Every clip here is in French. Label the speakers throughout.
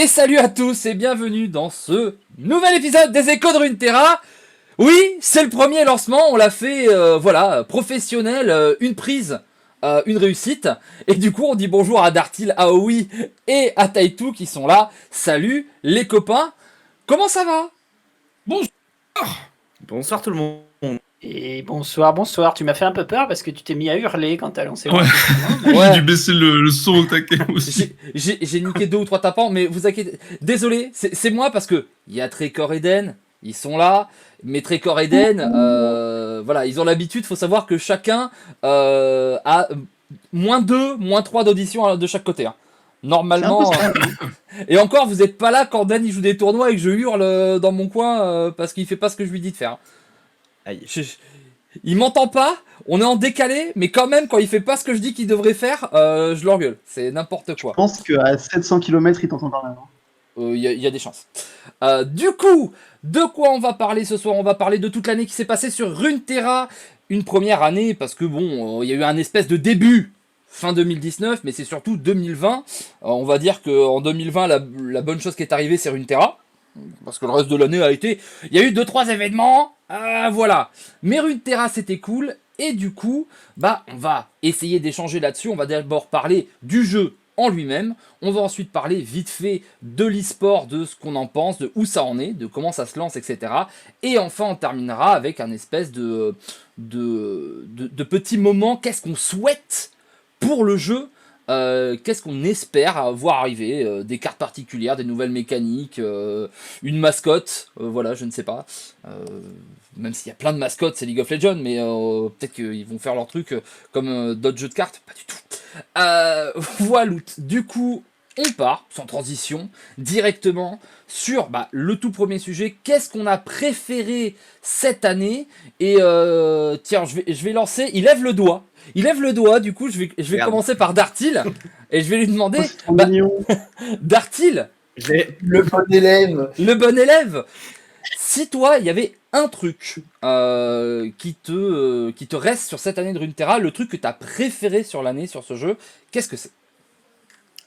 Speaker 1: Et salut à tous et bienvenue dans ce nouvel épisode des Échos de Runeterra. Oui, c'est le premier lancement, on l'a fait, voilà, professionnel, une prise, une réussite. Et du coup, on dit bonjour à Dartil, à Owi et à Taitu qui sont là. Salut les copains, comment ça va?
Speaker 2: Bonjour. Bonsoir tout le monde.
Speaker 3: Et bonsoir, tu m'as fait un peu peur parce que tu t'es mis à hurler quand t'as lancé
Speaker 2: Ouais.
Speaker 3: mais...
Speaker 1: Ouais.
Speaker 2: J'ai dû baisser le son au taquet aussi.
Speaker 1: J'ai niqué 2 ou 3 tapants, mais vous inquiétez. Désolé, c'est moi parce que il y a Trécor et Den, ils sont là. Mais Trécor et Den, voilà, ils ont l'habitude. Faut savoir que chacun a -2, -3 d'audition de chaque côté. Hein. Normalement. Et encore, vous êtes pas là quand Dan il joue des tournois et que je hurle dans mon coin parce qu'il fait pas ce que je lui dis de faire. Hein.
Speaker 2: Aïe.
Speaker 1: Il m'entend pas, on est en décalé, mais quand même, quand il fait pas ce que je dis qu'il devrait faire, je l'engueule. C'est n'importe quoi.
Speaker 4: Je pense qu'à 700 km, il t'entend quand même.
Speaker 1: Il y a des chances. Du coup, de quoi on va parler ce soir? On va parler de toute l'année qui s'est passée sur Runeterra. Une première année, parce que bon, il y a eu un espèce de début fin 2019, mais c'est surtout 2020. On va dire qu'en 2020, la bonne chose qui est arrivée, c'est Runeterra. Parce que le reste de l'année a été... Il y a eu 2-3 événements, voilà. Mais Runeterra, c'était cool. Et du coup, bah, on va essayer d'échanger là-dessus. On va d'abord parler du jeu en lui-même. On va ensuite parler vite fait de l'e-sport, de ce qu'on en pense, de où ça en est, de comment ça se lance, etc. Et enfin, on terminera avec un espèce de petit moment. Qu'est-ce qu'on souhaite pour le jeu? Qu'est-ce qu'on espère voir arriver? Des cartes particulières, des nouvelles mécaniques, une mascotte, voilà, je ne sais pas. Même s'il y a plein de mascottes, c'est League of Legends, mais peut-être qu'ils vont faire leur truc comme d'autres jeux de cartes, pas du tout. Voilà, du coup, on part, sans transition, directement sur le tout premier sujet. Qu'est-ce qu'on a préféré cette année? Et tiens, je vais lancer, il lève le doigt. Il lève le doigt, du coup, je vais commencer par Dartil et je vais lui demander Dartil,
Speaker 3: Le bon élève.
Speaker 1: le bon élève, si toi, il y avait un truc qui te reste sur cette année de Runeterra, le truc que tu as préféré sur l'année sur ce jeu, qu'est-ce que c'est?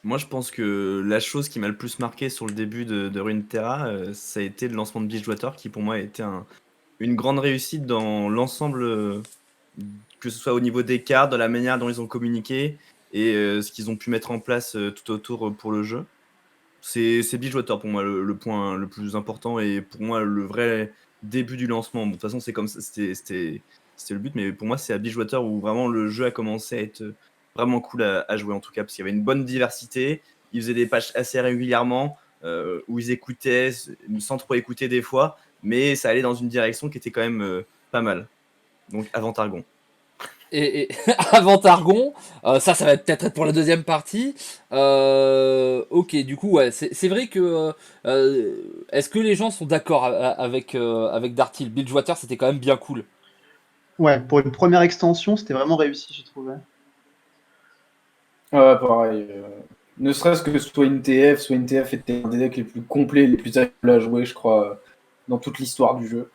Speaker 2: Moi, je pense que la chose qui m'a le plus marqué sur le début de Runeterra, ça a été le lancement de Bilgewater, qui pour moi a été une grande réussite dans l'ensemble, que ce soit au niveau des cartes, de la manière dont ils ont communiqué et ce qu'ils ont pu mettre en place tout autour pour le jeu. C'est Bilgewater pour moi le point le plus important et pour moi le vrai début du lancement. Bon, de toute façon, c'est comme ça, c'était le but, mais pour moi, c'est à Bilgewater où vraiment le jeu a commencé à être vraiment cool à jouer, en tout cas, parce qu'il y avait une bonne diversité. Ils faisaient des patchs assez régulièrement où ils écoutaient, sans trop écouter des fois, mais ça allait dans une direction qui était quand même pas mal. Donc, avant Targon.
Speaker 1: Et avant Targon, ça va peut-être être pour la deuxième partie. Ok, du coup, ouais, c'est vrai que. Est-ce que les gens sont d'accord avec Dartil? Bilgewater, c'était quand même bien cool.
Speaker 4: Ouais, pour une première extension, c'était vraiment réussi, j'ai trouvé.
Speaker 5: Ouais, pareil. Ne serait-ce que soit une TF était un des decks les plus complets, les plus agréables à jouer, je crois, dans toute l'histoire du jeu.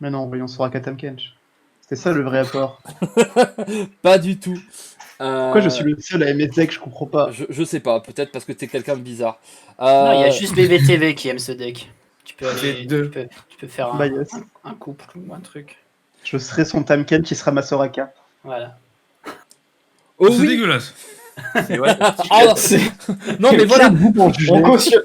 Speaker 4: Mais non, voyons sur Akatam Kench. C'était ça le vrai apport.
Speaker 1: Pas du tout.
Speaker 4: Pourquoi je suis le seul à aimer ce deck, je comprends pas.
Speaker 1: Je sais pas, peut-être parce que t'es quelqu'un de bizarre.
Speaker 3: Non, il y a juste BBTV qui aime ce deck. Tu peux,
Speaker 2: C'est deux.
Speaker 3: tu peux faire
Speaker 4: Bah, yes.
Speaker 3: un couple ou un truc.
Speaker 4: Je serai son Tamken qui sera ma Soraka.
Speaker 3: Voilà.
Speaker 1: Oh
Speaker 6: C'est
Speaker 1: oui.
Speaker 6: dégueulasse.
Speaker 2: Et ouais,
Speaker 1: Ah, non mais voilà.
Speaker 4: Pour juger.
Speaker 5: On cautionne.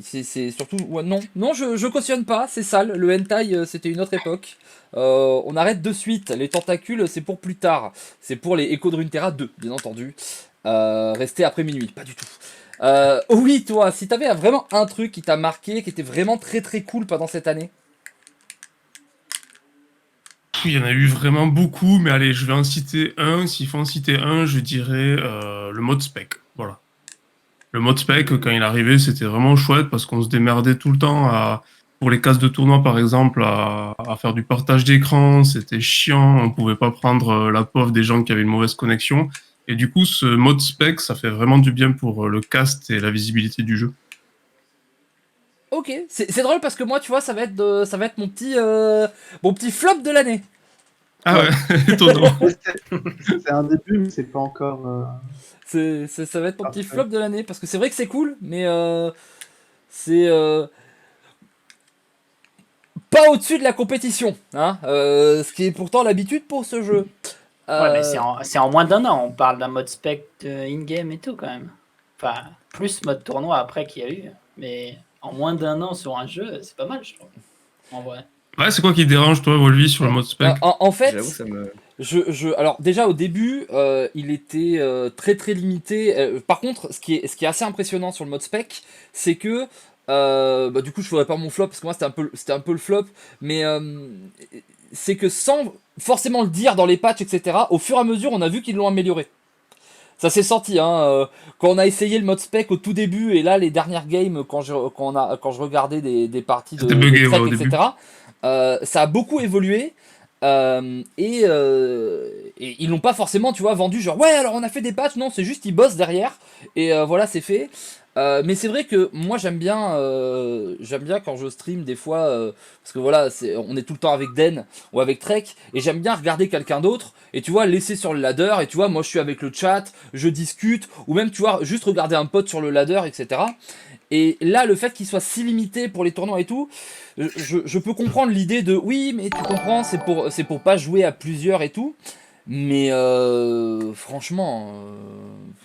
Speaker 1: C'est surtout ouais, non je cautionne pas, c'est sale. Le hentai c'était une autre époque. On arrête de suite. Les tentacules c'est pour plus tard. C'est pour les Échos de Runeterra 2 bien entendu. Restez après minuit, pas du tout. Oui toi, si t'avais vraiment un truc qui t'a marqué, qui était vraiment très très cool pendant cette année.
Speaker 6: Il y en a eu vraiment beaucoup, mais allez, je vais en citer un. S'il faut en citer un, je dirais le mode spec. Voilà. Le mode spec, quand il arrivait, c'était vraiment chouette parce qu'on se démerdait tout le temps pour les cases de tournoi, par exemple, à faire du partage d'écran. C'était chiant. On pouvait pas prendre la pauvre des gens qui avaient une mauvaise connexion. Et du coup, ce mode spec, ça fait vraiment du bien pour le cast et la visibilité du jeu.
Speaker 1: Ok, c'est drôle parce que moi tu vois ça va être mon petit flop de l'année.
Speaker 6: Ah ouais, étonnant.
Speaker 4: C'est un début, mais c'est pas encore.
Speaker 1: Ça va être mon petit
Speaker 4: Parfait.
Speaker 1: flop de l'année, parce que c'est vrai que c'est cool, mais c'est pas au-dessus de la compétition, hein, ce qui est pourtant l'habitude pour ce jeu.
Speaker 3: Ouais, mais
Speaker 1: Euh,
Speaker 3: c'est en moins d'un an. On parle d'un mode spec in-game et tout quand même. Enfin, plus mode tournoi après qu'il y a eu. Mais en moins d'un an sur un jeu, c'est pas mal, je trouve. En vrai.
Speaker 6: Ouais, c'est quoi qui te dérange, toi, Wolvi, sur le mode spec?
Speaker 1: en fait,
Speaker 2: J'avoue, ça me.
Speaker 1: alors déjà au début, il était très très limité. Par contre, ce qui est assez impressionnant sur le mode spec, c'est que bah, du coup, je ferai pas mon flop parce que moi c'était un peu le flop, mais c'est que sans forcément le dire dans les patchs, etc. Au fur et à mesure, on a vu qu'ils l'ont amélioré. Ça s'est senti, hein, quand on a essayé le mode spec au tout début et là les dernières games quand je regardais des parties
Speaker 6: C'était
Speaker 1: de
Speaker 6: buggé, ouais,
Speaker 1: Trek,
Speaker 6: au début.
Speaker 1: etc. Ça a beaucoup évolué. Et ils l'ont pas forcément, tu vois, vendu genre ouais alors on a fait des patchs, non c'est juste ils bossent derrière et voilà c'est fait. Mais c'est vrai que moi j'aime bien quand je stream des fois parce que voilà on est tout le temps avec Den ou avec Trek et j'aime bien regarder quelqu'un d'autre et tu vois laisser sur le ladder et tu vois moi je suis avec le chat, je discute ou même tu vois juste regarder un pote sur le ladder, etc. Et là, le fait qu'il soit si limité pour les tournois et tout, je peux comprendre l'idée de oui, mais tu comprends, c'est pour pas jouer à plusieurs et tout. Mais franchement,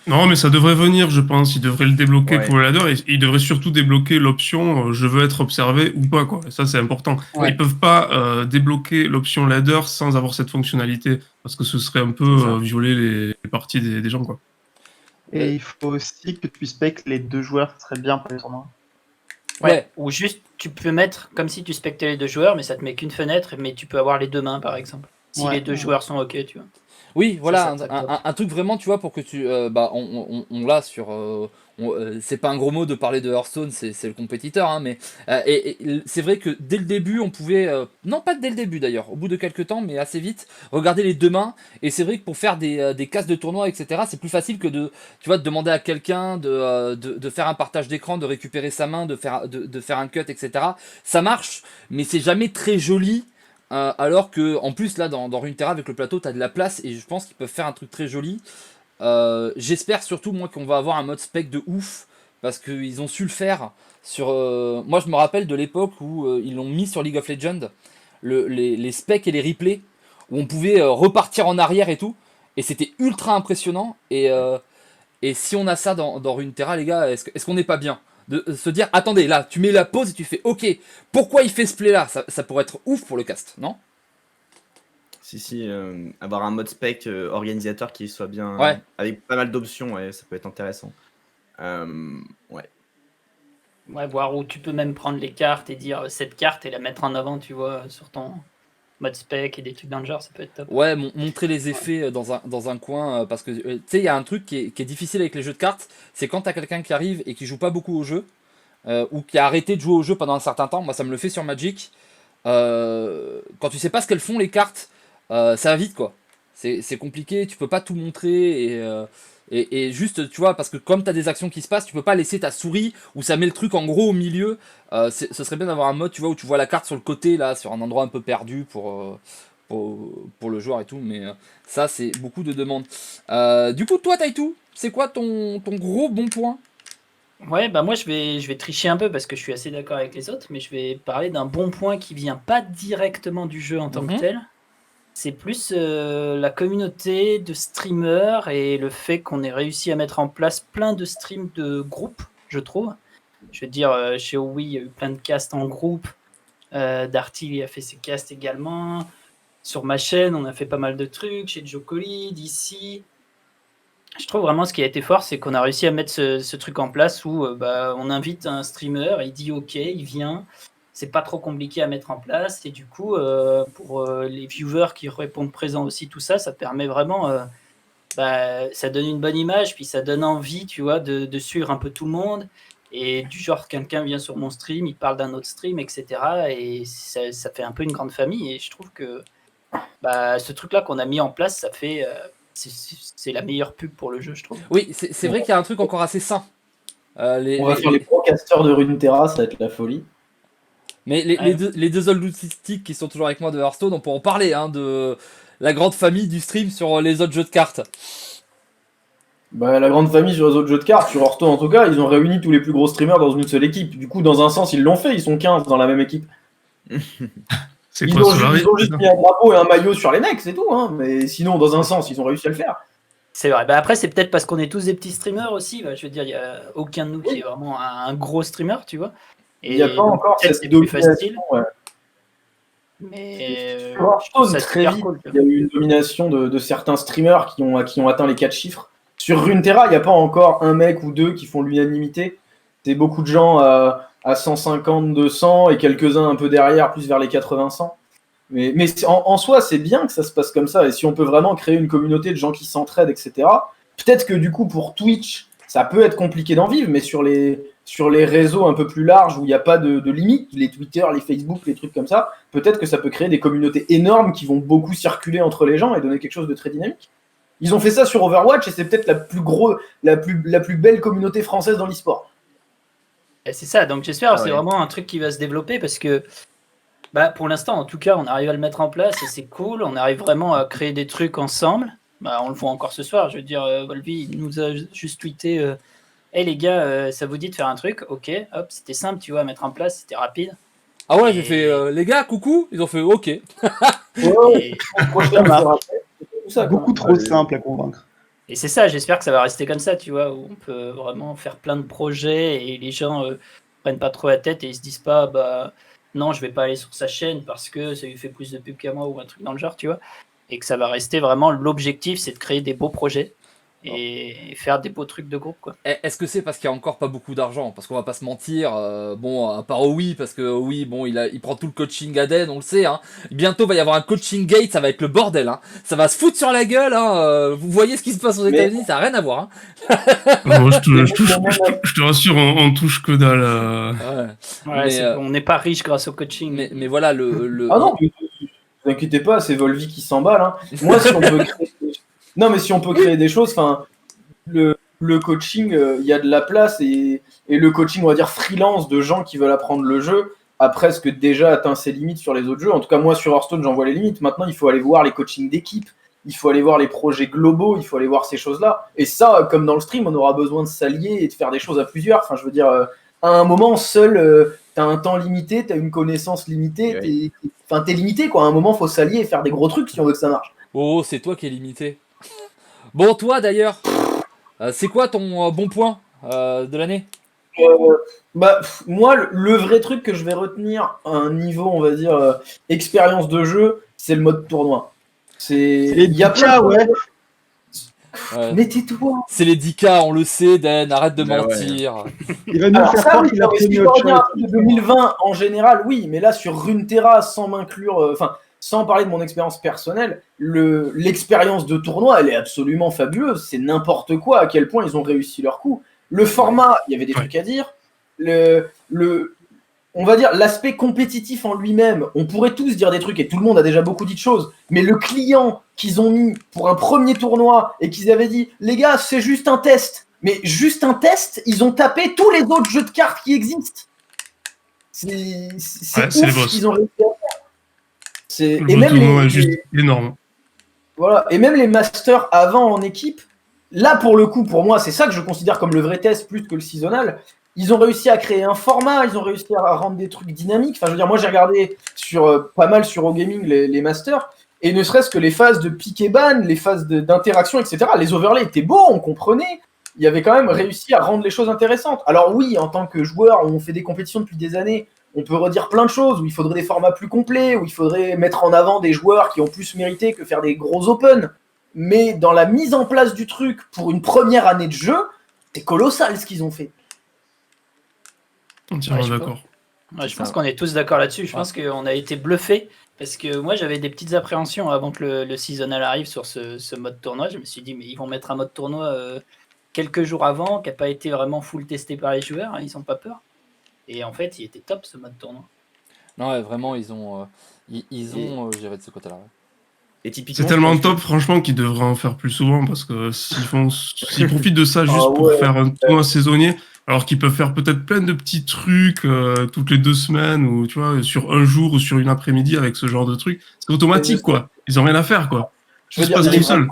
Speaker 6: Non, mais ça devrait venir, je pense. Ils devraient le débloquer
Speaker 2: Ouais.
Speaker 6: pour le ladder et ils devraient surtout débloquer l'option je veux être observé ou pas, quoi. Et ça, c'est important.
Speaker 3: Ouais.
Speaker 6: Ils peuvent pas débloquer l'option ladder sans avoir cette fonctionnalité parce que ce serait un peu
Speaker 2: C'est ça.
Speaker 6: violer les parties des gens, quoi.
Speaker 4: Et il faut aussi que tu puisses spec les 2 joueurs, ce serait bien pour les tournois.
Speaker 1: ouais.
Speaker 3: Ou juste, tu peux mettre comme si tu spectais les deux joueurs, mais ça te met qu'une fenêtre, mais tu peux avoir les deux mains par exemple. Si
Speaker 4: Ouais.
Speaker 3: les deux joueurs sont ok, tu vois.
Speaker 1: Oui, voilà,
Speaker 3: ça peut être top.
Speaker 1: un truc vraiment, tu vois, pour que tu. Bah, on l'a sur. C'est pas un gros mot de parler de Hearthstone, c'est le compétiteur, hein, mais. Et c'est vrai que dès le début, on pouvait. Non, pas dès le début d'ailleurs, au bout de quelques temps, mais assez vite, regarder les deux mains. Et c'est vrai que pour faire des cases de tournoi, etc., c'est plus facile que de. Tu vois, de demander à quelqu'un de faire un partage d'écran, de récupérer sa main, de faire un cut, etc. Ça marche, mais c'est jamais très joli. Alors que en plus là dans Runeterra avec le plateau t'as de la place et je pense qu'ils peuvent faire un truc très joli. J'espère surtout moi qu'on va avoir un mode spec de ouf parce qu'ils ont su le faire sur. Moi je me rappelle de l'époque où ils l'ont mis sur League of Legends, les specs et les replays où on pouvait repartir en arrière et tout et c'était ultra impressionnant et si on a ça dans Runeterra les gars est-ce qu'on n'est pas bien de se dire attendez là tu mets la pause et tu fais ok pourquoi il fait ce play là ça pourrait être ouf pour le cast non.
Speaker 2: Si, avoir un mode spec organisateur qui soit bien.
Speaker 1: Ouais.
Speaker 2: Avec pas mal d'options, ouais, ça peut être intéressant. Ouais.
Speaker 3: Ouais, voir où tu peux même prendre les cartes et dire cette carte et la mettre en avant, tu vois, sur ton mode spec et des trucs dans le genre, ça peut être top.
Speaker 1: Ouais, montrer les effets dans un coin, parce que tu sais, il y a un truc qui est difficile avec les jeux de cartes, c'est quand t'as quelqu'un qui arrive et qui joue pas beaucoup au jeu, ou qui a arrêté de jouer au jeu pendant un certain temps, moi ça me le fait sur Magic, quand tu sais pas ce qu'elles font les cartes, ça va vite quoi. C'est compliqué, tu peux pas tout montrer et juste, tu vois, parce que comme t'as des actions qui se passent, tu peux pas laisser ta souris où ça met le truc en gros au milieu. Ce serait bien d'avoir un mode, tu vois, où tu vois la carte sur le côté, là, sur un endroit un peu perdu pour le joueur et tout, mais ça, c'est beaucoup de demandes. Du coup, toi, Taitou, c'est quoi ton gros bon point?
Speaker 3: Ouais, bah moi je vais tricher un peu parce que je suis assez d'accord avec les autres, mais je vais parler d'un bon point qui vient pas directement du jeu en tant que tel. C'est plus la communauté de streamers et le fait qu'on ait réussi à mettre en place plein de streams de groupe, je trouve. Je veux dire, chez OWI, il y a eu plein de casts en groupe. Darty a fait ses casts également. Sur ma chaîne, on a fait pas mal de trucs. Chez Jocolid, ici. Je trouve vraiment ce qui a été fort, c'est qu'on a réussi à mettre ce truc en place où on invite un streamer, il dit ok, il vient. C'est pas trop compliqué à mettre en place. Et du coup, pour les viewers qui répondent présents aussi, tout ça, ça permet vraiment... ça donne une bonne image, puis ça donne envie, tu vois, de suivre un peu tout le monde. Et du genre, quelqu'un vient sur mon stream, il parle d'un autre stream, etc. Et ça fait un peu une grande famille. Et je trouve que ce truc-là qu'on a mis en place, ça fait... c'est la meilleure pub pour le jeu, je trouve.
Speaker 1: Oui, c'est vrai qu'il y a un truc encore assez sain.
Speaker 5: On va faire les podcasters de Runeterra, ça va être la folie.
Speaker 1: Mais les deux old loutistiques qui sont toujours avec moi de Hearthstone, on peut en parler. Hein, la grande famille du stream sur les autres jeux de cartes.
Speaker 5: Bah, la grande famille sur les autres jeux de cartes, sur Hearthstone en tout cas, ils ont réuni tous les plus gros streamers dans une seule équipe. Du coup, dans un sens, ils l'ont fait, ils sont 15 dans la même équipe.
Speaker 6: C'est
Speaker 5: Ils
Speaker 6: quoi
Speaker 5: ont,
Speaker 6: Solari
Speaker 5: ils ont juste mis un drapeau et un maillot sur les mecs, c'est tout. Hein. Mais sinon, dans un sens, ils ont réussi à le faire.
Speaker 3: C'est vrai. Bah après, c'est peut-être parce qu'on est tous des petits streamers aussi. Bah, je veux dire, il n'y a aucun de nous qui est vraiment un gros streamer, tu vois.
Speaker 5: Il n'y a pas encore
Speaker 3: peut-être
Speaker 5: cette
Speaker 3: c'est plus facile.
Speaker 5: domination. Ouais.
Speaker 3: Mais
Speaker 5: Sur Hearthstone,
Speaker 3: ça
Speaker 5: très
Speaker 3: super
Speaker 5: vite,
Speaker 3: cool.
Speaker 5: il y a eu une domination de certains streamers qui ont atteint les 4 chiffres. Sur Runeterra, il n'y a pas encore un mec ou deux qui font l'unanimité. C'est beaucoup de gens à 150, 200 et quelques-uns un peu derrière, plus vers les 80-100. Mais en soi, c'est bien que ça se passe comme ça. Et si on peut vraiment créer une communauté de gens qui s'entraident, etc., peut-être que du coup, pour Twitch, ça peut être compliqué d'en vivre, mais sur les réseaux un peu plus larges où il n'y a pas de limite, les Twitter, les Facebook, les trucs comme ça, peut-être que ça peut créer des communautés énormes qui vont beaucoup circuler entre les gens et donner quelque chose de très dynamique. Ils ont fait ça sur Overwatch et c'est peut-être la plus belle communauté française dans l'e-sport.
Speaker 3: Et c'est ça, donc j'espère que c'est
Speaker 2: ouais.
Speaker 3: vraiment un truc qui va se développer parce que bah, pour l'instant, en tout cas, on arrive à le mettre en place et c'est cool. On arrive vraiment à créer des trucs ensemble. Bah, on le voit encore ce soir. Je veux dire, Volvi il nous a juste tweeté hey les gars, ça vous dit de faire un truc? Ok, hop, c'était simple, tu vois, à mettre en place, c'était rapide.
Speaker 1: Ah ouais,
Speaker 3: Et-
Speaker 1: j'ai fait les gars, coucou. Ils ont fait ok.
Speaker 3: Et-
Speaker 5: Prochain,
Speaker 3: marche.
Speaker 5: c'est tout ça,
Speaker 4: Beaucoup
Speaker 5: quoi.
Speaker 4: trop simple à convaincre.
Speaker 3: Et c'est ça, j'espère que ça va rester comme ça, tu vois, où on peut vraiment faire plein de projets et les gens prennent pas trop la tête et ils se disent pas, bah non, je vais pas aller sur sa chaîne parce que ça lui fait plus de pub qu'à moi ou un truc dans le genre, tu vois. Et que ça va rester vraiment l'objectif, c'est de créer des beaux projets et faire des beaux trucs de groupe, quoi.
Speaker 1: Est-ce que c'est parce qu'il y a encore pas beaucoup d'argent? Parce qu'on va pas se mentir, bon, à part Oui, parce que Oui, bon, il prend tout le coaching Aden, on le sait, hein. Bientôt, va y avoir un coaching gate, ça va être le bordel, hein. Ça va se foutre sur la gueule, hein. Vous voyez ce qui se passe aux
Speaker 5: Mais-
Speaker 1: États-Unis, ça a rien à voir, hein.
Speaker 6: Moi, je te rassure, on touche que dalle.
Speaker 1: Ouais.
Speaker 3: Ouais,
Speaker 1: Mais,
Speaker 3: on n'est pas riche grâce au coaching.
Speaker 1: Mais voilà, le...
Speaker 5: Ah non, mais vous inquiétez pas, c'est Volvi qui s'emballe. Hein. Moi, si on peut créer... Non, mais si on peut créer des choses, enfin, le coaching, il y a de la place et le coaching, on va dire freelance de gens qui veulent apprendre le jeu a presque déjà atteint ses limites sur les autres jeux. En tout cas, moi, sur Hearthstone, j'en vois les limites. Maintenant, il faut aller voir les coachings d'équipe, il faut aller voir les projets globaux, il faut aller voir ces choses-là. Et ça, comme dans le stream, on aura besoin de s'allier et de faire des choses à plusieurs. Enfin, je veux dire, à un moment, seul, t'as un temps limité, t'as une connaissance limitée, t'es limité, quoi. À un moment, faut s'allier et faire des gros trucs si on veut que ça marche.
Speaker 1: Oh, c'est toi qui es limité. Bon, toi, d'ailleurs, c'est quoi ton bon point de l'année?
Speaker 5: Moi, le vrai truc que je vais retenir à un niveau, on va dire, expérience de jeu, c'est le mode tournoi. Il y a plein de...
Speaker 4: ouais.
Speaker 1: Ouais.
Speaker 5: Mais tais-toi.
Speaker 1: C'est les 10K, on le sait, Dan, arrête de
Speaker 2: Bah
Speaker 1: mentir.
Speaker 4: Il va nous
Speaker 5: Alors
Speaker 4: faire
Speaker 5: ça,
Speaker 4: croire
Speaker 5: oui,
Speaker 4: qu'il a
Speaker 5: non, mais si
Speaker 4: obtenu
Speaker 5: je
Speaker 4: autre
Speaker 5: reviens à un
Speaker 4: chose.
Speaker 5: truc de 2020 en général, oui, mais là sur Runeterra, sans m'inclure, sans parler de mon expérience personnelle, l'expérience de tournoi, elle est absolument fabuleuse. C'est n'importe quoi à quel point ils ont réussi leur coup. Le format, il y avait des trucs à dire. On va dire l'aspect compétitif en lui-même, on pourrait tous dire des trucs et tout le monde a déjà beaucoup dit de choses, mais le client qu'ils ont mis pour un premier tournoi et qu'ils avaient dit les gars c'est juste un test, mais juste un test, ils ont tapé tous les autres jeux de cartes qui existent. C'est
Speaker 6: c'est les
Speaker 5: ouf
Speaker 6: boss.
Speaker 5: ce qu'ils ont réussi à faire.
Speaker 6: Le tournoi est juste énorme.
Speaker 5: Voilà, et même les masters avant en équipe, là pour le coup, pour moi, c'est ça que je considère comme le vrai test plus que le seasonal. Ils ont réussi à créer un format, ils ont réussi à rendre des trucs dynamiques. Enfin, je veux dire, moi j'ai regardé pas mal sur OGaming les masters, et ne serait-ce que les phases de pick et ban, les phases d'interaction, etc. Les overlays étaient beaux, on comprenait. Il y avait quand même réussi à rendre les choses intéressantes. Alors oui, en tant que joueur, on fait des compétitions depuis des années, on peut redire plein de choses, où il faudrait des formats plus complets, où il faudrait mettre en avant des joueurs qui ont plus mérité que faire des gros open. Mais dans la mise en place du truc pour une première année de jeu, c'est colossal ce qu'ils ont fait.
Speaker 6: Entièrement
Speaker 3: Ouais, je
Speaker 6: d'accord.
Speaker 3: Ouais, je pense qu'on est tous d'accord là-dessus. Je pense qu'on a été bluffés parce que moi j'avais des petites appréhensions avant que le seasonal arrive sur ce mode tournoi. Je me suis dit, mais ils vont mettre un mode tournoi quelques jours avant qui n'a pas été vraiment full testé par les joueurs. Hein, ils n'ont pas peur. Et en fait, il était top ce mode tournoi.
Speaker 1: Non, ouais, vraiment, ils ont géré de ce côté-là. Ouais.
Speaker 2: Et typiquement,
Speaker 6: C'est tellement
Speaker 2: je pense
Speaker 6: top, franchement, qu'ils devraient en faire plus souvent parce que s'ils profitent de ça juste
Speaker 5: Ah
Speaker 6: pour
Speaker 5: ouais.
Speaker 6: faire un tournoi saisonnier, alors qu'ils peuvent faire peut-être plein de petits trucs toutes les 2 semaines ou tu vois sur un jour ou sur une après-midi avec ce genre de truc, c'est automatique quoi. Ils ont rien à faire, quoi.
Speaker 5: Je veux
Speaker 6: Ça se
Speaker 5: dire,
Speaker 6: passe tout seul.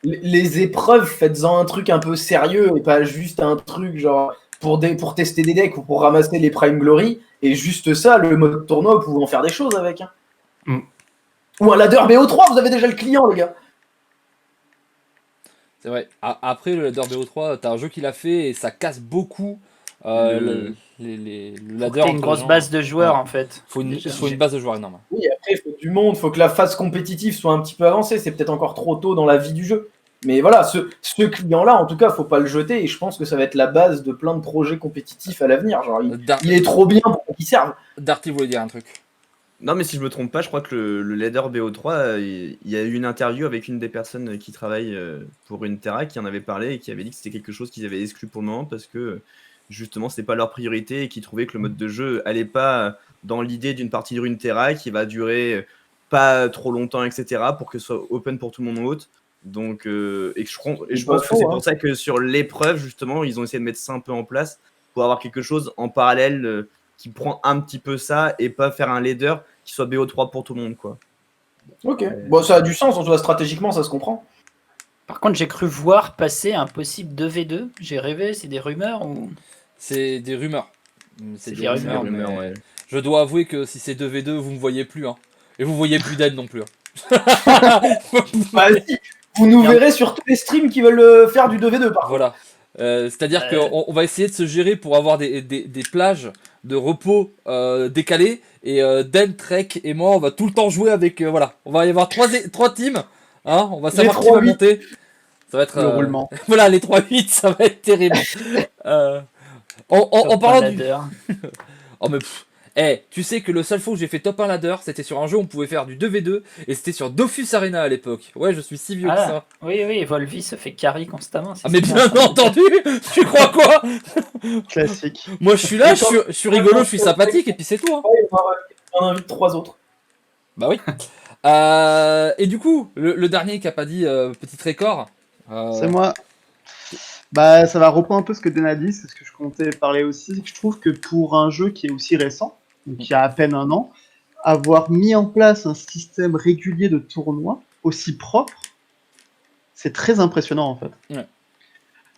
Speaker 5: les épreuves, faites-en un truc un peu sérieux et pas juste un truc genre pour tester des decks ou pour ramasser les Prime Glory. Et juste ça, le mode tournoi, vous pouvez en faire des choses avec. Hein.
Speaker 6: Mm.
Speaker 5: Ou un ladder BO3, vous avez déjà le client, les gars.
Speaker 1: C'est vrai. Après, le ladder BO3, t'as un jeu qui l'a fait et ça casse beaucoup le
Speaker 3: Faut que
Speaker 1: ladder.
Speaker 3: t'aies une
Speaker 1: entre
Speaker 3: grosse
Speaker 1: gens.
Speaker 3: base de joueurs
Speaker 1: Ouais.
Speaker 3: en fait.
Speaker 1: Faut
Speaker 3: Déjà.
Speaker 1: une base de joueurs énorme.
Speaker 5: Oui, après, il faut du monde, il faut que la phase compétitive soit un petit peu avancée. C'est peut-être encore trop tôt dans la vie du jeu. Mais voilà, ce client-là, en tout cas, faut pas le jeter. Et je pense que ça va être la base de plein de projets compétitifs à l'avenir. Genre, il est trop bien pour qu'il serve.
Speaker 1: Darty voulait dire un truc.
Speaker 2: Non, mais si je me trompe pas, je crois que le ladder BO3, il y a eu une interview avec une des personnes qui travaille pour Runeterra qui en avait parlé et qui avait dit que c'était quelque chose qu'ils avaient exclu pour le moment parce que justement c'était pas leur priorité et qu'ils trouvaient que le mode de jeu allait pas dans l'idée d'une partie de Runeterra qui va durer pas trop longtemps, etc. pour que ce soit open pour tout le monde en haute. Donc, et je pense que c'est pour ça que sur l'épreuve, justement, ils ont essayé de mettre ça un peu en place pour avoir quelque chose en parallèle qui prend un petit peu ça et pas faire un ladder qui soit BO3 pour tout le monde, quoi.
Speaker 5: Ok. Bon, ça a du sens, en tout cas, stratégiquement, ça se comprend.
Speaker 3: Par contre, j'ai cru voir passer un possible 2v2. J'ai rêvé, c'est des rumeurs ou...
Speaker 1: C'est des rumeurs.
Speaker 3: C'est des rumeurs,
Speaker 1: mais
Speaker 2: ouais.
Speaker 1: je dois avouer que si c'est 2v2, vous me voyez plus. Hein. Et vous voyez plus d'aide non plus.
Speaker 5: Bah, si. Vous nous verrez sur tous les streams qui veulent faire du 2v2 par contre.
Speaker 1: Voilà. C'est-à-dire qu'on on va essayer de se gérer pour avoir des plages de repos décalées. Et Den, Trek et moi, on va tout le temps jouer avec. Voilà. On va y avoir trois teams. Hein, on va savoir qui va
Speaker 4: 3-8.
Speaker 1: monter. Ça va être.
Speaker 4: Le roulement.
Speaker 1: Voilà, les 3-8, ça va être terrible. En parlant du.
Speaker 3: ladder.
Speaker 1: Oh, mais pff. Tu sais que le seul fois où j'ai fait top 1 ladder, c'était sur un jeu où on pouvait faire du 2v2 et c'était sur Dofus Arena à l'époque. Ouais, je suis si vieux que ça.
Speaker 3: Oui, Volvi se fait carry constamment.
Speaker 1: Ah, mais bien entendu. Tu crois quoi?
Speaker 4: Classique.
Speaker 1: Moi, je suis là, je suis rigolo, je suis sympathique et puis c'est tout. Hein.
Speaker 5: Ouais, on invite 3 autres.
Speaker 1: Bah oui. Et du coup, le dernier qui a pas dit petit record.
Speaker 4: C'est moi. Bah, ça va reprendre un peu ce que Den a dit, c'est ce que je comptais parler aussi. C'est que je trouve que pour un jeu qui est aussi récent, donc qui a à peine un an, avoir mis en place un système régulier de tournois aussi propre, c'est très impressionnant en fait.
Speaker 1: Ouais.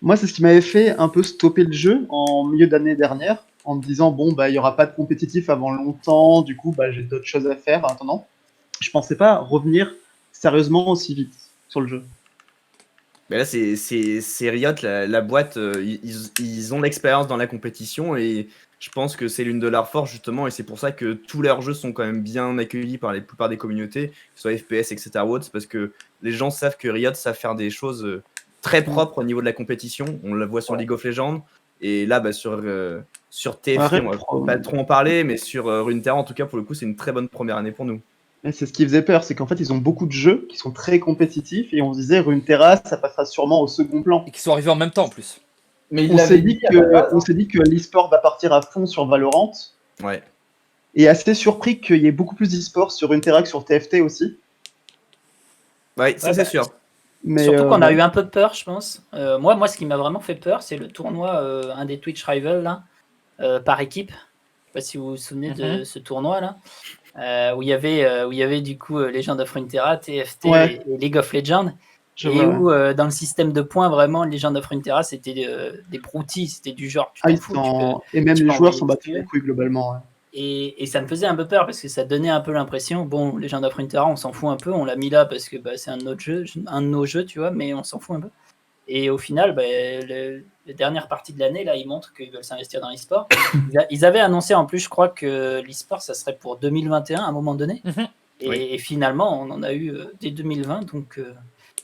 Speaker 4: Moi, c'est ce qui m'avait fait un peu stopper le jeu en milieu d'année dernière, en me disant bon, bah, il y aura pas de compétitif avant longtemps, du coup, bah, j'ai d'autres choses à faire en attendant. Je pensais pas revenir sérieusement aussi vite sur le jeu.
Speaker 2: Mais là, c'est Riot, la boîte, ils ont l'expérience dans la compétition et je pense que c'est l'une de leurs forces justement et c'est pour ça que tous leurs jeux sont quand même bien accueillis par la plupart des communautés, que ce soit FPS, etc. C'est parce que les gens savent que Riot savent faire des choses très propres au niveau de la compétition. On la voit sur League of Legends et là, bah, sur TFT, on va pas trop en parler, mais sur Runeterra, en tout cas, pour le coup, c'est une très bonne première année pour nous.
Speaker 4: Et c'est ce qui faisait peur, c'est qu'en fait ils ont beaucoup de jeux qui sont très compétitifs et on se disait Runeterra ça passera sûrement au second plan.
Speaker 1: Et qui sont arrivés en même temps en plus.
Speaker 5: Mais
Speaker 4: On s'est dit que l'e-sport va partir à fond sur Valorant
Speaker 2: Ouais.
Speaker 4: et assez surpris qu'il y ait beaucoup plus d'e-sport sur Runeterra que sur TFT aussi.
Speaker 2: Ouais, ça
Speaker 3: Ouais,
Speaker 2: c'est
Speaker 3: bah,
Speaker 2: sûr.
Speaker 4: Mais
Speaker 3: Surtout qu'on a eu un peu de peur, je pense. Moi, ce qui m'a vraiment fait peur, c'est le tournoi, un des Twitch Rivals, là, par équipe. Je sais pas si vous vous souvenez de ce tournoi-là. Où il y avait du coup Legend of Runeterra, TFT
Speaker 4: Ouais.
Speaker 3: et League of Legends.
Speaker 4: Je
Speaker 3: Et
Speaker 4: vois.
Speaker 3: où dans le système de points, vraiment, Legend of Runeterra, c'était des broutilles, c'était du genre, tu
Speaker 4: Ah,
Speaker 3: t'en
Speaker 4: ils
Speaker 3: fous.
Speaker 4: sont- Et même
Speaker 3: tu
Speaker 4: les
Speaker 3: peux
Speaker 4: joueurs
Speaker 3: envoyer
Speaker 4: sont
Speaker 3: qui
Speaker 4: battus
Speaker 3: tu
Speaker 4: les
Speaker 3: veux.
Speaker 4: couilles globalement. Ouais.
Speaker 3: Et ça me faisait un peu peur parce que ça donnait un peu l'impression, bon, Legend of Runeterra, on s'en fout un peu, on l'a mis là parce que bah, c'est un de nos jeux, tu vois, mais on s'en fout un peu. Et au final, bah, les dernières parties de l'année, là, ils montrent qu'ils veulent s'investir dans l'e-sport. Ils avaient annoncé en plus, je crois, que l'e-sport, ça serait pour 2021 à un moment donné.
Speaker 1: Mhm.
Speaker 3: Et finalement, on en a eu dès 2020, donc...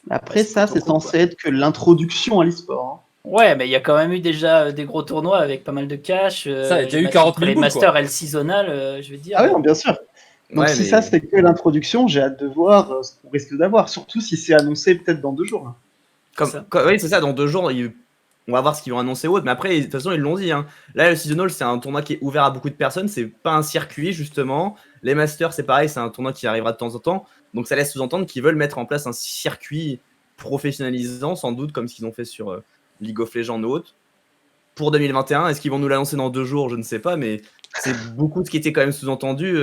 Speaker 4: Après
Speaker 3: Ouais,
Speaker 4: ça,
Speaker 3: c'est
Speaker 4: c'est
Speaker 3: cool,
Speaker 4: censé être que l'introduction à l'e-sport. Hein.
Speaker 3: Ouais, mais il y a quand même eu déjà des gros tournois avec pas mal de cash.
Speaker 1: Ça, il y a déjà eu
Speaker 3: les
Speaker 1: 40 000
Speaker 3: les
Speaker 1: boules,
Speaker 3: Masters
Speaker 1: quoi.
Speaker 3: et le Seasonal, je veux dire.
Speaker 4: Ah oui, non, bien sûr. Donc
Speaker 2: Ouais,
Speaker 4: si
Speaker 2: mais-
Speaker 4: ça c'est que l'introduction, j'ai hâte de voir ce qu'on risque d'avoir, surtout si c'est annoncé peut-être dans 2 jours. Hein.
Speaker 2: Oui, c'est ça, dans 2 jours, on va voir ce qu'ils vont annoncer autre, mais après, de toute façon, ils l'ont dit. Hein. Là, le Seasonal, c'est un tournoi qui est ouvert à beaucoup de personnes, c'est pas un circuit, justement. Les Masters, c'est pareil, c'est un tournoi qui arrivera de temps en temps. Donc ça laisse sous-entendre qu'ils veulent mettre en place un circuit professionnalisant, sans doute, comme ce qu'ils ont fait sur League of Legends ou autre. Pour 2021, est-ce qu'ils vont nous l'annoncer dans 2 jours? Je ne sais pas, mais c'est beaucoup de ce qui était quand même sous-entendu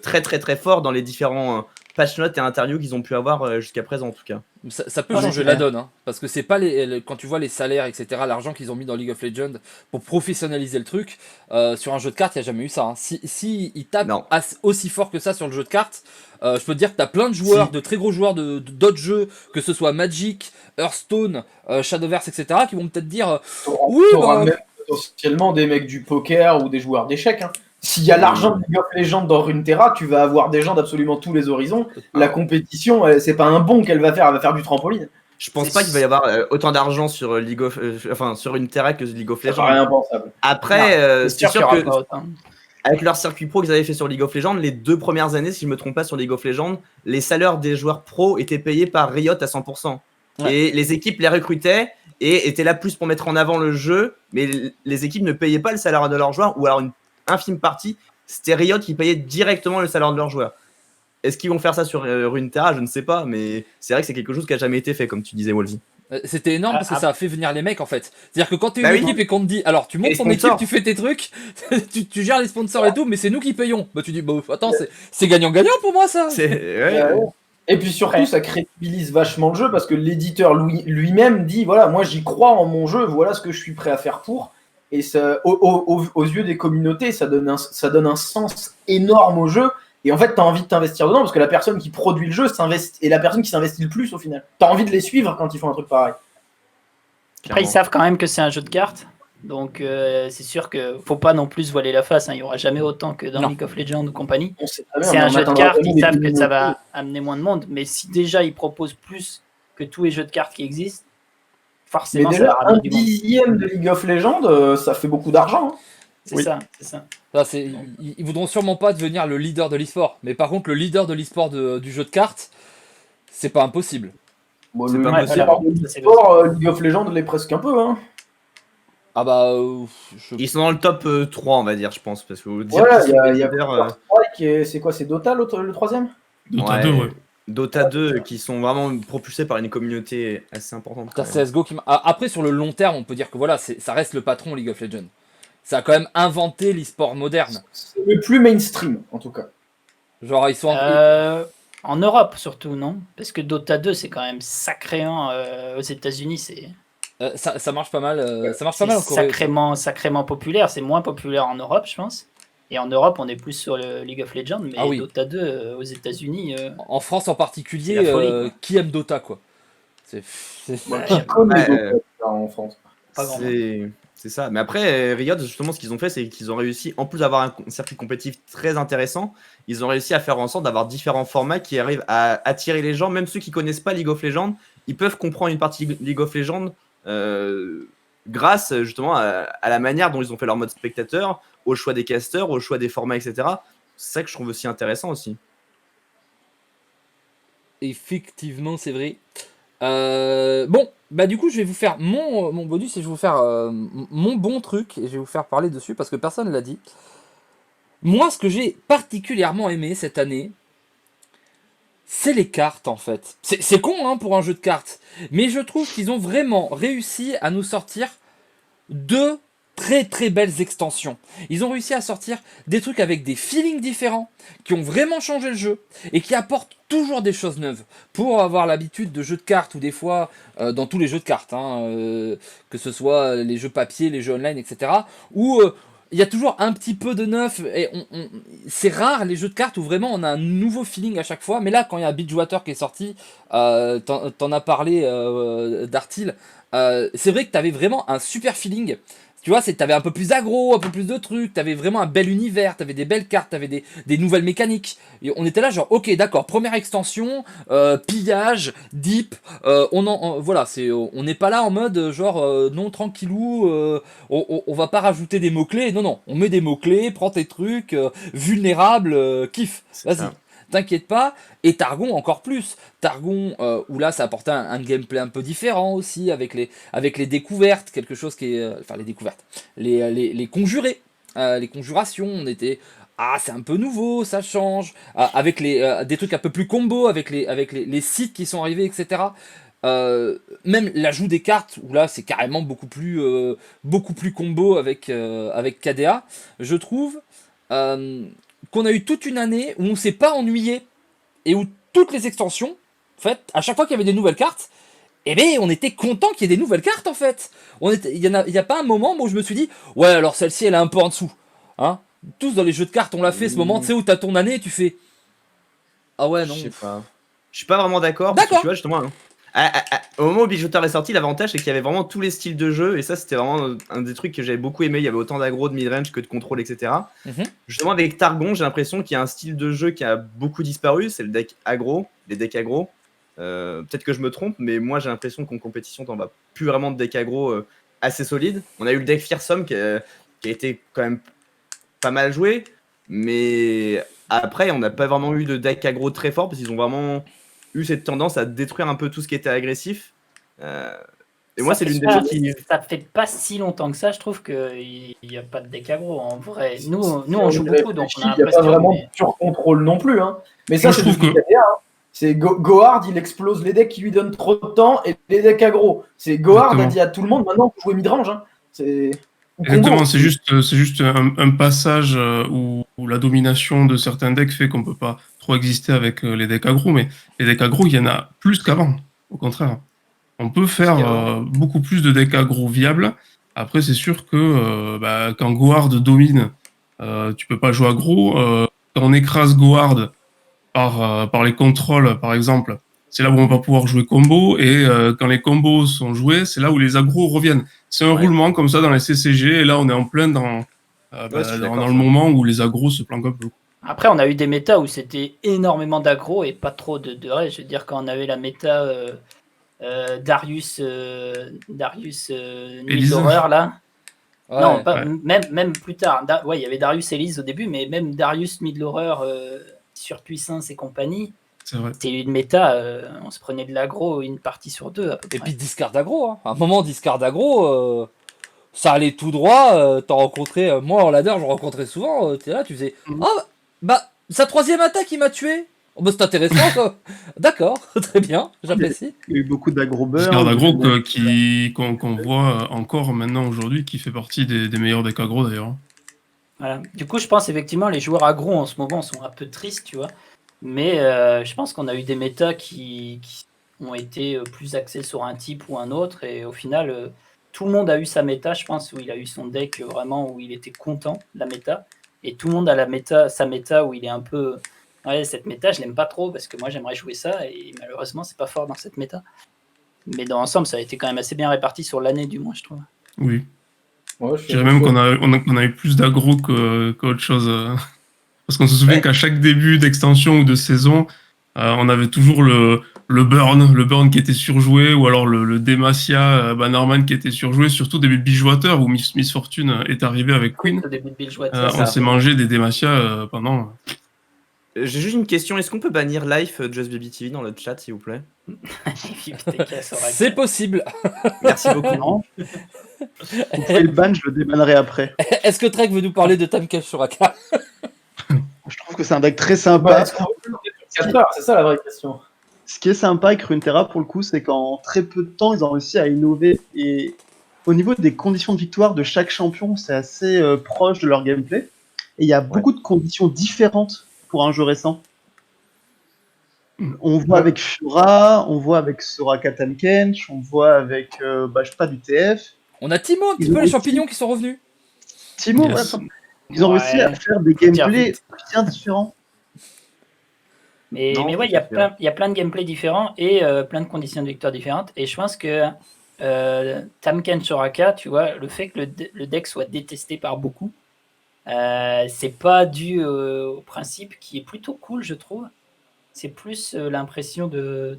Speaker 2: très très très fort dans les différents patch notes et interviews qu'ils ont pu avoir jusqu'à présent en tout cas.
Speaker 1: Ça peut
Speaker 3: Ah,
Speaker 1: changer
Speaker 3: c'est
Speaker 1: la
Speaker 3: clair.
Speaker 1: donne, hein, parce que c'est pas quand tu vois les salaires, etc., l'argent qu'ils ont mis dans League of Legends pour professionnaliser le truc, sur un jeu de cartes, il n'y a jamais eu ça. Hein. Si ils tapent
Speaker 2: Non.
Speaker 1: aussi fort que ça sur le jeu de cartes, je peux te dire que tu as plein de joueurs,
Speaker 2: Si.
Speaker 1: de très gros joueurs d'autres jeux, que ce soit Magic, Hearthstone, Shadowverse, etc., qui vont peut-être dire oui,
Speaker 5: T'auras
Speaker 1: bah,
Speaker 5: même potentiellement des mecs du poker ou des joueurs d'échecs. Hein. S'il y a l'argent de League of Legends dans Runeterra, tu vas avoir des gens d'absolument tous les horizons. La compétition, c'est pas un bond qu'elle va faire du trampoline.
Speaker 2: Je pense
Speaker 3: C'est-
Speaker 2: pas qu'il va y avoir autant d'argent sur sur une Terra que League of
Speaker 5: Ça
Speaker 2: Legends.
Speaker 5: paraît impensable.
Speaker 2: Après, c'est sûr
Speaker 3: qu'il y
Speaker 2: que
Speaker 3: aura pas autant.
Speaker 2: avec leur circuit pro qu'ils avaient fait sur League of Legends, les 2 premières années, si je me trompe pas, sur League of Legends, les salaires des joueurs pro étaient payés par Riot à 100%.
Speaker 1: Ouais.
Speaker 2: Et les équipes les recrutaient et étaient là plus pour mettre en avant le jeu, mais les équipes ne payaient pas le salaire de leurs joueurs, ou alors une infime partie, c'était Riot qui payait directement le salaire de leurs joueurs. Est-ce qu'ils vont faire ça sur Runeterra? Je ne sais pas, mais c'est vrai que c'est quelque chose qui a jamais été fait, comme tu disais, Wolvie.
Speaker 1: c'était énorme parce que ça a fait venir les mecs en fait. C'est-à-dire que quand t'es une
Speaker 2: Bah oui.
Speaker 1: équipe et qu'on te dit, alors tu montes
Speaker 2: Et
Speaker 1: ton
Speaker 2: les
Speaker 1: équipe,
Speaker 2: sponsors.
Speaker 1: tu fais tes trucs, tu gères les sponsors et tout, mais c'est nous qui payons. Bah tu dis, bah attends, c'est gagnant-gagnant pour moi ça.
Speaker 5: Et puis surtout,
Speaker 3: Ouais.
Speaker 5: ça crédibilise vachement le jeu parce que l'éditeur lui-même dit voilà, moi j'y crois en mon jeu, voilà ce que je suis prêt à faire pour. Et ça, aux yeux des communautés, ça donne un sens énorme au jeu. Et en fait, tu as envie de t'investir dedans parce que la personne qui produit le jeu est la personne qui s'investit le plus au final. Tu as envie de les suivre quand ils font un truc pareil.
Speaker 3: Après, ils savent quand même que c'est un jeu de cartes. Donc, c'est sûr que faut pas non plus se voiler la face. Hein. Il n'y aura jamais autant que dans
Speaker 1: Non.
Speaker 3: League of Legends ou compagnie.
Speaker 5: On sait très bien,
Speaker 3: C'est
Speaker 5: mais
Speaker 3: un
Speaker 5: on
Speaker 3: jeu de
Speaker 5: attendra
Speaker 3: cartes,
Speaker 5: jamais
Speaker 3: ils
Speaker 5: les
Speaker 3: savent que ça
Speaker 5: communautés.
Speaker 3: va amener moins de monde. Mais si déjà ils proposent plus que tous les jeux de cartes qui existent,
Speaker 5: Mais
Speaker 3: forcément ça
Speaker 5: déjà,
Speaker 3: va
Speaker 5: un
Speaker 3: ramener du monde.
Speaker 5: dixième de League of Legends, ça fait beaucoup d'argent. Hein.
Speaker 3: C'est
Speaker 1: Oui.
Speaker 3: ça, c'est ça.
Speaker 1: Ça, ils voudront sûrement pas devenir le leader de l'e-sport. Mais par contre, le leader de l'e-sport du jeu de cartes, c'est pas impossible.
Speaker 5: Bon,
Speaker 2: C'est
Speaker 5: le
Speaker 2: pas
Speaker 5: leader
Speaker 3: possible.
Speaker 5: de
Speaker 3: Ça, c'est
Speaker 5: l'e-sport, League of Legends l'est presque un peu. Hein.
Speaker 1: Ah bah,
Speaker 2: Ils sont dans le top 3, on va dire, je pense. Parce que dire
Speaker 5: Voilà,
Speaker 2: qu'ils
Speaker 5: il
Speaker 2: sont
Speaker 5: y
Speaker 2: des
Speaker 5: a
Speaker 2: leaders,
Speaker 5: Counter-Strike et c'est quoi, c'est Dota le troisième?
Speaker 6: Dota 2, ouais.
Speaker 2: Dota 2 qui sont vraiment propulsés par une communauté assez importante.
Speaker 1: t'as
Speaker 2: quand même.
Speaker 1: CSGO qui Après, sur le long terme, on peut dire que voilà, ça reste le patron League of Legends. Ça a quand même inventé l'e-sport moderne.
Speaker 5: C'est le plus mainstream, en tout cas.
Speaker 1: Genre, ils sont.
Speaker 3: En Europe surtout, non? Parce que Dota 2, c'est quand même sacrément aux États-Unis, c'est
Speaker 1: ça marche pas mal. Ça marche pas mal en Corée.
Speaker 3: sacrément populaire. C'est moins populaire en Europe, je pense. Et en Europe, on est plus sur le League of Legends, mais
Speaker 1: Ah oui.
Speaker 3: Dota 2 aux États-Unis.
Speaker 1: En France en particulier,
Speaker 3: C'est la folie, quoi.
Speaker 1: qui aime Dota quoi. C'est.
Speaker 5: Qui connaît
Speaker 2: Ouais,
Speaker 5: Dota en France?
Speaker 3: Pas grand
Speaker 2: C'est ça. Mais après, Riot, justement, ce qu'ils ont fait, c'est qu'ils ont réussi, en plus d'avoir un circuit compétitif très intéressant, ils ont réussi à faire en sorte d'avoir différents formats qui arrivent à attirer les gens, même ceux qui connaissent pas League of Legends, ils peuvent comprendre une partie League of Legends grâce justement à la manière dont ils ont fait leur mode spectateur, au choix des casters, au choix des formats, etc. C'est ça que je trouve aussi intéressant aussi.
Speaker 1: Effectivement, c'est vrai. Bon, bah du coup, je vais vous faire mon bonus et je vais vous faire mon bon truc et je vais vous faire parler dessus parce que personne ne l'a dit. Moi, ce que j'ai particulièrement aimé cette année, c'est les cartes en fait. C'est con hein, pour un jeu de cartes, mais je trouve qu'ils ont vraiment réussi à nous sortir deux très très belles extensions. Ils ont réussi à sortir des trucs avec des feelings différents, qui ont vraiment changé le jeu, et qui apportent toujours des choses neuves. Pour avoir l'habitude de jeux de cartes, ou des fois dans tous les jeux de cartes, hein, que ce soit les jeux papier, les jeux online, etc., où il y a toujours un petit peu de neuf, et c'est rare les jeux de cartes où vraiment on a un nouveau feeling à chaque fois, mais là quand il y a Beachwater qui est sorti, t'en as parlé Dartil, c'est vrai que t'avais vraiment un super feeling. Tu vois, t'avais un peu plus aggro, un peu plus de trucs, t'avais vraiment un bel univers, t'avais des belles cartes, t'avais des nouvelles mécaniques. Et on était là genre, ok, d'accord, première extension, pillage, deep, voilà, on n'est pas là en mode genre, non, tranquillou, on va pas rajouter des mots-clés, non, on met des mots-clés, prends tes trucs, vulnérable, kiff, vas-y.
Speaker 2: ça.
Speaker 1: T'inquiète pas, et Targon encore plus. Targon, où là ça apportait un gameplay un peu différent aussi, avec les découvertes, quelque chose qui est. Enfin, les découvertes. Les conjurés, les conjurations, on était. Ah, c'est un peu nouveau, ça change. Avec des trucs un peu plus combo, avec les sites qui sont arrivés, etc. Même l'ajout des cartes, où là c'est carrément beaucoup plus combo avec KDA, je trouve. Qu'on a eu toute une année où on s'est pas ennuyé et où toutes les extensions, en fait, à chaque fois qu'il y avait des nouvelles cartes, eh ben, on était content qu'il y ait des nouvelles cartes, en fait. Il y a pas un moment où je me suis dit, ouais, alors celle-ci, elle est un peu en dessous. Hein, tous dans les jeux de cartes, on l'a fait, ce moment, tu sais, où t'as ton année et tu fais, ah ouais, non.
Speaker 2: Je sais pas. Je suis pas vraiment d'accord. Parce que
Speaker 1: D'accord.
Speaker 2: tu vois, justement, au moment où Big Shooter est sorti, l'avantage c'est qu'il y avait vraiment tous les styles de jeu. Et ça, c'était vraiment un des trucs que j'avais beaucoup aimé. Il y avait autant d'aggro, de mid-range que de contrôle, etc.
Speaker 1: Mhm.
Speaker 2: Justement, avec Targon, j'ai l'impression qu'il y a un style de jeu qui a beaucoup disparu. C'est le deck aggro, les decks aggro. Peut-être que je me trompe, mais moi j'ai l'impression qu'en compétition, t'en vas plus vraiment de deck aggro assez solide. On a eu le deck Fearsome qui a été quand même pas mal joué, mais après, on n'a pas vraiment eu de deck aggro très fort parce qu'ils ont vraiment eu cette tendance à détruire un peu tout ce qui était agressif. Et moi, c'est l'une des choses qui.
Speaker 3: Ça fait pas si longtemps que ça, je trouve qu'il n'y a pas de deck aggro en vrai. Nous on joue beaucoup, donc on a
Speaker 5: Il n'y a pas
Speaker 3: l'impression.
Speaker 5: vraiment
Speaker 3: mais-
Speaker 5: de surcontrôle non plus. Hein. Mais ça,
Speaker 6: Moi, je
Speaker 5: c'est
Speaker 6: trouve
Speaker 5: du KDA, hein. C'est Gohard, il explose les decks qui lui donnent trop de temps et les decks aggro. C'est Gohard a
Speaker 6: Exactement.
Speaker 5: dit à tout le monde maintenant vous jouez midrange. Hein. C'est ou
Speaker 6: Exactement,
Speaker 5: combo.
Speaker 6: c'est juste un passage où la domination de certains decks fait qu'on peut pas trop exister avec les decks aggro, mais les decks aggro, il y en a plus qu'avant, au contraire. On peut faire beaucoup plus de decks aggro viables. Après, c'est sûr que quand Gohard domine, tu peux pas jouer aggro. Quand on écrase Gohard par les contrôles, par exemple, c'est là où on va pouvoir jouer combo. Et quand les combos sont joués, c'est là où les aggros reviennent. C'est un
Speaker 2: Ouais.
Speaker 6: roulement comme ça dans les CCG. Et là, on est en plein dans
Speaker 2: je suis d'accord,
Speaker 6: le
Speaker 2: ça.
Speaker 6: moment où les aggros se planquent un peu.
Speaker 3: Après, on a eu des métas où c'était énormément d'aggro et pas trop de reste. Je veux dire, quand on avait la méta Darius
Speaker 6: Elise.
Speaker 3: Horror là.
Speaker 1: Ouais.
Speaker 3: Non, pas,
Speaker 6: ouais.
Speaker 3: même plus tard. Ouais, il y avait Darius Elise au début, mais même Darius Middle-Horror, Surpuissance et compagnie,
Speaker 6: C'est vrai.
Speaker 3: c'était une méta, on se prenait de l'aggro une partie sur deux à peu
Speaker 1: Et
Speaker 3: près.
Speaker 1: puis discard aggro, hein. À un moment, discard aggro, ça allait tout droit. T'en rencontrais, moi en ladder, je rencontrais souvent. T'es là, tu faisais,
Speaker 4: Mhm.
Speaker 1: oh, bah, sa troisième attaque, il m'a tué. Oh, bah, c'est intéressant, quoi. D'accord, très bien, j'apprécie.
Speaker 4: Il y a eu beaucoup d'aggro-burn.
Speaker 6: Discard aggro qu'on voit encore maintenant aujourd'hui, qui fait partie des meilleurs decks aggro d'ailleurs.
Speaker 3: Voilà. Du coup, je pense effectivement les joueurs aggro en ce moment sont un peu tristes, tu vois. Mais je pense qu'on a eu des métas qui ont été plus axés sur un type ou un autre. Et au final, tout le monde a eu sa méta, je pense, où il a eu son deck vraiment où il était content de la méta. Et tout le monde a sa méta où il est un peu. Ouais, cette méta, je l'aime pas trop parce que moi j'aimerais jouer ça. Et malheureusement, c'est pas fort dans cette méta. Mais dans l'ensemble, ça a été quand même assez bien réparti sur l'année, du moins, je trouve.
Speaker 6: Oui.
Speaker 5: Ouais,
Speaker 6: Je dirais même qu'on a eu plus d'aggro qu'autre chose. Parce qu'on se souvient
Speaker 2: Ouais.
Speaker 6: qu'à chaque début d'extension ou de saison, on avait toujours le burn qui était surjoué, ou alors le Demacia Bannerman qui était surjoué, surtout début de Bilgewater où Miss Fortune est arrivé avec Queen.
Speaker 3: Au début de Bilgewater,
Speaker 6: On s'est mangé des Demacia pendant.
Speaker 2: J'ai juste une question. Est-ce qu'on peut bannir Life Just Baby TV dans le chat, s'il vous plaît?
Speaker 1: C'est possible.
Speaker 2: Merci beaucoup.
Speaker 4: Non. Vous pouvez le ban, je le débannerai après.
Speaker 1: Est-ce que Trek veut nous parler de Tamkesh Shuraka?
Speaker 4: Je trouve que c'est un deck très
Speaker 5: Bah,
Speaker 4: sympa.
Speaker 5: est-ce qu'on veut plus sur 4 heures C'est ça la vraie question.
Speaker 4: Ce qui est sympa avec Runeterra, pour le coup, c'est qu'en très peu de temps, ils ont réussi à innover. Et au niveau des conditions de victoire de chaque champion, c'est assez proche de leur gameplay. Et il y a beaucoup de conditions différentes pour un jeu récent. On voit avec Fiora, on voit avec Soraka Tankensho, on voit avec, je sais pas, du TF.
Speaker 1: On a Timo, un petit
Speaker 4: Ils
Speaker 1: peu
Speaker 4: ont
Speaker 1: les
Speaker 4: aussi-
Speaker 1: champignons qui sont revenus.
Speaker 4: Timo,
Speaker 6: Yes.
Speaker 4: ouais, ils ont réussi à faire des
Speaker 3: dire
Speaker 4: gameplays
Speaker 3: vite.
Speaker 4: bien différents.
Speaker 3: Mais
Speaker 2: Non,
Speaker 3: ouais,
Speaker 2: c'est sûr.
Speaker 3: il y a plein de gameplays différents et plein de conditions de victoire différentes. Et je pense que Tamken Soraka, tu vois, le fait que le deck soit détesté par beaucoup, c'est pas dû au principe qui est plutôt cool, je trouve. C'est plus l'impression de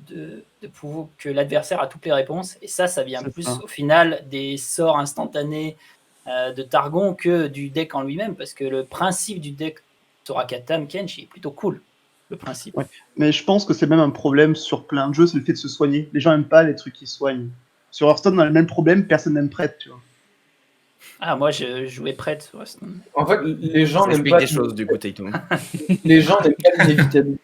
Speaker 3: pouvoir que l'adversaire a toutes les réponses. Et ça vient
Speaker 4: C'est
Speaker 3: plus
Speaker 4: ça.
Speaker 3: au final des sorts instantanés de Targon que du deck en lui-même. Parce que le principe du deck Soraka Tamkench est plutôt cool. Le principe.
Speaker 4: Ouais. Mais je pense que c'est même un problème sur plein de jeux, c'est le fait de se soigner. Les gens aiment pas les trucs qui soignent. Sur Hearthstone, on a le même problème, personne n'aime prêtre, tu vois.
Speaker 3: Ah, moi, je jouais prête. sur Hearthstone.
Speaker 5: En fait, les gens
Speaker 2: Ça
Speaker 5: n'aiment
Speaker 2: explique
Speaker 5: pas
Speaker 2: des choses, du coup, Taito.
Speaker 5: les gens n'aiment pas l'inévitabilité.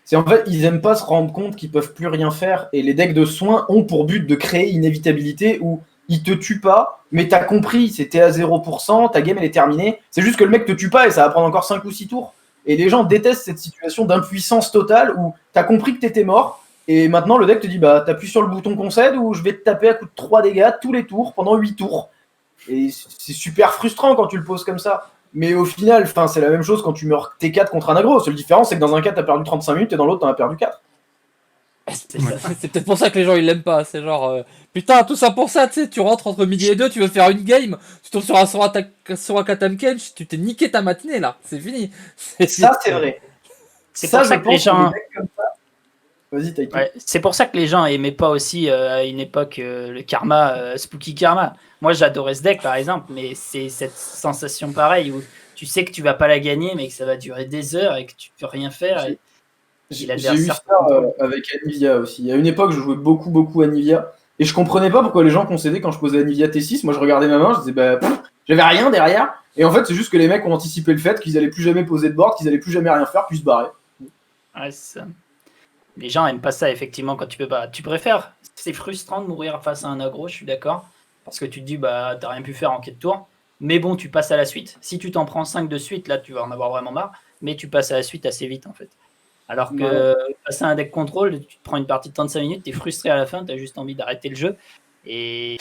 Speaker 5: C'est en fait, ils aiment pas se rendre compte qu'ils peuvent plus rien faire. Et les decks de soins ont pour but de créer inévitabilité où ils te tuent pas, mais t'as compris, c'était à 0%, ta game elle est terminée. C'est juste que le mec te tue pas et ça va prendre encore 5 ou 6 tours. Et les gens détestent cette situation d'impuissance totale où t'as compris que t'étais mort, et maintenant le deck te dit bah t'appuies sur le bouton concède ou je vais te taper à coup de 3 dégâts tous les tours pendant 8 tours. Et c'est super frustrant quand tu le poses comme ça. Mais au final, c'est la même chose quand tu meurs T4 contre un aggro. Seule différence, c'est que dans un cas, t'as perdu 35 minutes et dans l'autre, t'en as perdu 4.
Speaker 1: C'est peut-être pour ça que les gens ils l'aiment pas. C'est genre, putain, tout ça pour ça, tu sais, tu rentres entre midi et deux, tu veux faire une game, tu tombes sur un Soraka Tamekench, tu t'es niqué ta matinée là, c'est fini.
Speaker 5: Ça, c'est vrai.
Speaker 3: C'est pour ça que les gens.
Speaker 5: Vas-y, Taiki.
Speaker 3: Ouais, c'est pour ça que les gens aimaient pas aussi à une époque le karma, Spooky Karma. Moi j'adorais ce deck par exemple, mais c'est cette sensation pareille où tu sais que tu vas pas la gagner, mais que ça va durer des heures et que tu peux rien faire. Et
Speaker 5: J'ai eu ça avec Anivia aussi. Il y a une époque, je jouais beaucoup Anivia et je comprenais pas pourquoi les gens concédaient quand je posais Anivia T6. Moi je regardais ma main, je disais bah j'avais rien derrière. Et en fait, c'est juste que les mecs ont anticipé le fait qu'ils allaient plus jamais poser de board, qu'ils allaient plus jamais rien faire, puis se barrer.
Speaker 3: Ouais, c'est ça. Les gens aiment pas ça, effectivement, quand tu peux pas. Tu préfères. C'est frustrant de mourir face à un aggro, je suis d'accord. Parce que tu te dis, bah, t'as rien pu faire en quête tour. Mais bon, tu passes à la suite. Si tu t'en prends 5 de suite, là, tu vas en avoir vraiment marre. Mais tu passes à la suite assez vite, en fait. Alors que passer à un deck contrôle, tu te prends une partie de 35 minutes, t'es frustré à la fin, t'as juste envie d'arrêter le jeu. Et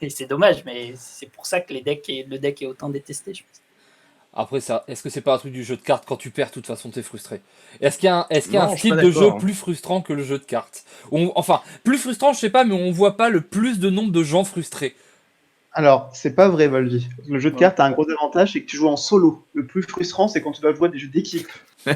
Speaker 3: c'est dommage, mais c'est pour ça que le deck est autant détesté, je pense.
Speaker 1: Après, est-ce que c'est pas un truc du jeu de cartes? Quand tu perds, de toute façon, t'es frustré. Est-ce qu'il y a
Speaker 2: Non,
Speaker 1: un
Speaker 2: je suis
Speaker 1: style
Speaker 2: pas
Speaker 1: de jeu
Speaker 2: d'accord, hein.
Speaker 1: plus frustrant que le jeu de cartes? Enfin, plus frustrant, je sais pas, mais on voit pas le plus de nombre de gens frustrés.
Speaker 4: Alors, c'est pas vrai, Volvi. Le jeu de cartes a un gros avantage, c'est que tu joues en solo. Le plus frustrant, c'est quand tu dois jouer à des jeux d'équipe.
Speaker 6: Ouais,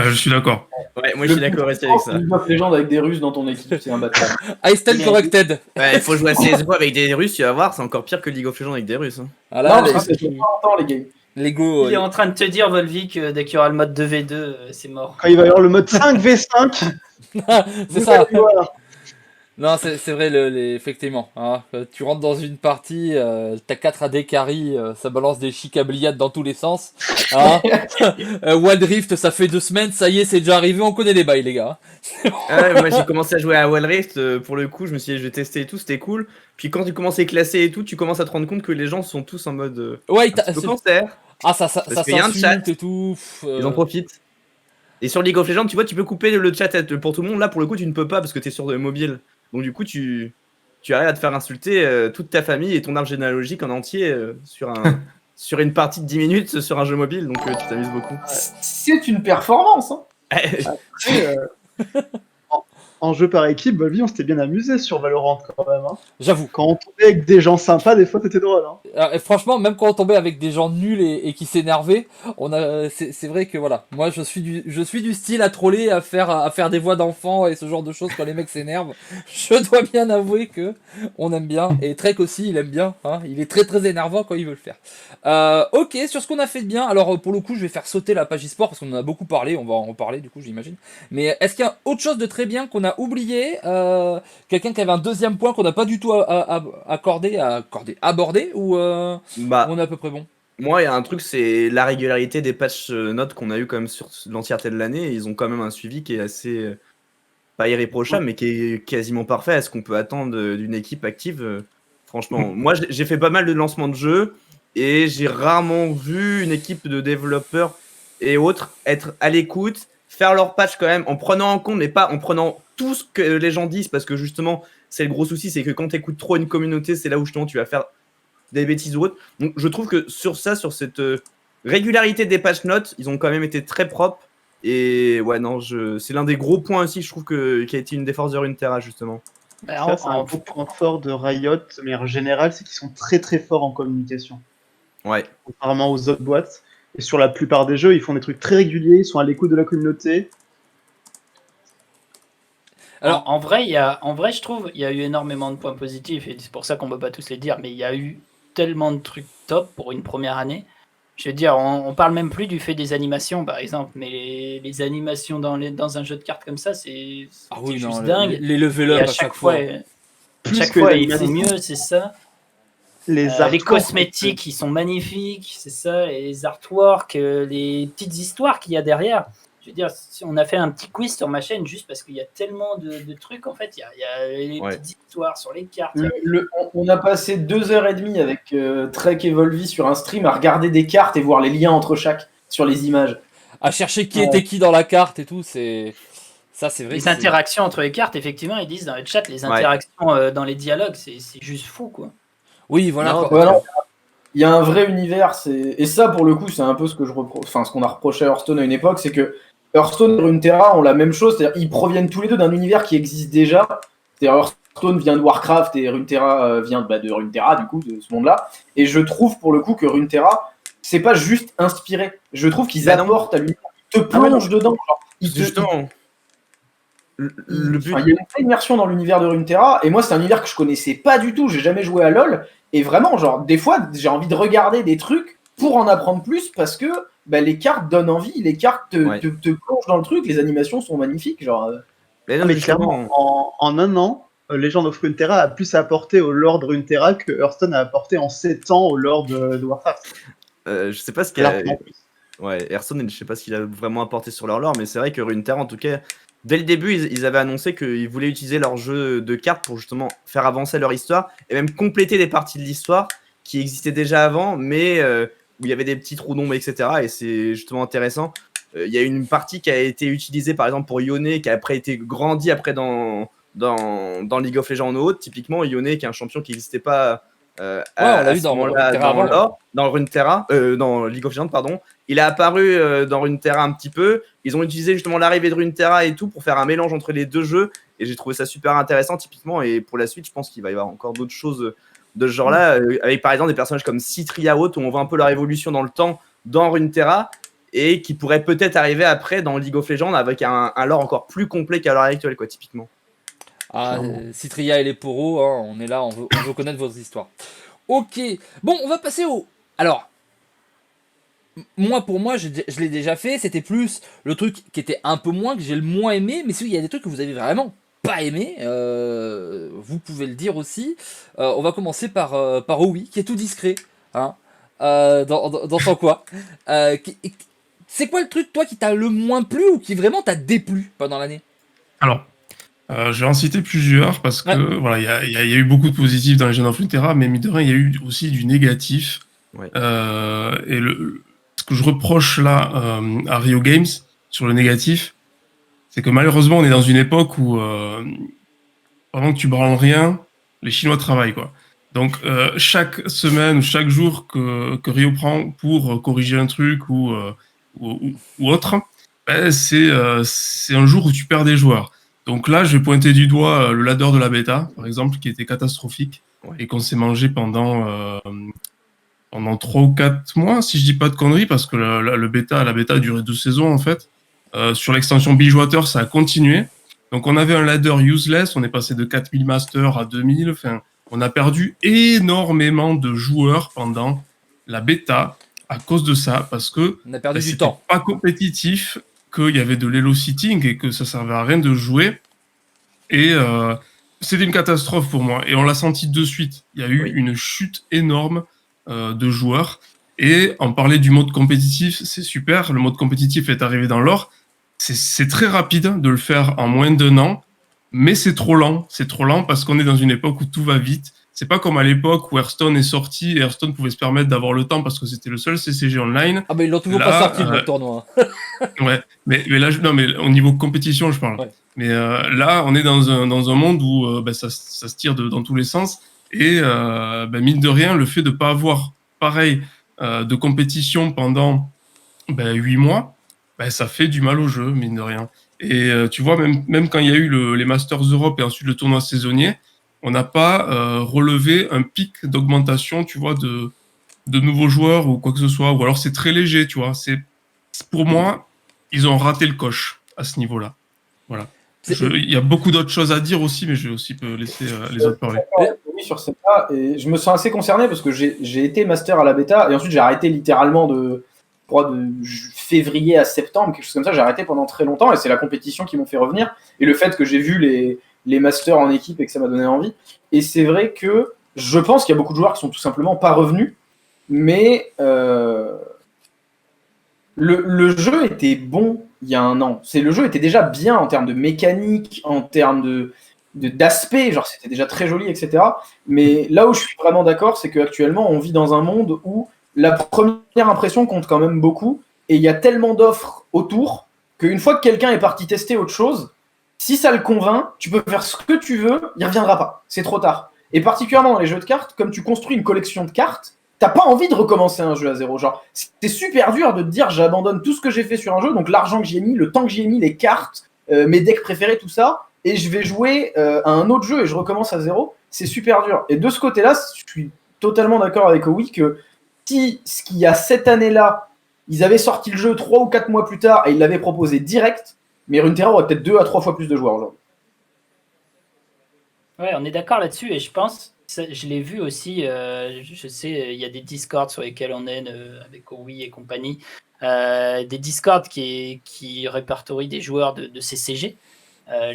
Speaker 6: je suis d'accord.
Speaker 2: Ouais, moi je suis d'accord aussi avec ça.
Speaker 5: League of Legends avec des Russes dans ton équipe, c'est un bâtard.
Speaker 1: I stand corrected.
Speaker 2: Ouais, il faut jouer à CSGO avec des Russes, tu vas voir, c'est encore pire que League of Legends avec des Russes. Hein.
Speaker 1: Ah là,
Speaker 5: Non, ça c'est pas longtemps, les gars.
Speaker 1: Lego.
Speaker 3: Il est en train de te dire, Volvi, que dès qu'il y aura le mode 2v2, c'est mort.
Speaker 4: Quand il va y avoir le mode 5v5,
Speaker 1: C'est ça. Non, c'est vrai, effectivement. Hein. Tu rentres dans une partie, t'as 4 AD carry, ça balance des chicabliades dans tous les sens. Hein. Wild Rift, ça fait 2 semaines, ça y est, c'est déjà arrivé, on connaît les bails, les gars.
Speaker 2: Ouais, moi j'ai commencé à jouer à Wild Rift, pour le coup, je me suis dit, je vais tester et tout, c'était cool. Puis quand tu commences à classer et tout, tu commences à te rendre compte que les gens sont tous en mode.
Speaker 1: Ouais,
Speaker 2: Un petit peu cancer.
Speaker 1: Ah, ça
Speaker 2: Parce qu'il y a un chat.
Speaker 1: s'insulte et tout.
Speaker 2: Ils en profitent. Et sur League of Legends, tu vois, tu peux couper le chat pour tout le monde. Là, pour le coup, tu ne peux pas parce que tu es sur mobile. Donc, du coup, tu arrives à te faire insulter toute ta famille et ton arbre généalogique en entier sur une partie de 10 minutes sur un jeu mobile. Donc, tu t'amuses beaucoup.
Speaker 5: C'est une performance. Hein.
Speaker 4: après, en jeu par équipe, Volvi, on s'était bien amusé sur Valorant quand même. Hein.
Speaker 1: J'avoue.
Speaker 4: Quand on tombait avec des gens sympas, des fois c'était drôle. Hein.
Speaker 1: Et franchement, même quand on tombait avec des gens nuls et qui s'énervaient, c'est vrai que voilà, moi je suis du style à troller, à faire des voix d'enfants et ce genre de choses quand les mecs s'énervent. Je dois bien avouer que on aime bien, et Trek aussi il aime bien, hein, il est très très énervant quand il veut le faire. Ok, sur ce qu'on a fait de bien, alors pour le coup je vais faire sauter la page e-sport parce qu'on en a beaucoup parlé, on va en reparler du coup j'imagine. Mais est-ce qu'il y a autre chose de très bien qu'on a oublié, quelqu'un qui avait un deuxième point qu'on n'a pas du tout abordé, ou
Speaker 2: Bah,
Speaker 1: on est à peu près bon?
Speaker 2: moi, il y a un truc, c'est la régularité des patch notes qu'on a eu quand même sur l'entièreté de l'année. Ils ont quand même un suivi qui est assez, pas irréprochable, mais qui est quasiment parfait à ce qu'on peut attendre d'une équipe active. Franchement, moi, j'ai fait pas mal de lancements de jeux et j'ai rarement vu une équipe de développeurs et autres être à l'écoute, faire leur patch quand même en prenant en compte, mais pas en prenant tout ce que les gens disent, parce que justement, c'est le gros souci, c'est que quand tu écoutes trop une communauté, c'est là où justement tu vas faire des bêtises ou autres. Donc je trouve que sur cette régularité des patch notes, ils ont quand même été très propres. Et ouais, non, c'est l'un des gros points aussi, je trouve, qui a été une des forces de Runeterra, justement.
Speaker 4: Ça, c'est un gros point fort de Riot, mais en général, c'est qu'ils sont très très forts en communication.
Speaker 2: Ouais.
Speaker 4: Contrairement aux autres boîtes. Et sur la plupart des jeux, ils font des trucs très réguliers, ils sont à l'écoute de la communauté.
Speaker 3: Alors, en vrai, je trouve il y a eu énormément de points positifs et c'est pour ça qu'on ne peut pas tous les dire, mais il y a eu tellement de trucs top pour une première année. Je veux dire, on parle même plus du fait des animations, par exemple, mais les animations dans un jeu de cartes comme ça, c'est juste dingue.
Speaker 1: Les level up
Speaker 3: et à chaque fois, ils font mieux, c'est ça. Les cosmétiques, ils sont magnifiques, c'est ça. Et les artworks, les petites histoires qu'il y a derrière. Je veux dire, on a fait un petit quiz sur ma chaîne juste parce qu'il y a tellement de trucs. En fait, il y a les petites histoires sur les cartes.
Speaker 5: On a passé 2h30 avec Trek et Volvi sur un stream à regarder des cartes et voir les liens entre chaque sur les images.
Speaker 1: à chercher qui était qui dans la carte et tout, c'est vrai.
Speaker 3: Les interactions entre les cartes, effectivement, ils disent dans le chat, les interactions dans les dialogues, c'est juste fou, quoi.
Speaker 1: Oui, voilà.
Speaker 2: Non,
Speaker 5: Ouais, non, il y a un vrai univers, et ça pour le coup c'est un peu ce que ce qu'on a reproché à Hearthstone à une époque, c'est que Hearthstone et Runeterra ont la même chose, c'est-à-dire ils proviennent tous les deux d'un univers qui existe déjà. C'est-à-dire Hearthstone vient de Warcraft et Runeterra vient de Runeterra, du coup, de ce monde-là. Et je trouve pour le coup que Runeterra, c'est pas juste inspiré. Je trouve qu'ils apportent à l'univers, ils te plongent dedans. Genre,
Speaker 2: Justement, le but.
Speaker 5: il y a une vraie immersion dans l'univers de Runeterra, et moi c'est un univers que je connaissais pas du tout, j'ai jamais joué à LoL, et vraiment, genre, des fois j'ai envie de regarder des trucs pour en apprendre plus, parce que les cartes donnent envie, les cartes te plongent dans le truc, les animations sont magnifiques, genre.
Speaker 2: Mais non,
Speaker 4: Mais
Speaker 2: justement,
Speaker 4: clairement, en un an, Legend of Runeterra a plus apporté au lore de Runeterra que Hearthstone a apporté en 7 ans au lore de Warcraft.
Speaker 2: je sais pas ce qu'il a.
Speaker 4: Largement plus.
Speaker 2: Ouais, Hearthstone, je sais pas ce qu'il a vraiment apporté sur leur lore, mais c'est vrai que Runeterra, en tout cas, dès le début, ils avaient annoncé qu'ils voulaient utiliser leur jeu de cartes pour justement faire avancer leur histoire et même compléter des parties de l'histoire qui existaient déjà avant, mais où il y avait des petits trous d'ombre, etc. Et c'est justement intéressant. Il y a une partie qui a été utilisée par exemple pour Yone, qui a après été grandie après dans League of Legends en haute. Typiquement, Yone, qui est un champion qui n'existait pas
Speaker 1: on l'a vu dans Runeterra
Speaker 2: dans Runeterra, dans League of Legends, pardon. Il est apparu dans Runeterra un petit peu. Ils ont utilisé justement l'arrivée de Runeterra et tout pour faire un mélange entre les deux jeux. Et j'ai trouvé ça super intéressant, typiquement. Et pour la suite, je pense qu'il va y avoir encore d'autres choses de ce genre-là. Avec par exemple des personnages comme Citria Haute, où on voit un peu leur évolution dans le temps dans Runeterra. Et qui pourrait peut-être arriver après dans League of Legends avec un lore encore plus complet qu'à l'heure actuelle, quoi, typiquement.
Speaker 1: Citria et les poros, hein, on est là, on veut connaître votre histoire. Ok, bon, on va passer au... Alors, pour moi, je l'ai déjà fait, c'était plus le truc qui était un peu moins, que j'ai le moins aimé, mais s'il y a des trucs que vous avez vraiment pas aimé, vous pouvez le dire aussi. On va commencer par Owi, qui est tout discret, hein, dans son coin. C'est quoi le truc, toi, qui t'a le moins plu ou qui vraiment t'a déplu pendant l'année?
Speaker 6: Alors, je vais en citer plusieurs parce que voilà, il y a eu beaucoup de positifs dans les Legend of Runeterra, mais mine de rien, il y a eu aussi du négatif.
Speaker 2: Ouais.
Speaker 6: Et ce que je reproche là à Rio Games sur le négatif, c'est que malheureusement, on est dans une époque où pendant que tu branles rien, les Chinois travaillent, quoi. Donc chaque semaine ou chaque jour que Rio prend pour corriger un truc ou autre, c'est un jour où tu perds des joueurs. Donc là, je vais pointer du doigt le ladder de la bêta, par exemple, qui était catastrophique et qu'on s'est mangé pendant 3 ou 4 mois, si je dis pas de conneries, parce que la bêta a duré 2 saisons en fait. Sur l'extension Bridgewater, ça a continué. Donc on avait un ladder useless, on est passé de 4000 masters à 2000, enfin, on a perdu énormément de joueurs pendant la bêta à cause de ça, parce que
Speaker 1: on a perdu du
Speaker 6: c'était
Speaker 1: temps.
Speaker 6: pas compétitif, qu'il y avait de l'elo sitting et que ça servait à rien de jouer. Et c'était une catastrophe pour moi. Et on l'a senti de suite. Il y a eu une chute énorme de joueurs. Et on parlait du mode compétitif, c'est super. Le mode compétitif est arrivé dans l'or. C'est très rapide de le faire en moins d'1 an, mais c'est trop lent. C'est trop lent parce qu'on est dans une époque où tout va vite. C'est pas comme à l'époque où Hearthstone est sorti et Hearthstone pouvait se permettre d'avoir le temps parce que c'était le seul CCG online.
Speaker 1: Ah, mais ils l'ont toujours pas sorti le tournoi.
Speaker 6: Ouais, mais là, non, mais au niveau compétition, je parle.
Speaker 1: Ouais.
Speaker 6: Mais là, on est dans un monde où ça se tire dans tous les sens. Et mine de rien, le fait de pas avoir pareil de compétition pendant 8 mois, ça fait du mal au jeu, mine de rien. Et tu vois, même quand il y a eu les Masters Europe et ensuite le tournoi saisonnier, on n'a pas relevé un pic d'augmentation, tu vois, de nouveaux joueurs ou quoi que ce soit. Ou alors c'est très léger, tu vois. Pour moi, ils ont raté le coche à ce niveau-là. Voilà. Il y a beaucoup d'autres choses à dire aussi, mais je vais aussi laisser les autres parler.
Speaker 5: Oui, sur ça, et je me sens assez concerné parce que j'ai été master à la bêta et ensuite j'ai arrêté littéralement de février à septembre, quelque chose comme ça. J'ai arrêté pendant très longtemps et c'est la compétition qui m'ont fait revenir et le fait que j'ai vu les masters en équipe et que ça m'a donné envie. Et c'est vrai que je pense qu'il y a beaucoup de joueurs qui sont tout simplement pas revenus, mais le jeu était bon il y a 1 an. Le jeu était déjà bien en termes de mécanique, en termes d'aspect, genre c'était déjà très joli, etc. Mais là où je suis vraiment d'accord, c'est qu'actuellement on vit dans un monde où la première impression compte quand même beaucoup et il y a tellement d'offres autour qu'une fois que quelqu'un est parti tester autre chose, si ça le convainc, tu peux faire ce que tu veux, il reviendra pas. C'est trop tard. Et particulièrement dans les jeux de cartes, comme tu construis une collection de cartes, t'as pas envie de recommencer un jeu à zéro. Genre, c'est super dur de te dire j'abandonne tout ce que j'ai fait sur un jeu, donc l'argent que j'y ai mis, le temps que j'y ai mis, les cartes, mes decks préférés, tout ça, et je vais jouer à un autre jeu et je recommence à zéro. C'est super dur. Et de ce côté-là, je suis totalement d'accord avec Owi que si ce qu'il y a cette année-là, ils avaient sorti le jeu 3 ou 4 mois plus tard et ils l'avaient proposé direct, mais Runeterra aurait peut-être 2 à 3 fois plus de joueurs aujourd'hui.
Speaker 3: Ouais, on est d'accord là-dessus et je pense, je l'ai vu aussi, je sais, il y a des Discords sur lesquels on est avec Owi et compagnie, des Discords qui répertorient des joueurs de CCG,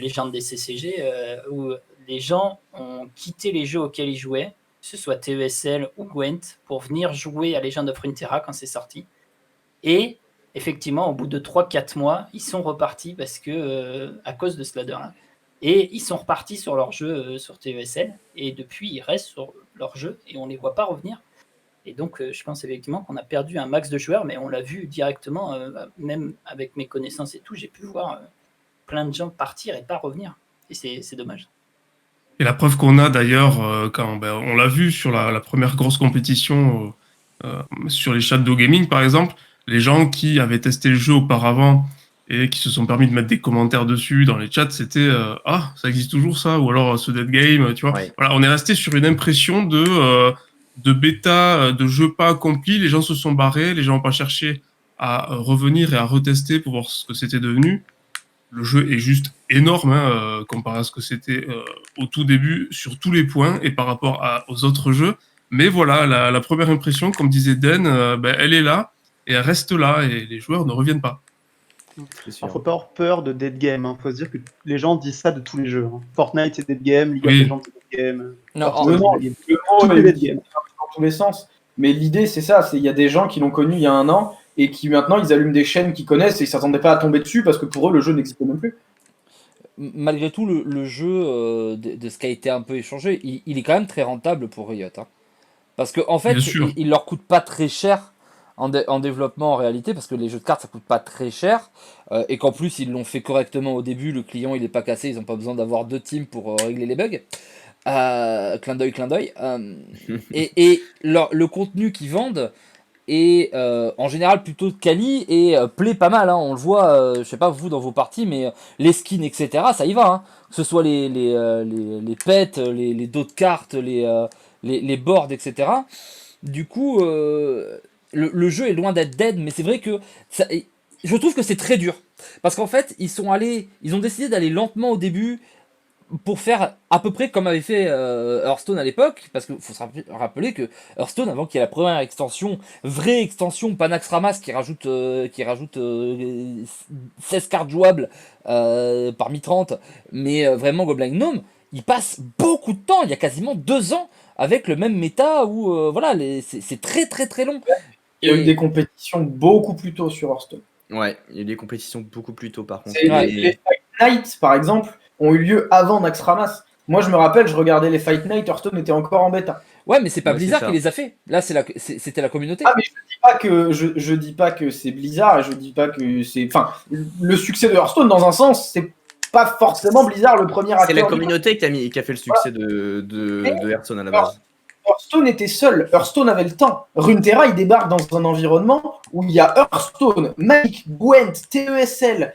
Speaker 3: légendes des CCG, où les gens ont quitté les jeux auxquels ils jouaient, que ce soit TESL ou Gwent, pour venir jouer à Legend of Runeterra quand c'est sorti. Et effectivement, au bout de 3-4 mois, ils sont repartis parce que, à cause de ce ladder-là. Et ils sont repartis sur leur jeu sur TESL. Et depuis, ils restent sur leur jeu et on ne les voit pas revenir. Et donc, je pense effectivement qu'on a perdu un max de joueurs, mais on l'a vu directement, même avec mes connaissances et tout, j'ai pu voir plein de gens partir et pas revenir. Et c'est dommage.
Speaker 6: Et la preuve qu'on a d'ailleurs, quand on l'a vu sur la première grosse compétition sur les Shadow Gaming par exemple, les gens qui avaient testé le jeu auparavant et qui se sont permis de mettre des commentaires dessus dans les chats, c'était ah, ça existe toujours ça, ou alors ce dead game, tu vois.
Speaker 2: Ouais.
Speaker 6: Voilà, on est resté sur une impression de bêta, de jeu pas accompli. Les gens se sont barrés, les gens n'ont pas cherché à revenir et à retester pour voir ce que c'était devenu. Le jeu est juste énorme comparé à ce que c'était au tout début sur tous les points et par rapport aux autres jeux. Mais voilà, la première impression, comme disait Den, elle est là et elle reste là et les joueurs ne reviennent pas.
Speaker 2: C'est sûr.
Speaker 4: Alors, faut pas avoir peur de dead game. Faut se dire que les gens disent ça de tous les jeux. Fortnite c'est dead game, League
Speaker 6: Oui.
Speaker 4: of Legends c'est dead game.
Speaker 1: Non,
Speaker 4: Hearthstone,
Speaker 5: non,
Speaker 4: c'est dead game.
Speaker 5: Le
Speaker 4: Tout
Speaker 5: mot
Speaker 4: est
Speaker 5: est
Speaker 4: dead game.
Speaker 5: dans tous les sens. Mais l'idée, c'est ça. Il y a des gens qui l'ont connu il y a 1 an et qui maintenant, ils allument des chaînes qu'ils connaissent et ils s'attendaient pas à tomber dessus parce que pour eux, le jeu n'existait même plus.
Speaker 1: malgré tout, le jeu, de ce qui a été un peu échangé, il est quand même très rentable pour Riot. Hein. Parce qu'en fait,
Speaker 6: Bien sûr.
Speaker 1: il leur coûte pas très cher en développement en réalité, parce que les jeux de cartes ça coûte pas très cher, et qu'en plus ils l'ont fait correctement au début, le client il est pas cassé, ils ont pas besoin d'avoir 2 teams pour régler les bugs. Clin d'œil, clin d'œil. Et le contenu qu'ils vendent est en général plutôt quali et plaît pas mal. Hein. On le voit, je sais pas vous dans vos parties, mais les skins, etc., ça y va. Hein. Que ce soit les pets, les dos de cartes, les boards, etc. Du coup, le jeu est loin d'être dead, mais c'est vrai que je trouve que c'est très dur. Parce qu'en fait, ils ont décidé d'aller lentement au début pour faire à peu près comme avait fait Hearthstone à l'époque, parce qu'il faut se rappeler que Hearthstone, avant qu'il y ait la première extension, vraie extension Panax Ramas qui rajoute 16 cartes jouables parmi 30, mais vraiment Goblin Gnome, il passe beaucoup de temps, il y a quasiment 2 ans avec le même méta où voilà, c'est très très très long.
Speaker 5: Il y a eu
Speaker 1: Et-
Speaker 5: des compétitions beaucoup plus tôt sur Hearthstone.
Speaker 2: Ouais, il y a eu des compétitions beaucoup plus tôt par contre.
Speaker 1: Ouais.
Speaker 5: Les Fight Night, par exemple, ont eu lieu avant Naxxramas. Moi, je me rappelle, je regardais les Fight Night, Hearthstone était encore en bêta.
Speaker 1: Ouais, mais c'est pas
Speaker 2: Ouais,
Speaker 1: Blizzard
Speaker 2: c'est ça.
Speaker 1: qui les a fait. Là, c'était la communauté.
Speaker 5: Ah, mais je dis pas que c'est Blizzard et je dis pas que c'est. Enfin, le succès de Hearthstone, dans un sens, c'est pas forcément Blizzard le premier acteur.
Speaker 2: C'est la
Speaker 5: du
Speaker 2: communauté qui a fait le succès de Hearthstone à la base.
Speaker 5: Hearthstone était seul, Hearthstone avait le temps. Runeterra, il débarque dans un environnement où il y a Hearthstone, Magic, Gwent, TESL.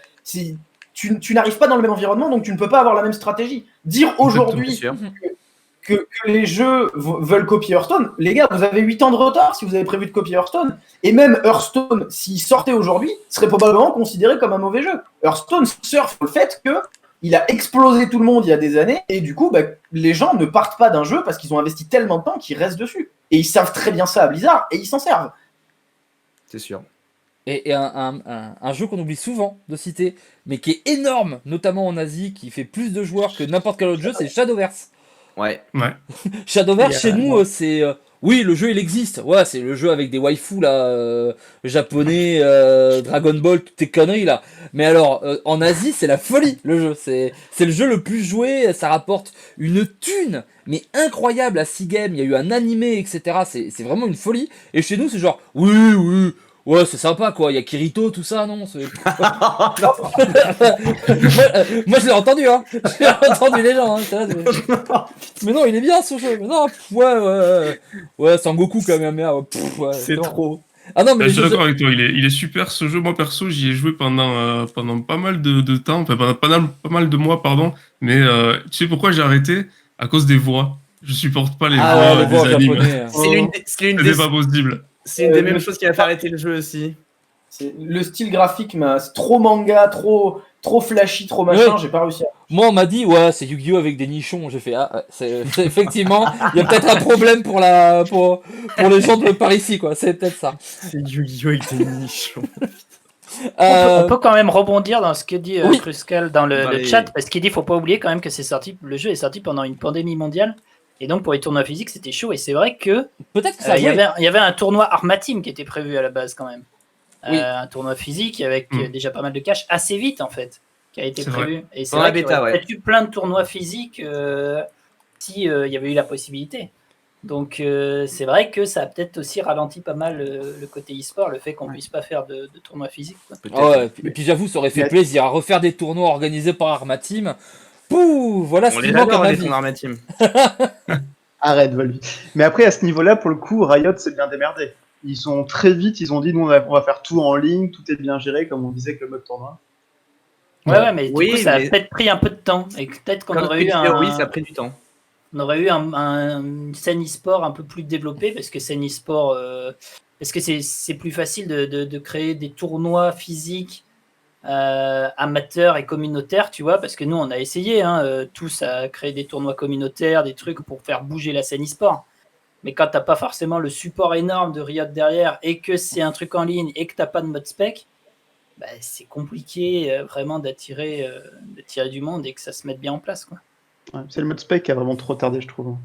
Speaker 5: Tu n'arrives pas dans le même environnement, donc tu ne peux pas avoir la même stratégie. Dire
Speaker 2: Bien
Speaker 5: aujourd'hui
Speaker 2: sûr.
Speaker 5: que les jeux veulent copier Hearthstone, les gars, vous avez 8 ans de retard si vous avez prévu de copier Hearthstone. Et même Hearthstone, s'il sortait aujourd'hui, serait probablement considéré comme un mauvais jeu. Hearthstone surfe sur le fait que il a explosé tout le monde il y a des années, et du coup, les gens ne partent pas d'un jeu parce qu'ils ont investi tellement de temps qu'ils restent dessus. Et ils savent très bien ça à Blizzard, et ils s'en servent.
Speaker 2: C'est sûr.
Speaker 1: Et un jeu qu'on oublie souvent de citer, mais qui est énorme, notamment en Asie, qui fait plus de joueurs que n'importe quel autre jeu, c'est Shadowverse.
Speaker 2: Ouais.
Speaker 6: Ouais.
Speaker 1: Shadowverse,
Speaker 3: Il y a-
Speaker 1: chez nous, c'est... oui, le jeu, il existe. Ouais, c'est le jeu avec des waifus, là, japonais, Dragon Ball, toutes tes conneries, là. Mais alors, en Asie, c'est la folie, le jeu. C'est le jeu le plus joué, ça rapporte une thune, mais incroyable à 6 games. Il y a eu un animé, etc. C'est vraiment une folie. Et chez nous, c'est genre, oui, Ouais, c'est sympa quoi, il y a Kirito, tout ça, non moi je l'ai entendu, hein. J'ai entendu les gens, hein. Mais non, il est bien ce jeu. Mais non, ouais, Sangoku quand même, merde. Ouais,
Speaker 2: C'est
Speaker 1: bon.
Speaker 2: trop.
Speaker 1: Ah non, mais
Speaker 6: Je suis
Speaker 1: les jeux.
Speaker 6: d'accord avec toi, il est super ce jeu. Moi perso, j'y ai joué pendant pas mal de temps, enfin pas mal de mois, pardon. Mais tu sais pourquoi j'ai arrêté? À cause des voix. Je supporte pas les
Speaker 1: Ah
Speaker 6: voix
Speaker 1: ouais, les
Speaker 6: des
Speaker 1: voix en
Speaker 6: animes.
Speaker 1: japonais.
Speaker 2: C'est l'une
Speaker 6: C'était pas possible.
Speaker 2: c'est une des mêmes
Speaker 5: le-
Speaker 2: choses qui a fait arrêter le jeu aussi.
Speaker 5: Le style graphique, c'est trop manga, trop flashy, trop machin,
Speaker 1: Ouais.
Speaker 5: j'ai pas réussi à...
Speaker 1: Moi, on m'a dit, ouais, c'est Yu-Gi-Oh! Avec des nichons. J'ai fait, ah, ouais, c'est effectivement, il y a peut-être un problème pour les gens de par ici, quoi. C'est peut-être ça.
Speaker 2: C'est Yu-Gi-Oh! Avec des nichons.
Speaker 3: On peut quand même rebondir dans ce que dit
Speaker 1: Oui.
Speaker 3: Kruscal dans le
Speaker 2: Allez.
Speaker 3: chat, parce qu'il dit faut pas oublier quand même que le jeu est sorti pendant une pandémie mondiale, et donc pour les tournois physiques c'était chaud, et c'est vrai que
Speaker 1: Peut-être que ça a
Speaker 3: il y
Speaker 1: joué.
Speaker 3: avait un tournoi Arma Team qui était prévu à la base quand même.
Speaker 1: Oui.
Speaker 3: Un tournoi physique avec
Speaker 6: Mm.
Speaker 3: déjà pas mal de cash, assez vite en fait, qui a été
Speaker 6: C'est
Speaker 3: prévu. Et c'est
Speaker 2: Dans
Speaker 3: vrai
Speaker 2: la
Speaker 3: qu'il y
Speaker 2: bêta,
Speaker 3: aurait
Speaker 2: ouais.
Speaker 3: peut-être eu plein de tournois physiques si il y avait eu la possibilité. Donc c'est vrai que ça a peut-être aussi ralenti pas mal le côté e-sport, le fait qu'on puisse pas faire de tournois physiques, quoi.
Speaker 2: Peut-être.
Speaker 1: Ah ouais, et puis j'avoue, ça aurait fait
Speaker 4: Mais-
Speaker 1: plaisir à refaire des tournois organisés par Arma Team. Pouh, voilà
Speaker 2: On
Speaker 1: ce
Speaker 2: les
Speaker 1: qui manque à
Speaker 2: adore,
Speaker 1: ma
Speaker 2: les
Speaker 1: vie.
Speaker 2: tournois Arma Team.
Speaker 4: Arrête, Volvi. Mais après, à ce niveau-là, pour le coup, Riot s'est bien démerdé. Ils sont très vite, ils ont dit, nous, on va faire tout en ligne, tout est bien géré, comme on disait avec le mode tournoi.
Speaker 3: Ouais, mais
Speaker 2: Oui,
Speaker 3: du coup, ça a
Speaker 2: mais-
Speaker 3: peut-être pris un peu de temps. Et peut-être qu'on
Speaker 2: Comme
Speaker 3: aurait
Speaker 2: tu
Speaker 3: eu
Speaker 2: disais,
Speaker 3: un,
Speaker 2: oui, ça a pris du temps.
Speaker 3: on aurait eu une scène e-sport un peu plus développée, parce que scène e-sport, parce que c'est plus facile de créer des tournois physiques amateurs et communautaires, tu vois, parce que nous, on a essayé, hein, tous à créer des tournois communautaires, des trucs pour faire bouger la scène e-sport. Mais quand t'as pas forcément le support énorme de Riot derrière, et que c'est un truc en ligne, et que t'as pas de mode spec, bah, c'est compliqué vraiment d'attirer du monde et que ça se mette bien en place, quoi.
Speaker 4: Ouais, c'est le mode spec qui a vraiment trop tardé, je trouve.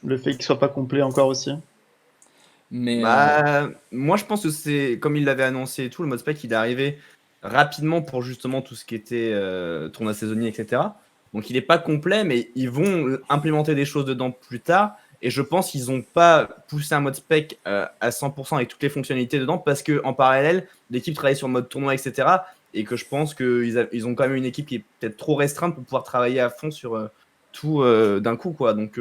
Speaker 4: Le fait qu'il soit pas complet encore aussi.
Speaker 1: Mais
Speaker 2: Bah, moi, je pense que c'est comme il l'avait annoncé et tout, le mode spec, il est arrivé rapidement pour justement tout ce qui était tournoi saisonnier, etc. Donc, il n'est pas complet, mais ils vont implémenter des choses dedans plus tard. Et je pense qu'ils n'ont pas poussé un mode spec à 100% avec toutes les fonctionnalités dedans parce qu'en parallèle, l'équipe travaille sur le mode tournoi, etc. Et que je pense qu'ils ont quand même une équipe qui est peut-être trop restreinte pour pouvoir travailler à fond sur tout d'un coup, quoi. Donc,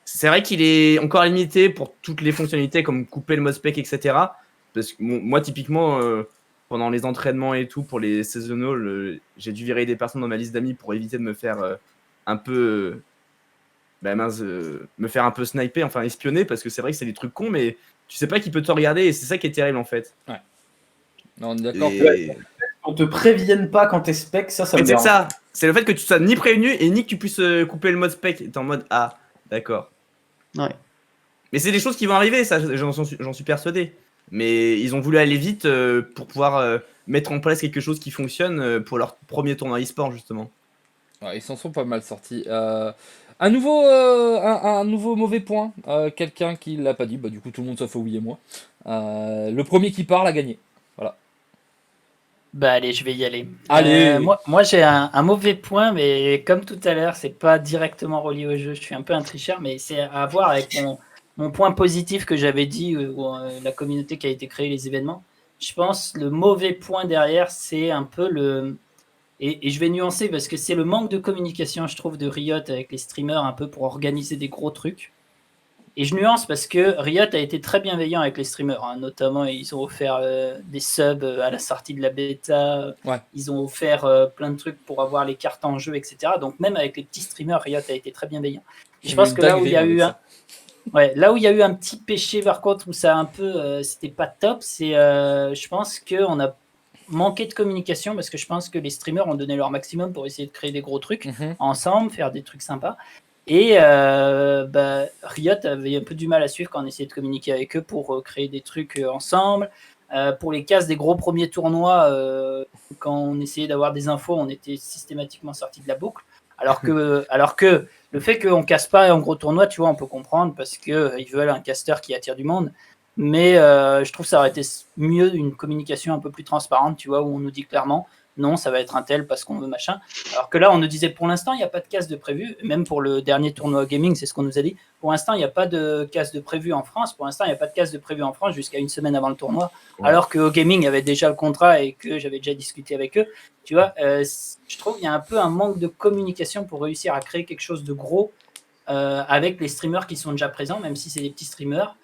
Speaker 2: c'est vrai qu'il est encore limité pour toutes les fonctionnalités comme couper le mode spec, etc. Parce que moi, typiquement, pendant les entraînements et tout, pour les seasonals, j'ai dû virer des personnes dans ma liste d'amis pour éviter de me faire un peu. Me faire un peu sniper, enfin espionner, parce que c'est vrai que c'est des trucs cons, mais tu sais pas qui peut te regarder et c'est ça qui est terrible en fait.
Speaker 1: non, on est d'accord.
Speaker 2: Et-
Speaker 5: On te prévienne pas quand t'es spec, ça
Speaker 2: Mais
Speaker 5: me
Speaker 2: c'est
Speaker 5: dérange.
Speaker 2: ça, c'est le fait que tu sois ni prévenu et ni que tu puisses couper le mode spec. T'es en mode ah, d'accord.
Speaker 4: Ouais.
Speaker 2: Mais c'est des choses qui vont arriver, ça, j'en suis persuadé. Mais ils ont voulu aller vite pour pouvoir mettre en place quelque chose qui fonctionne pour leur premier tournoi e-sport, justement.
Speaker 1: Ouais, ils s'en sont pas mal sortis. Un nouveau mauvais point. Quelqu'un qui l'a pas dit, bah du coup tout le monde sauf Owi et moi. Le premier qui parle a gagné.
Speaker 3: Bah allez, je vais y aller.
Speaker 1: Allez.
Speaker 3: Moi j'ai un mauvais point, mais comme tout à l'heure, c'est pas directement relié au jeu. Je suis un peu un tricheur, mais c'est à voir avec mon point positif que j'avais dit, la communauté qui a été créée, les événements. Je pense le mauvais point derrière, c'est un peu le... Et je vais nuancer parce que c'est le manque de communication, je trouve, de Riot avec les streamers un peu pour organiser des gros trucs. Et je nuance parce que Riot a été très bienveillant avec les streamers, hein. Notamment ils ont offert des subs à la sortie de la bêta,
Speaker 1: Ouais.
Speaker 3: ils ont offert plein de trucs pour avoir les cartes en jeu, etc. Donc même avec les petits streamers, Riot a été très bienveillant. Et je pense que là où il y a eu là où il y a eu un petit péché par contre, où ça a un peu, c'était pas top, c'est je pense qu'on a manqué de communication parce que je pense que les streamers ont donné leur maximum pour essayer de créer des gros trucs ensemble, faire des trucs sympas. Et Riot avait un peu du mal à suivre quand on essayait de communiquer avec eux pour créer des trucs ensemble. Pour les cases des gros premiers tournois, quand on essayait d'avoir des infos, on était systématiquement sorti de la boucle. Alors que le fait qu'on casse pas en gros tournoi, tu vois, on peut comprendre parce qu'ils veulent un casteur qui attire du monde. Mais je trouve que ça aurait été mieux une communication un peu plus transparente, tu vois, où on nous dit clairement non, ça va être un tel parce qu'on veut machin. Alors que là, on nous disait pour l'instant, il n'y a pas de casse de prévu. Même pour le dernier tournoi gaming, c'est ce qu'on nous a dit. Pour l'instant, il n'y a pas de casse de prévu en France. Pour l'instant, il n'y a pas de casse de prévu en France jusqu'à une semaine avant le tournoi.
Speaker 2: Ouais.
Speaker 3: Alors que Gaming avait déjà le contrat et que j'avais déjà discuté avec eux. Tu vois, je trouve qu'il y a un peu un manque de communication pour réussir à créer quelque chose de gros avec les streamers qui sont déjà présents, même si c'est des petits streamers.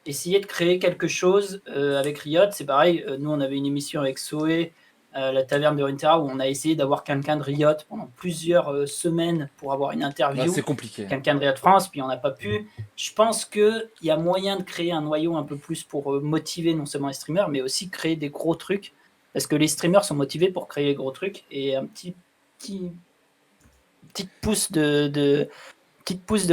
Speaker 3: Essayer de créer quelque chose avec Riot, c'est pareil. Nous, on avait une émission avec Soé, la taverne de Runeterra, où on a essayé d'avoir quelqu'un de Riot pendant plusieurs semaines pour avoir une interview.
Speaker 1: C'est compliqué.
Speaker 3: Quelqu'un de Riot France, puis on n'a pas pu. Je pense qu'il y a moyen de créer un noyau un peu plus pour motiver non seulement les streamers, mais aussi créer des gros trucs. Parce que les streamers sont motivés pour créer des gros trucs. Et un petite pouce de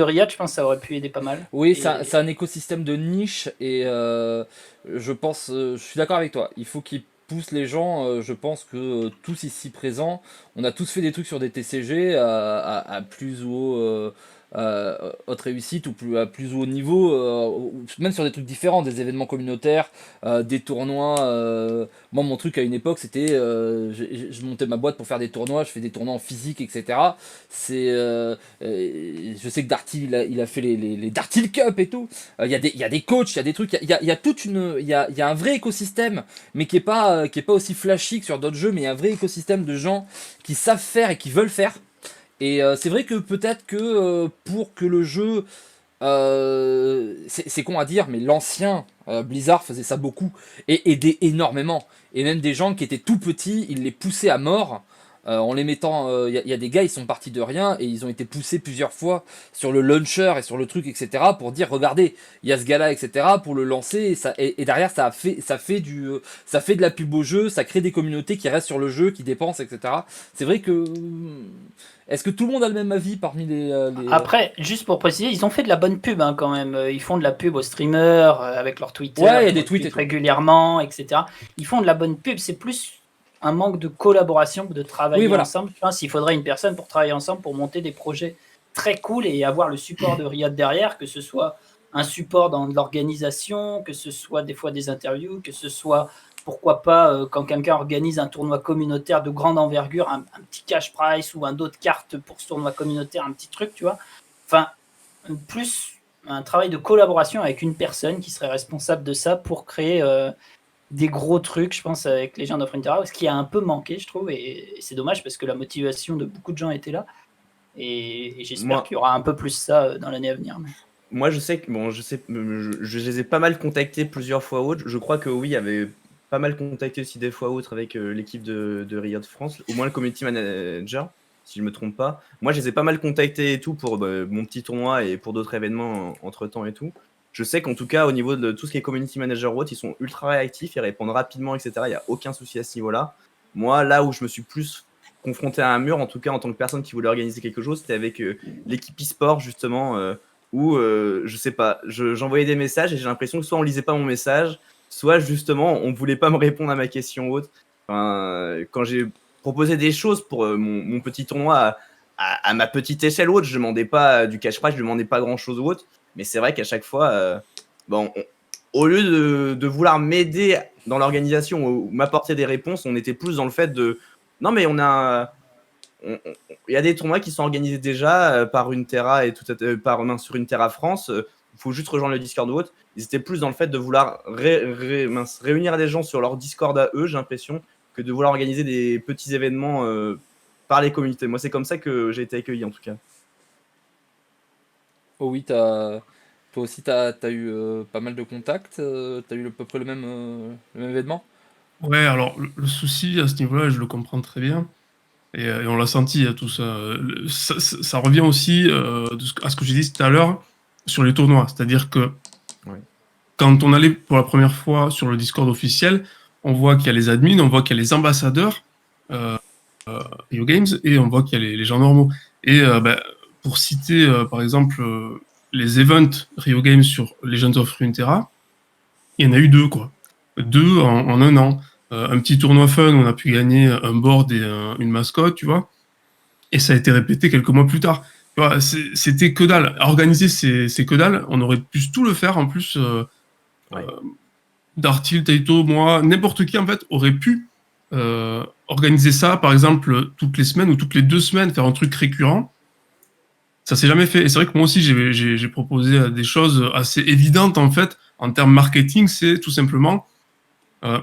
Speaker 3: Riot, je pense que ça aurait pu aider pas mal.
Speaker 1: Oui,
Speaker 3: Et-
Speaker 1: c'est un écosystème de niche et je pense, je suis d'accord avec toi. Il faut qu'ils poussent les gens. Je pense que tous ici présents, on a tous fait des trucs sur des TCG à plus ou haute réussite ou à plus ou haut niveau, ou même sur des trucs différents, des événements communautaires, des tournois. Moi, mon truc à une époque, c'était, je montais ma boîte pour faire des tournois, je fais des tournois en physique, etc. Je sais que Darty, il a fait les Darty Cup et tout. Il y a des coachs, il y a des trucs, il y a toute il y a un vrai écosystème, mais qui est pas aussi flashy que sur d'autres jeux, mais il y a un vrai écosystème de gens qui savent faire et qui veulent faire. Et c'est vrai que peut-être que pour que le jeu, c'est con à dire, mais l'ancien Blizzard faisait ça beaucoup et aidait énormément. Et même des gens qui étaient tout petits, ils les poussaient à mort. En les mettant, il y a des gars, ils sont partis de rien et ils ont été poussés plusieurs fois sur le launcher et sur le truc, etc. pour dire regardez, il y a ce gars-là, etc. pour le lancer et derrière ça fait de la pub au jeu, ça crée des communautés qui restent sur le jeu, qui dépensent, etc. C'est vrai que est-ce que tout le monde a le même avis parmi les
Speaker 3: Après, juste pour préciser, ils ont fait de la bonne pub hein, quand même. Ils font de la pub aux streamers avec leur Twitter.
Speaker 1: Ouais, il y a
Speaker 3: ils
Speaker 1: des tweets et tout.
Speaker 3: régulièrement, etc. Ils font de la bonne pub. C'est plus un manque de collaboration que de travailler
Speaker 1: Oui, voilà.
Speaker 3: ensemble. Je pense qu'il faudrait une personne pour travailler ensemble pour monter des projets très cool et avoir le support de Riot derrière, que ce soit un support dans l'organisation, que ce soit des fois des interviews, que ce soit pourquoi pas quand quelqu'un organise un tournoi communautaire de grande envergure, un petit cash prize ou un d'autres cartes pour ce tournoi communautaire, un petit truc, tu vois. Enfin, plus un travail de collaboration avec une personne qui serait responsable de ça pour créer des gros trucs, je pense, avec Legend of Runeterra, ce qui a un peu manqué, je trouve, et c'est dommage parce que la motivation de beaucoup de gens était là. Et j'espère qu'il y aura un peu plus ça dans l'année à venir.
Speaker 2: Moi, je sais que je les ai pas mal contactés plusieurs fois autres. Je crois que oui, il y avait pas mal contacté aussi des fois autres avec l'équipe de Riot France, au moins le community manager, si je me trompe pas. Moi, je les ai pas mal contactés et tout pour mon petit tournoi et pour d'autres événements entre temps et tout. Je sais qu'en tout cas, au niveau de tout ce qui est community manager ou autre, ils sont ultra réactifs, ils répondent rapidement, etc. Il n'y a aucun souci à ce niveau-là. Moi, là où je me suis plus confronté à un mur, en tout cas en tant que personne qui voulait organiser quelque chose, c'était avec l'équipe e-sport justement, où je sais pas, j'envoyais des messages et j'ai l'impression que soit on lisait pas mon message, soit justement on voulait pas me répondre à ma question ou autre. Enfin, quand j'ai proposé des choses pour mon petit tournoi à ma petite échelle ou autre, je demandais pas du cash prize, je demandais pas grand chose ou autre. Mais c'est vrai qu'à chaque fois, au lieu de vouloir m'aider dans l'organisation ou m'apporter des réponses, on était plus dans le fait de non, mais il y a des tournois qui sont organisés déjà par Runeterra et sur Runeterra France. Il faut juste rejoindre le Discord ou autre. Ils étaient plus dans le fait de vouloir réunir des gens sur leur Discord à eux, j'ai l'impression, que de vouloir organiser des petits événements par les communautés. Moi, c'est comme ça que j'ai été accueilli en tout cas.
Speaker 1: Oh oui, toi aussi, t'as eu pas mal de contacts. T'as eu à peu près le même événement.
Speaker 6: Ouais, alors le souci à ce niveau-là, je le comprends très bien. Et on l'a senti, tout ça. Ça revient aussi à ce que j'ai dit tout à l'heure sur les tournois. C'est-à-dire que quand on allait pour la première fois sur le Discord officiel, on voit qu'il y a les admins, on voit qu'il y a les ambassadeurs Rio Games et on voit qu'il y a les gens normaux. Et pour citer par exemple les events Rio Games sur Legends of Runeterra, il y en a eu 2 quoi. 2 en un an. Un petit tournoi fun où on a pu gagner un board et une mascotte, tu vois. Et ça a été répété quelques mois plus tard. Tu vois, c'était que dalle. Organiser, c'est que dalle. On aurait pu tout le faire en plus. Dartil, Taito, moi, n'importe qui en fait aurait pu organiser ça, par exemple, toutes les semaines ou toutes les 2 semaines, faire un truc récurrent, ça s'est jamais fait. Et c'est vrai que moi aussi, j'ai proposé des choses assez évidentes, en fait, en termes marketing. C'est tout simplement, il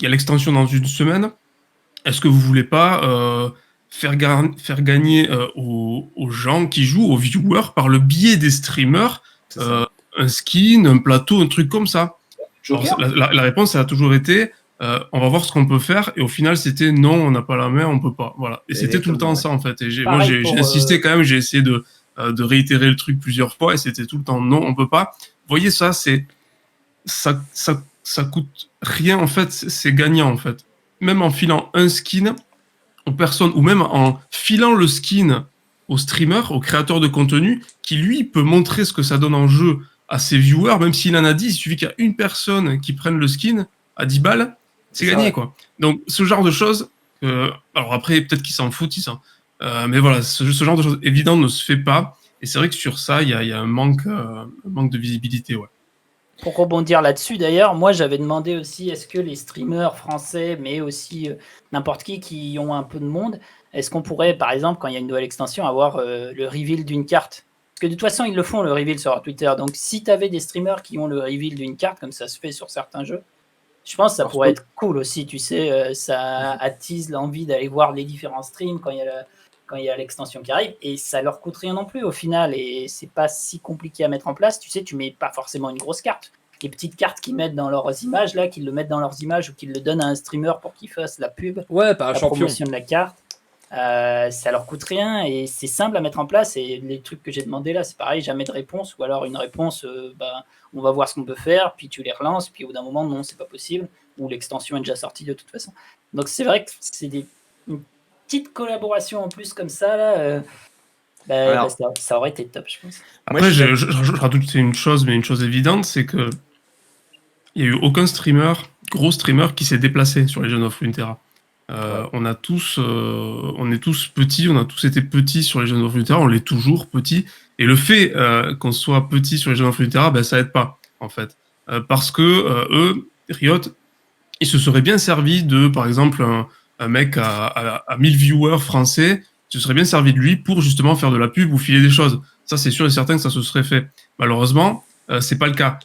Speaker 6: y a l'extension dans une semaine. Est-ce que vous voulez pas faire gagner aux gens qui jouent, aux viewers, par le biais des streamers,
Speaker 2: C'est ça.
Speaker 6: un skin, un plateau, un truc comme ça? Alors,
Speaker 5: Joker.
Speaker 6: la réponse, ça a toujours été on va voir ce qu'on peut faire. Et au final, c'était non, on n'a pas la main, on peut pas. Voilà. Et c'était tout le temps
Speaker 2: Exactement,
Speaker 6: ça, en fait. Et moi,
Speaker 3: Pareil
Speaker 6: j'ai
Speaker 3: pour,
Speaker 6: insisté quand même, j'ai essayé de réitérer le truc plusieurs fois. Et c'était tout le temps non, on peut pas. Vous voyez, ça coûte rien, en fait. C'est gagnant, en fait. Même en filant un skin aux personnes, ou même en filant le skin au streamer, au créateur de contenu, qui lui peut montrer ce que ça donne en jeu à ses viewers, même s'il en a 10, il suffit qu'il y a une personne qui prenne le skin à 10 balles, c'est
Speaker 2: C'est ça,
Speaker 6: gagné,
Speaker 2: ouais.
Speaker 6: quoi. Donc, ce genre de choses, alors après, peut-être qu'ils s'en foutent, mais voilà, ce genre de choses évidentes ne se fait pas. Et c'est vrai que sur ça, il y a un manque de visibilité, ouais.
Speaker 3: Pour rebondir là-dessus, d'ailleurs, moi j'avais demandé aussi est-ce que les streamers français, mais aussi n'importe qui ont un peu de monde, est-ce qu'on pourrait, par exemple, quand il y a une nouvelle extension, avoir le reveal d'une carte? Parce que de toute façon, ils le font, le reveal sur Twitter. Donc si tu avais des streamers qui ont le reveal d'une carte, comme ça se fait sur certains jeux, je pense que ça pourrait être cool aussi, tu sais, ça attise l'envie d'aller voir les différents streams quand il y a l'extension qui arrive, et ça leur coûte rien non plus au final, et c'est pas si compliqué à mettre en place. Tu sais, tu mets pas forcément une grosse carte. Les petites cartes qu'ils mettent dans leurs images, là, qu'ils le mettent dans leurs images ou qu'ils le donnent à un streamer pour qu'il fasse la pub,
Speaker 1: Ouais, par un
Speaker 3: la
Speaker 1: champion.
Speaker 3: promotion de la carte, ça leur coûte rien et c'est simple à mettre en place. Et les trucs que j'ai demandé là, c'est pareil, jamais de réponse, ou alors une réponse, on va voir ce qu'on peut faire, puis tu les relances, puis au bout d'un moment, non, c'est pas possible, ou l'extension est déjà sortie de toute façon. Donc c'est vrai que c'est une petite collaboration en plus comme ça, là,
Speaker 2: Alors-
Speaker 3: ça aurait été top, je pense.
Speaker 6: Après,
Speaker 2: Moi, je
Speaker 6: je rajoute une chose, mais une chose évidente, c'est que il n'y a eu aucun streamer, gros streamer, qui s'est déplacé sur les Legends of Runeterra. On est tous petits, on a tous été petits sur les Legends of Runeterra, on l'est toujours petit. Et le fait qu'on soit petit sur les Legends of Runeterra, ben, ça aide pas, en fait. Parce que eux, Riot, ils se seraient bien servis de, par exemple, un mec à 1000 viewers français, ils se seraient bien servi de lui pour justement faire de la pub ou filer des choses. Ça, c'est sûr et certain que ça se serait fait. Malheureusement, c'est pas le cas.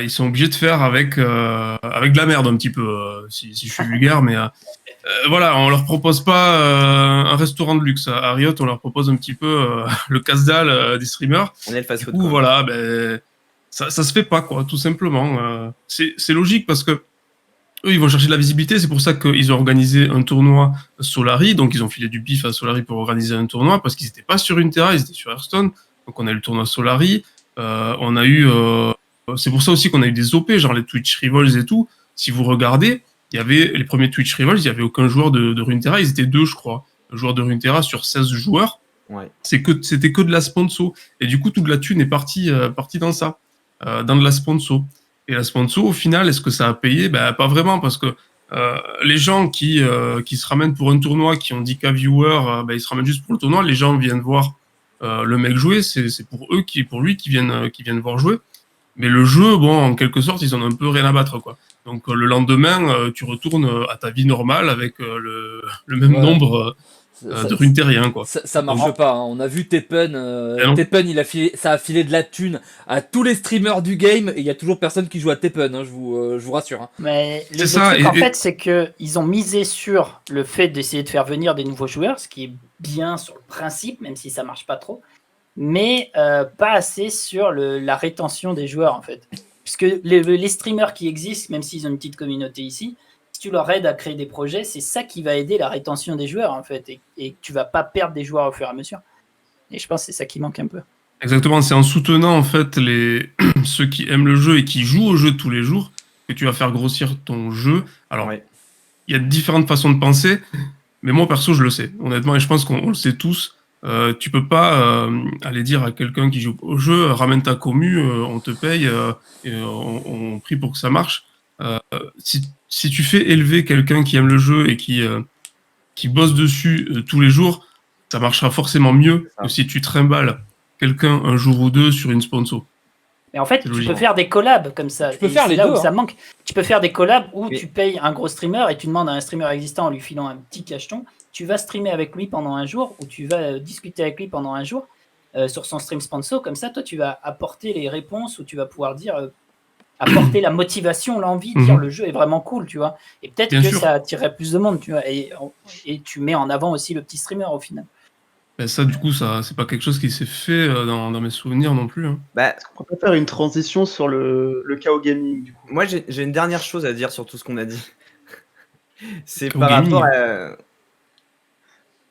Speaker 6: Ils sont obligés de faire avec de la merde un petit peu, si je suis vulgaire, mais voilà, on leur propose pas un restaurant de luxe. À Riot, on leur propose un petit peu le casse-dalle des streamers.
Speaker 2: On est le
Speaker 6: Du
Speaker 2: fast-food.
Speaker 6: coup,
Speaker 2: quoi.
Speaker 6: voilà, ben, ça se fait pas, quoi, tout simplement. C'est logique parce que eux, ils vont chercher de la visibilité. C'est pour ça qu'ils ont organisé un tournoi Solari. Donc, ils ont filé du bif à Solari pour organiser un tournoi parce qu'ils n'étaient pas sur Runeterra, ils étaient sur Hearthstone. Donc, on a eu le tournoi Solari. On a eu. C'est pour ça aussi qu'on a eu des OP, genre les Twitch Rivals et tout. Si vous regardez, il y avait les premiers Twitch Rivals, il n'y avait aucun joueur de Runeterra. Ils étaient 2, je crois. Un joueur de Runeterra sur 16 joueurs.
Speaker 2: Ouais.
Speaker 6: C'était que de la sponsor. Et du coup, toute la thune est partie dans ça, dans de la sponsor. Et la sponsor, au final, est-ce que ça a payé? Ben, pas vraiment, parce que les gens qui se ramènent pour un tournoi, qui ont 10K viewers, ben, ils se ramènent juste pour le tournoi. Les gens viennent voir le mec jouer. C'est pour eux, pour lui, qui viennent voir jouer. Mais le jeu, bon, en quelque sorte, ils en ont un peu rien à battre, quoi. Donc le lendemain, tu retournes à ta vie normale avec le même
Speaker 1: Ouais.
Speaker 6: nombre
Speaker 1: Ça-
Speaker 6: de Runeterriens, quoi.
Speaker 1: ça marche pas, hein. On a vu Teppen,
Speaker 6: Eh non.
Speaker 1: Teppen ça a filé de la thune à tous les streamers du game et il y a toujours personne qui joue à Teppen, hein, je vous rassure. Hein.
Speaker 3: Mais
Speaker 6: C'est
Speaker 3: le
Speaker 6: ça,
Speaker 3: truc,
Speaker 6: et-
Speaker 3: en
Speaker 6: et-
Speaker 3: fait, c'est qu'ils ont misé sur le fait d'essayer de faire venir des nouveaux joueurs, ce qui est bien sur le principe, même si ça marche pas trop, mais pas assez sur la rétention des joueurs, en fait. Puisque les streamers qui existent, même s'ils ont une petite communauté ici, si tu leur aides à créer des projets, c'est ça qui va aider la rétention des joueurs, en fait, et tu vas pas perdre des joueurs au fur et à mesure. Et je pense que c'est ça qui manque un peu.
Speaker 6: Exactement, c'est en soutenant en fait ceux qui aiment le jeu et qui jouent au jeu tous les jours que tu vas faire grossir ton jeu. Alors,
Speaker 2: Ouais.
Speaker 6: il y a différentes façons de penser, mais moi perso, je le sais, honnêtement, et je pense qu'on le sait tous. Tu peux pas aller dire à quelqu'un qui joue au jeu, ramène ta commu, on te paye, et on prie pour que ça marche. Si tu fais élever quelqu'un qui aime le jeu et qui bosse dessus tous les jours, ça marchera forcément mieux
Speaker 2: C'est ça.
Speaker 6: que si tu trimbales quelqu'un un jour ou deux sur une sponsor.
Speaker 3: Mais en fait,
Speaker 6: C'est
Speaker 3: tu
Speaker 6: logique.
Speaker 3: peux faire des collabs comme ça.
Speaker 1: Tu peux
Speaker 3: Et
Speaker 1: faire
Speaker 3: c'est
Speaker 1: les
Speaker 3: là
Speaker 1: deux,
Speaker 3: où
Speaker 1: hein.
Speaker 3: ça manque. Tu peux faire des collabs où
Speaker 2: Mais-
Speaker 3: tu payes un gros streamer et tu demandes à un streamer existant en lui filant un petit cacheton. Tu vas streamer avec lui pendant un jour ou tu vas discuter avec lui pendant un jour sur son stream sponsor. Comme ça, toi, tu vas apporter les réponses ou tu vas pouvoir dire, apporter la motivation, l'envie de dire
Speaker 6: Mhm.
Speaker 3: le jeu est vraiment cool, tu vois. Et peut-être
Speaker 6: Bien
Speaker 3: que
Speaker 6: sûr.
Speaker 3: ça attirerait plus de monde, tu vois. Et tu mets en avant aussi le petit streamer au final.
Speaker 6: Ben ça, du coup, ça, c'est pas quelque chose qui s'est fait dans mes souvenirs non plus. Hein.
Speaker 2: Bah,
Speaker 4: On peut faire une transition sur le KO Gaming, du coup.
Speaker 2: moi, j'ai une dernière chose à dire sur tout ce qu'on a dit. C'est
Speaker 6: Au
Speaker 2: par
Speaker 6: gaming.
Speaker 2: rapport à.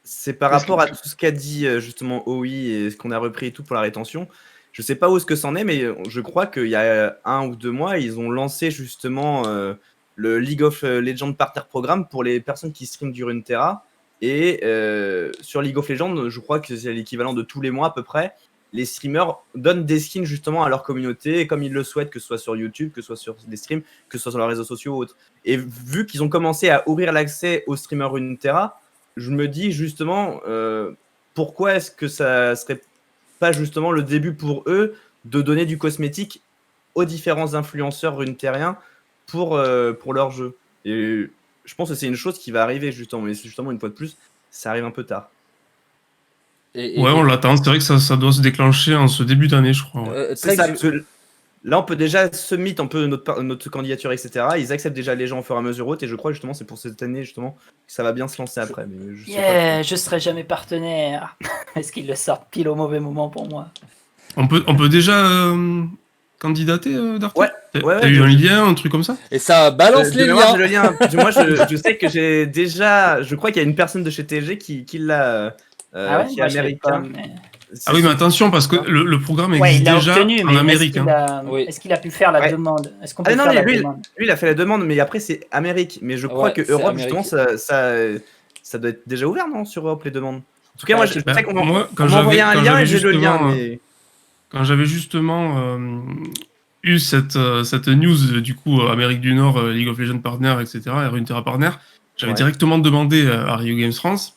Speaker 2: C'est par
Speaker 4: Est-ce que
Speaker 2: rapport à
Speaker 4: tu-
Speaker 2: tout ce qu'a dit justement OI et ce qu'on a repris et tout pour la rétention. Je sais pas où est-ce que c'en est, mais je crois qu'il y a 1 ou 2 mois, ils ont lancé justement le League of Legends Partner Programme pour les personnes qui streament du Runeterra. Et sur League of Legends, je crois que c'est l'équivalent de tous les mois à peu près. Les streamers donnent des skins justement à leur communauté comme ils le souhaitent, que ce soit sur YouTube, que ce soit sur des streams, que ce soit sur leurs réseaux sociaux ou autres. Et vu qu'ils ont commencé à ouvrir l'accès aux streamers Runeterra, je me dis justement pourquoi est-ce que ça serait pas justement le début pour eux de donner du cosmétique aux différents influenceurs runeterriens pour leur jeu. Et je pense que c'est une chose qui va arriver justement, mais justement une fois de plus, ça arrive un peu tard.
Speaker 6: Ouais, on l'attend. C'est vrai que ça doit se déclencher en ce début d'année, je crois. Ouais.
Speaker 2: C'est ça, parce que là on peut déjà submit un peu notre candidature, etc. Ils acceptent déjà les gens au fur et à mesure et je crois justement c'est pour cette année justement que ça va bien se lancer après. Mais je sais pas.
Speaker 3: Je serai jamais partenaire. Est-ce qu'ils le sortent pile au mauvais moment pour moi?
Speaker 6: On peut déjà candidater, Darty.
Speaker 2: Ouais,
Speaker 6: T'as eu un lien, un truc comme ça?
Speaker 1: Et ça balance les liens.
Speaker 2: J'ai le lien. Moi, je sais que j'ai déjà. Je crois qu'il y a une personne de chez TG qui l'a.
Speaker 3: Ah ouais,
Speaker 2: qui est
Speaker 3: moi, je l'ai
Speaker 2: américain.
Speaker 3: pas, mais-
Speaker 6: Ah oui, mais attention, parce que le programme
Speaker 3: Ouais,
Speaker 6: existe
Speaker 3: il l'a
Speaker 6: déjà
Speaker 3: obtenu,
Speaker 6: en
Speaker 3: mais
Speaker 6: Amérique. Hein.
Speaker 1: Oui.
Speaker 3: est-ce qu'il a pu faire la
Speaker 2: Ouais.
Speaker 3: demande? Est-ce qu'on
Speaker 2: Ah
Speaker 3: peut
Speaker 2: non,
Speaker 3: faire
Speaker 2: mais
Speaker 3: la
Speaker 2: lui,
Speaker 3: demande?
Speaker 2: lui, il a fait la demande, mais après, c'est Amérique. Mais je crois
Speaker 1: Ouais,
Speaker 2: que
Speaker 1: c'est
Speaker 2: Europe,
Speaker 1: Amérique.
Speaker 2: justement, ça doit être déjà ouvert, non, sur Europe, les demandes. En tout cas, moi, je sais
Speaker 6: Bah,
Speaker 2: qu'on
Speaker 6: moi,
Speaker 2: on m'a envoyé un lien et j'ai le lien.
Speaker 6: justement,
Speaker 2: Mais...
Speaker 6: quand j'avais justement eu cette news, du coup, Amérique du Nord, League of Legends Partner, etc., et Runeterra Partner, j'avais
Speaker 2: Ouais.
Speaker 6: directement demandé à Rio Games France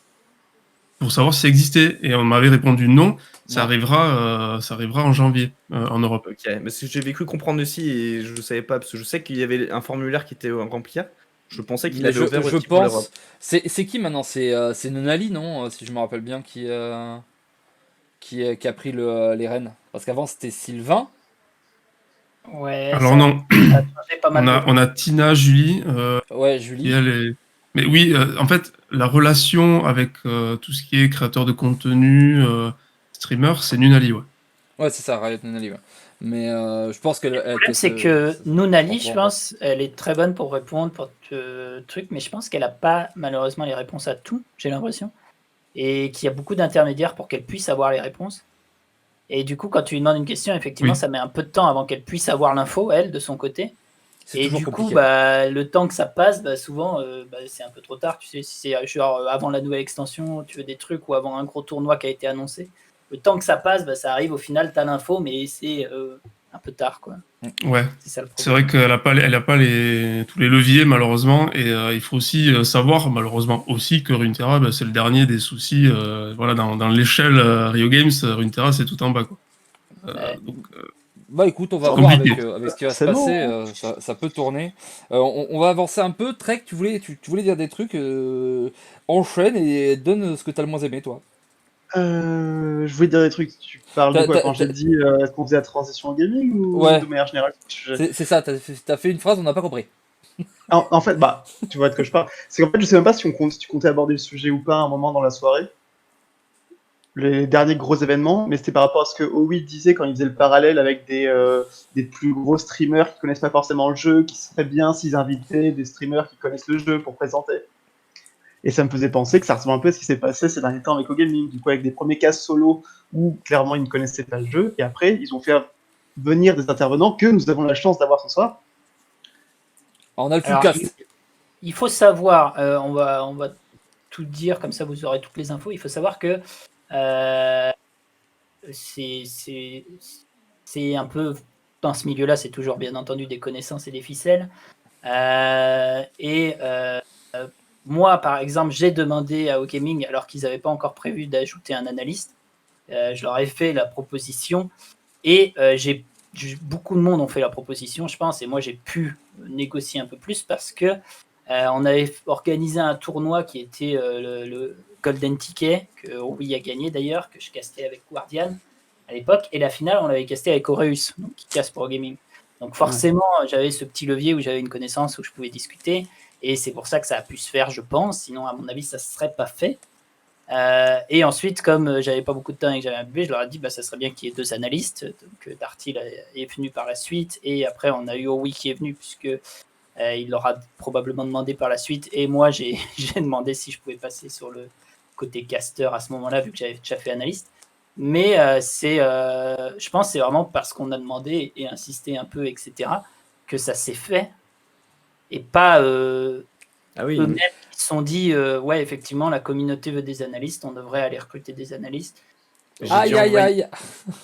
Speaker 6: pour savoir si ça existait, et on m'avait répondu non. Ça arrivera en janvier en Europe.
Speaker 2: Ok, mais ce que j'avais cru comprendre aussi, et je ne savais pas, parce que je sais qu'il y avait un formulaire qui était à remplir. Je pensais qu'il
Speaker 1: Mais
Speaker 2: avait ouvert
Speaker 1: je
Speaker 2: aussi pour l'Europe.
Speaker 1: pense. C'est qui maintenant? C'est Nonali, non? Si je me rappelle bien, qui a pris les rênes. Parce qu'avant c'était Sylvain.
Speaker 3: Ouais,
Speaker 6: Alors
Speaker 3: ça
Speaker 6: non,
Speaker 3: a changé pas mal.
Speaker 6: on a Tina, Julie,
Speaker 1: Ouais,
Speaker 6: qui
Speaker 1: Julie.
Speaker 6: elle est... Mais oui, en fait, la relation avec tout ce qui est créateur de contenu, streamer, c'est Nunali, ouais.
Speaker 1: Ouais, c'est ça, Riot Nonali. Ouais. Mais je pense que.
Speaker 3: Le problème, c'est que Nunali, je pense, elle est très bonne pour répondre pour trucs, mais je pense qu'elle n'a pas malheureusement les réponses à tout, j'ai l'impression. Et qu'il y a beaucoup d'intermédiaires pour qu'elle puisse avoir les réponses. Et du coup, quand tu lui demandes une question, effectivement,
Speaker 6: Oui.
Speaker 3: ça met un peu de temps avant qu'elle puisse avoir l'info, elle, de son côté.
Speaker 1: C'est
Speaker 3: Et
Speaker 1: toujours
Speaker 3: du coup,
Speaker 1: compliqué.
Speaker 3: le temps que ça passe, souvent, c'est un peu trop tard. Tu sais, si c'est genre avant la nouvelle extension, tu veux des trucs, ou avant un gros tournoi qui a été annoncé. Le temps que ça passe, ça arrive, au final, tu as l'info, mais c'est un peu tard, quoi.
Speaker 6: Ouais,
Speaker 3: C'est ça le
Speaker 6: c'est
Speaker 3: problème.
Speaker 6: vrai qu'elle n'a pas, tous les leviers, malheureusement. Et il faut aussi savoir, malheureusement aussi, que Runeterra, c'est le dernier des soucis. Voilà, dans l'échelle Rio Games, Runeterra, c'est tout en bas, quoi.
Speaker 3: Ouais.
Speaker 6: Donc,
Speaker 1: Bah écoute, on va
Speaker 6: C'est
Speaker 1: voir
Speaker 6: compliqué.
Speaker 1: avec ce qui va se
Speaker 4: C'est
Speaker 1: passer.
Speaker 4: bon.
Speaker 1: Ça peut tourner. On va avancer un peu. Trek, tu voulais dire des trucs. Enchaîne et donne ce que t'as le moins aimé, toi.
Speaker 4: Je voulais dire des trucs. Tu parles de quoi quand j'ai dit est-ce qu'on faisait la transition au gaming ou
Speaker 1: Ouais.
Speaker 4: de manière générale?
Speaker 1: C'est ça, t'as fait une phrase, on n'a pas compris.
Speaker 4: En fait, tu vois de quoi je parle. C'est qu'en fait, je sais même pas si tu comptais aborder le sujet ou pas à un moment dans la soirée. Les derniers gros événements, mais c'était par rapport à ce que Owi disait quand il faisait le parallèle avec des plus gros streamers qui connaissent pas forcément le jeu, qui serait bien s'ils invitaient des streamers qui connaissent le jeu pour présenter. Et ça me faisait penser que ça ressemble un peu à ce qui s'est passé ces derniers temps avec OGaming, du coup avec des premiers cas solo où clairement ils ne connaissaient pas le jeu, et après ils ont fait venir des intervenants que nous avons la chance d'avoir ce soir.
Speaker 1: Alors, on a le
Speaker 3: Alors,
Speaker 1: fullcast.
Speaker 3: il faut savoir, on va tout dire, comme ça vous aurez toutes les infos. Il faut savoir que c'est un peu, dans ce milieu-là, c'est toujours bien entendu des connaissances et des ficelles. Moi, par exemple, j'ai demandé à OGaming, alors qu'ils n'avaient pas encore prévu d'ajouter un analyste, je leur ai fait la proposition et j'ai beaucoup de monde ont fait la proposition, je pense, et moi j'ai pu négocier un peu plus parce que on avait organisé un tournoi qui était le Golden Ticket, que Rui a gagné d'ailleurs, que je castais avec Guardian à l'époque, et la finale on l'avait casté avec Aureus, donc qui casse Pro Gaming. Donc forcément j'avais ce petit levier où j'avais une connaissance où je pouvais discuter, et c'est pour ça que ça a pu se faire, je pense, sinon à mon avis ça ne serait pas fait. Et ensuite, comme j'avais pas beaucoup de temps et que j'avais un bébé, je leur ai dit ça serait bien qu'il y ait 2 analystes. Donc Darty est venu par la suite, et après on a eu Owi qui est venu puisque il leur a probablement demandé par la suite, et moi j'ai demandé si je pouvais passer sur le côté caster à ce moment-là vu que j'avais déjà fait analyste. Mais je pense que c'est vraiment parce qu'on a demandé et insisté un peu, etc., que ça s'est fait, et pas
Speaker 2: Ah oui,
Speaker 3: eux-mêmes qui se sont dit ouais, effectivement la communauté veut des analystes, on devrait aller recruter des analystes.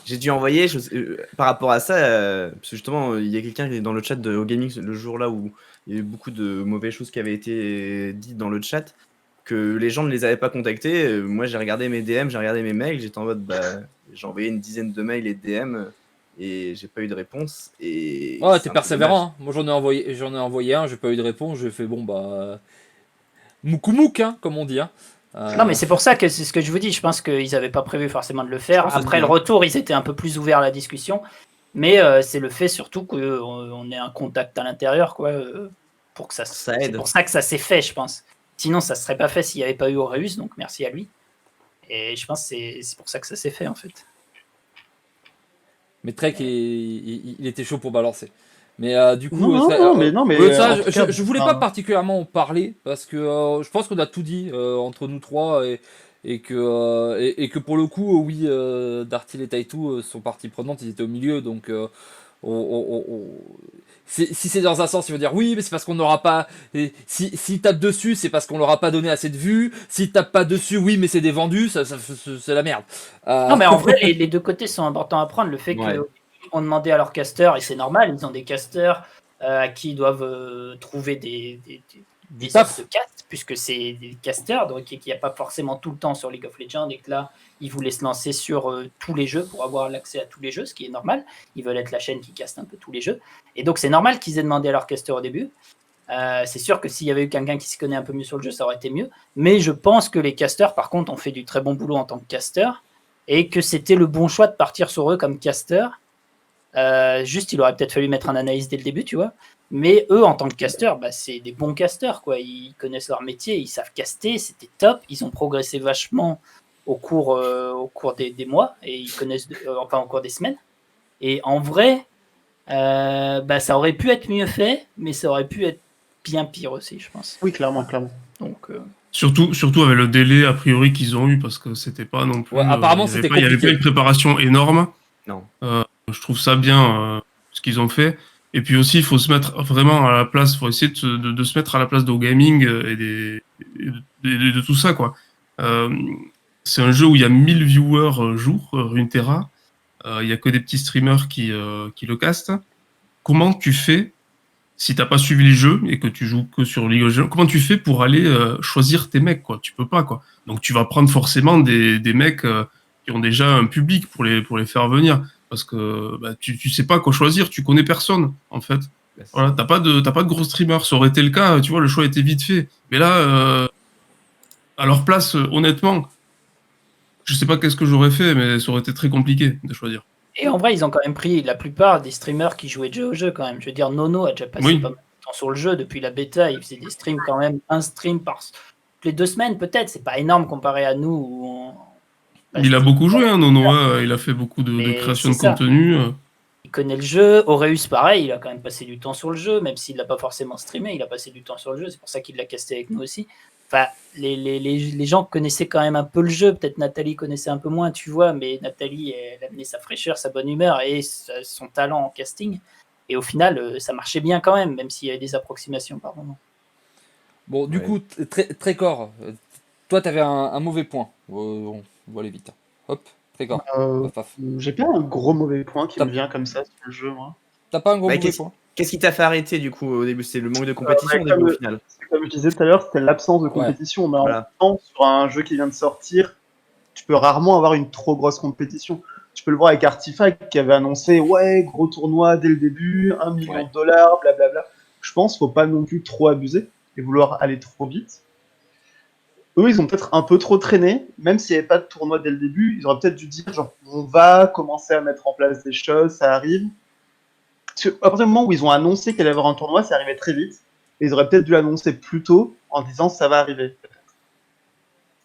Speaker 2: J'ai dû envoyer par rapport à ça, parce que justement, il y a quelqu'un qui est dans le chat de OGaming le jour-là où il y a eu beaucoup de mauvaises choses qui avaient été dites dans le chat, que les gens ne les avaient pas contactés. Moi, j'ai regardé mes DM, j'ai regardé mes mails, j'étais en mode, j'ai envoyé une dizaine de mails et de DM, et j'ai pas eu de réponse. Et
Speaker 1: Ouais,
Speaker 2: c'est
Speaker 1: t'es
Speaker 2: un peu
Speaker 1: persévérant.
Speaker 2: dommage.
Speaker 1: Hein. Moi, j'en ai envoyé un, j'ai pas eu de réponse. J'ai fait mouk, hein, comme on dit. Hein.
Speaker 3: Non, mais c'est pour ça que c'est ce que je vous dis. Je pense qu'ils n'avaient pas prévu forcément de le faire.
Speaker 2: Je pense
Speaker 3: Après
Speaker 2: aussi,
Speaker 3: le
Speaker 2: hein.
Speaker 3: retour, ils étaient un peu plus ouverts à la discussion. Mais c'est le fait surtout qu'on ait un contact à l'intérieur, quoi, pour que ça.
Speaker 2: Ça
Speaker 3: C'est
Speaker 2: aide.
Speaker 3: pour ça que ça s'est fait, je pense. Sinon, ça ne serait pas fait s'il n'y avait pas eu Aureus, donc merci à lui. Et je pense que c'est pour ça que ça s'est fait, en fait.
Speaker 1: Mais Trek, il était chaud pour balancer. Mais du coup,
Speaker 4: Non, mais
Speaker 1: au-delà de ça,
Speaker 4: en tout cas,
Speaker 1: je voulais pas particulièrement en parler parce que je pense qu'on a tout dit entre nous trois et que pour le coup, oui, Dartil et Taitu sont partie prenante, ils étaient au milieu, donc si c'est dans un sens, il veut dire oui, mais c'est parce qu'on n'aura pas. S'il tape dessus, c'est parce qu'on leur a pas donné assez de vues. S'il tape pas dessus, oui, mais c'est des vendus, c'est la merde.
Speaker 3: Non, mais en vrai, les deux côtés sont importants à prendre. Le fait
Speaker 2: Ouais.
Speaker 3: qu'on demandait à leurs casteurs, et c'est normal, ils ont des casteurs à qui ils doivent trouver des
Speaker 1: taf.
Speaker 3: offres de cast, puisque c'est des casteurs, donc qui n'y a pas forcément tout le temps sur League of Legends, et que là, ils voulaient se lancer sur tous les jeux pour avoir l'accès à tous les jeux, ce qui est normal. Ils veulent être la chaîne qui caste un peu tous les jeux. Et donc, c'est normal qu'ils aient demandé à leurs casteurs au début. C'est sûr que s'il y avait eu quelqu'un qui se connaît un peu mieux sur le jeu, ça aurait été mieux. Mais je pense que les casteurs, par contre, ont fait du très bon boulot en tant que casteurs, et que c'était le bon choix de partir sur eux comme casteurs. Juste, il aurait peut-être fallu mettre un analyste dès le début, tu vois. Mais eux, en tant que casteurs, c'est des bons casteurs, quoi. Ils connaissent leur métier, ils savent caster, c'était top. Ils ont progressé vachement au cours des mois, et ils connaissent, enfin, au cours des semaines. Et en vrai, ça aurait pu être mieux fait, mais ça aurait pu être bien pire aussi, je pense.
Speaker 4: Oui, clairement.
Speaker 3: Donc,
Speaker 6: Surtout avec le délai a priori qu'ils ont eu, parce que c'était pas non plus.
Speaker 1: Ouais, apparemment,
Speaker 6: il y avait
Speaker 1: c'était
Speaker 6: pas- Il y avait
Speaker 1: compliqué.
Speaker 6: pas une préparation énorme.
Speaker 2: Non.
Speaker 6: Je trouve ça bien ce qu'ils ont fait. Et puis aussi, il faut se mettre vraiment à la place, il faut essayer de se mettre à la place de gaming et de tout ça, quoi. C'est un jeu où il y a 1000 viewers jour, Runeterra. Il y a que des petits streamers qui le castent. Comment tu fais, si t'as pas suivi les jeux et que tu joues que sur League of Legends, comment tu fais pour aller choisir tes mecs, quoi? Tu peux pas, quoi. Donc tu vas prendre forcément des mecs qui ont déjà un public pour les faire venir. Parce que tu sais pas quoi choisir, tu connais personne, en fait. Voilà, t'as pas de gros streamers. Ça aurait été le cas, tu vois, le choix était vite fait. Mais là, à leur place, honnêtement, je sais pas qu'est-ce que j'aurais fait, mais ça aurait été très compliqué de choisir.
Speaker 3: et en vrai, ils ont quand même pris la plupart des streamers qui jouaient déjà au jeu, quand même. Je veux dire, Nono a déjà passé
Speaker 6: Oui.
Speaker 3: pas mal de temps sur le jeu depuis la bêta. Il faisait des streams quand même, un stream toutes les 2 semaines, peut-être. C'est pas énorme comparé à nous. Où
Speaker 6: Il a beaucoup joué, hein, Nono. Il a fait beaucoup de
Speaker 3: Mais
Speaker 6: création de
Speaker 3: c'est ça.
Speaker 6: contenu.
Speaker 3: Il connaît le jeu. Aureus, pareil, il a quand même passé du temps sur le jeu, même s'il l'a pas forcément streamé, il a passé du temps sur le jeu. C'est pour ça qu'il l'a casté avec nous aussi. Enfin, les gens connaissaient quand même un peu le jeu. Peut-être Nathalie connaissait un peu moins, tu vois, mais Nathalie, elle amenait sa fraîcheur, sa bonne humeur et son talent en casting. Et au final, ça marchait bien quand même s'il y avait des approximations par moment.
Speaker 1: Bon, du
Speaker 2: Ouais.
Speaker 1: coup, Trécor, toi, t'avais un mauvais point. On va aller vite. Hop, Trécor. Paf.
Speaker 4: J'ai pas un gros mauvais point qui
Speaker 1: T'as-
Speaker 4: me vient comme ça sur le jeu, moi.
Speaker 1: T'as pas un gros
Speaker 2: Bah,
Speaker 1: mauvais point?
Speaker 2: Qu'est-ce qui t'a fait arrêter du coup au début? C'est le manque de compétition au
Speaker 4: comme-
Speaker 2: début au final.
Speaker 4: Comme je disais tout à l'heure, c'était l'absence de compétition. Mais en
Speaker 2: Voilà.
Speaker 4: même temps, sur un jeu qui vient de sortir, tu peux rarement avoir une trop grosse compétition. Tu peux le voir avec Artifact qui avait annoncé ouais, gros tournoi dès le début, 1 million
Speaker 2: Ouais.
Speaker 4: de dollars, blablabla. Je pense qu'il faut pas non plus trop abuser et vouloir aller trop vite. Eux, ils ont peut-être un peu trop traîné, même s'il n'y avait pas de tournoi dès le début, ils auraient peut-être dû dire genre on va commencer à mettre en place des choses, ça arrive. Parce qu'à partir du moment où ils ont annoncé qu'il allait y avoir un tournoi, ça arrivait très vite. Et ils auraient peut-être dû l'annoncer plus tôt en disant ça va arriver.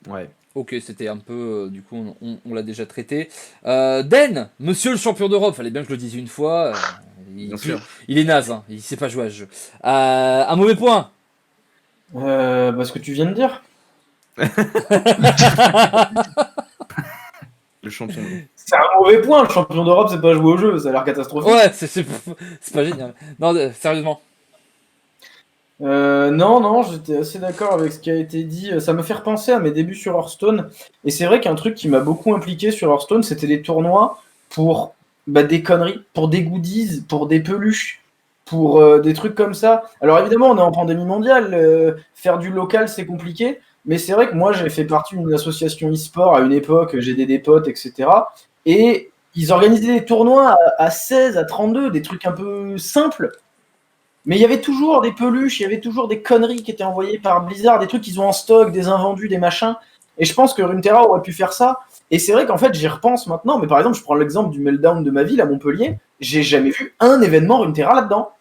Speaker 2: Ouais.
Speaker 1: Ok, c'était un peu. Du coup, on l'a déjà traité. Den, monsieur le champion d'Europe, fallait bien que je le dise une fois.
Speaker 2: Bien sûr.
Speaker 1: Il est naze, hein, il sait pas jouer à ce jeu. Un mauvais point.
Speaker 5: Ce que tu viens de dire.
Speaker 2: Le champion.
Speaker 5: C'est un mauvais point, le champion d'Europe, c'est pas jouer au jeu, ça a l'air catastrophique.
Speaker 1: Ouais, c'est pas génial. Non, sérieusement.
Speaker 5: Non, j'étais assez d'accord avec ce qui a été dit. Ça me fait repenser à mes débuts sur Hearthstone. Et c'est vrai qu'un truc qui m'a beaucoup impliqué sur Hearthstone, c'était les tournois pour des conneries, pour des goodies, pour des peluches, pour des trucs comme ça. Alors évidemment, on est en pandémie mondiale, faire du local, c'est compliqué. Mais c'est vrai que moi, j'ai fait partie d'une association e-sport à une époque, j'ai aidé des potes, etc. Et ils organisaient des tournois à 16, à 32, des trucs un peu simples. Mais il y avait toujours des peluches, il y avait toujours des conneries qui étaient envoyées par Blizzard, des trucs qu'ils ont en stock, des invendus, des machins. Et je pense que Runeterra aurait pu faire ça. Et c'est vrai qu'en fait, j'y repense maintenant. Mais par exemple, je prends l'exemple du Meltdown de ma ville à Montpellier. J'ai jamais vu un événement Runeterra là-dedans.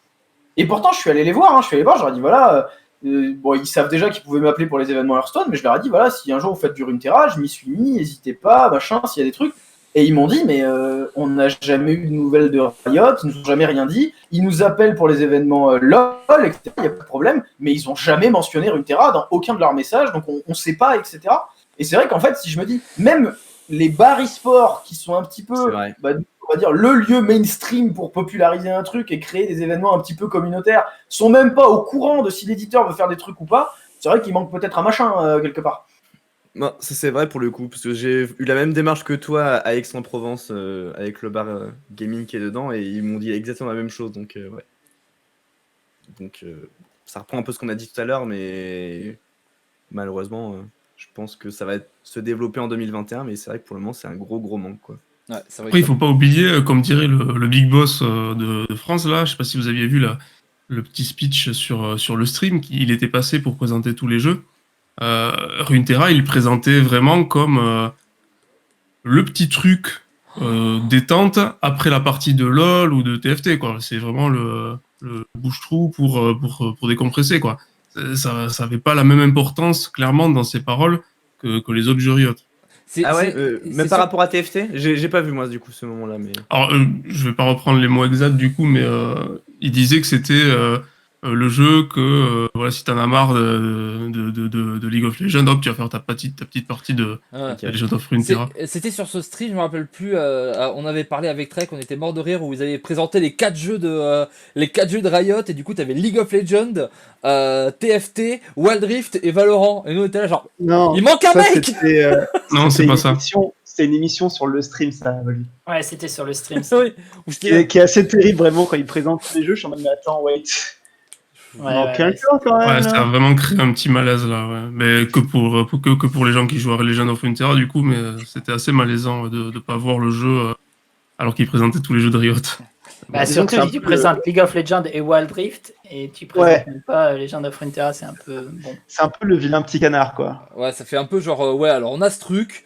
Speaker 5: Et pourtant, je suis allé les voir. Je leur ai dit, voilà. Bon, ils savent déjà qu'ils pouvaient m'appeler pour les événements Hearthstone, mais je leur ai dit, voilà, si un jour vous faites du Runeterra, je m'y suis mis, n'hésitez pas, machin, s'il y a des trucs. Et ils m'ont dit, mais on n'a jamais eu de nouvelles de Riot, ils nous ont jamais rien dit. Ils nous appellent pour les événements LOL, etc. Il n'y a pas de problème, mais ils n'ont jamais mentionné Runeterra dans aucun de leurs messages, donc on ne sait pas, etc. Et c'est vrai qu'en fait, si je me dis, même les bars e-sport qui sont un petit peu, on va dire, le lieu mainstream pour populariser un truc et créer des événements un petit peu communautaires, sont même pas au courant de si l'éditeur veut faire des trucs ou pas. C'est vrai qu'il manque peut-être un machin quelque part.
Speaker 2: Non, ça c'est vrai pour le coup, parce que j'ai eu la même démarche que toi à Aix-en-Provence avec le bar gaming qui est dedans, et ils m'ont dit exactement la même chose, donc ouais. Donc ça reprend un peu ce qu'on a dit tout à l'heure, mais malheureusement, je pense que ça va se développer en 2021, mais c'est vrai que pour le moment c'est un gros manque, quoi.
Speaker 1: Ouais, c'est vrai
Speaker 6: Après, il
Speaker 1: que
Speaker 6: faut pas oublier, comme dirait le big boss de France, là, je sais pas si vous aviez vu le petit speech sur le stream, il était passé pour présenter tous les jeux. Runeterra, il présentait vraiment comme le petit truc détente après la partie de LoL ou de TFT, quoi. C'est vraiment le bouche-trou pour décompresser, quoi. Ça avait pas la même importance, clairement, dans ses paroles que les autres jeux Riot.
Speaker 2: Ah ouais,
Speaker 1: c'est
Speaker 2: même par rapport à TFT, j'ai pas vu moi du coup ce moment-là, mais.
Speaker 6: Alors, je vais pas reprendre les mots exacts du coup, mais il disait que c'était le jeu que voilà, si t'en as marre de League of Legends, hop, tu vas faire ta petite partie de
Speaker 1: Ouais.
Speaker 6: Legend of Runeterra.
Speaker 1: C'était sur ce stream, je me rappelle plus. On avait parlé avec Trek, on était mort de rire où vous avez présenté les 4 jeux de Riot et du coup t'avais League of Legends, TFT, Wild Rift et Valorant. Et nous on était là genre,
Speaker 4: Non,
Speaker 1: il manque un
Speaker 4: ça,
Speaker 1: mec.
Speaker 6: Non, c'est pas ça.
Speaker 4: C'était une émission sur le stream, ça, Wally.
Speaker 3: Ouais, c'était sur le stream.
Speaker 1: Oui, où j'étais là.
Speaker 4: Qui est assez terrible, vraiment, quand ils présentent les jeux. Je suis en mode, mais attends, wait.
Speaker 3: Ouais,
Speaker 4: Non,
Speaker 3: ouais,
Speaker 4: quelqu'un, quand même.
Speaker 6: Ouais, ça a
Speaker 4: là.
Speaker 6: vraiment créé un petit malaise là, ouais. Mais que pour les gens qui jouent à Legend of Runeterra du coup, mais c'était assez malaisant de pas voir le jeu alors qu'ils présentaient tous les jeux de Riot.
Speaker 3: Bah,
Speaker 4: Disons
Speaker 3: surtout
Speaker 4: que c'est
Speaker 3: si
Speaker 4: un
Speaker 3: tu
Speaker 4: peu
Speaker 3: présentes League of Legends et Wild Rift et tu présentes même pas Legend of Runeterra, c'est un peu bon.
Speaker 4: C'est un peu le vilain petit canard, quoi.
Speaker 1: Ouais, ça fait un peu genre, ouais, alors on a ce truc.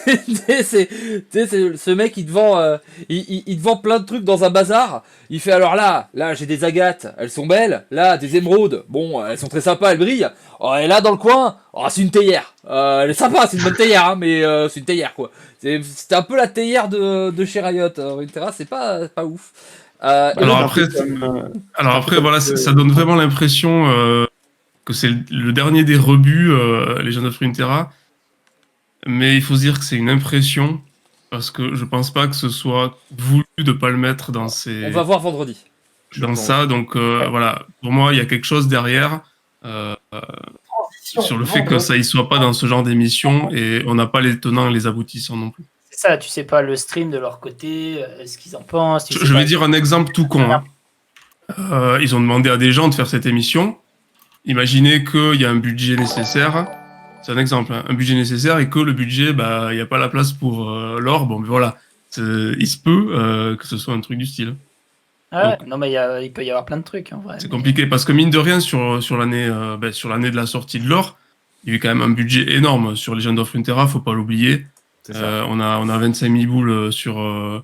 Speaker 1: Ce mec il te vend il te vend plein de trucs dans un bazar. Il fait alors là j'ai des agates, elles sont belles. Là des émeraudes, bon elles sont très sympas, elles brillent. Oh, et là dans le coin, oh, c'est une théière. Elle est sympa, c'est une bonne théière, hein, mais c'est une théière quoi. C'était un peu la théière de chez Riot. Runeterra, c'est pas ouf.
Speaker 6: Alors après, voilà, ça donne vraiment l'impression que c'est le dernier des rebuts, Legend of Runeterra. Mais il faut se dire que c'est une impression, parce que je pense pas que ce soit voulu de pas le mettre dans ces...
Speaker 1: On va voir vendredi.
Speaker 6: Dans ça, donc voilà. Pour moi, il y a quelque chose derrière sur le fait que ça y soit pas dans ce genre d'émission, et on n'a pas les tenants et les aboutissants non plus.
Speaker 3: C'est ça, tu sais pas le stream de leur côté, ce qu'ils en pensent.
Speaker 6: Je vais dire un exemple tout con. Hein. Ils ont demandé à des gens de faire cette émission. Imaginez qu'il y a un budget nécessaire. C'est un exemple, hein, un budget nécessaire et que le budget, il n'y a pas la place pour l'or. Bon, mais voilà, il se peut que ce soit un truc du style.
Speaker 3: Ah ouais, non, mais il peut y avoir plein de trucs en vrai.
Speaker 6: C'est compliqué parce que mine de rien, sur l'année de la sortie de l'or, il y a eu quand même un budget énorme sur Legend of Runeterra, faut pas l'oublier.
Speaker 2: C'est ça.
Speaker 6: On a 25 000 boules sur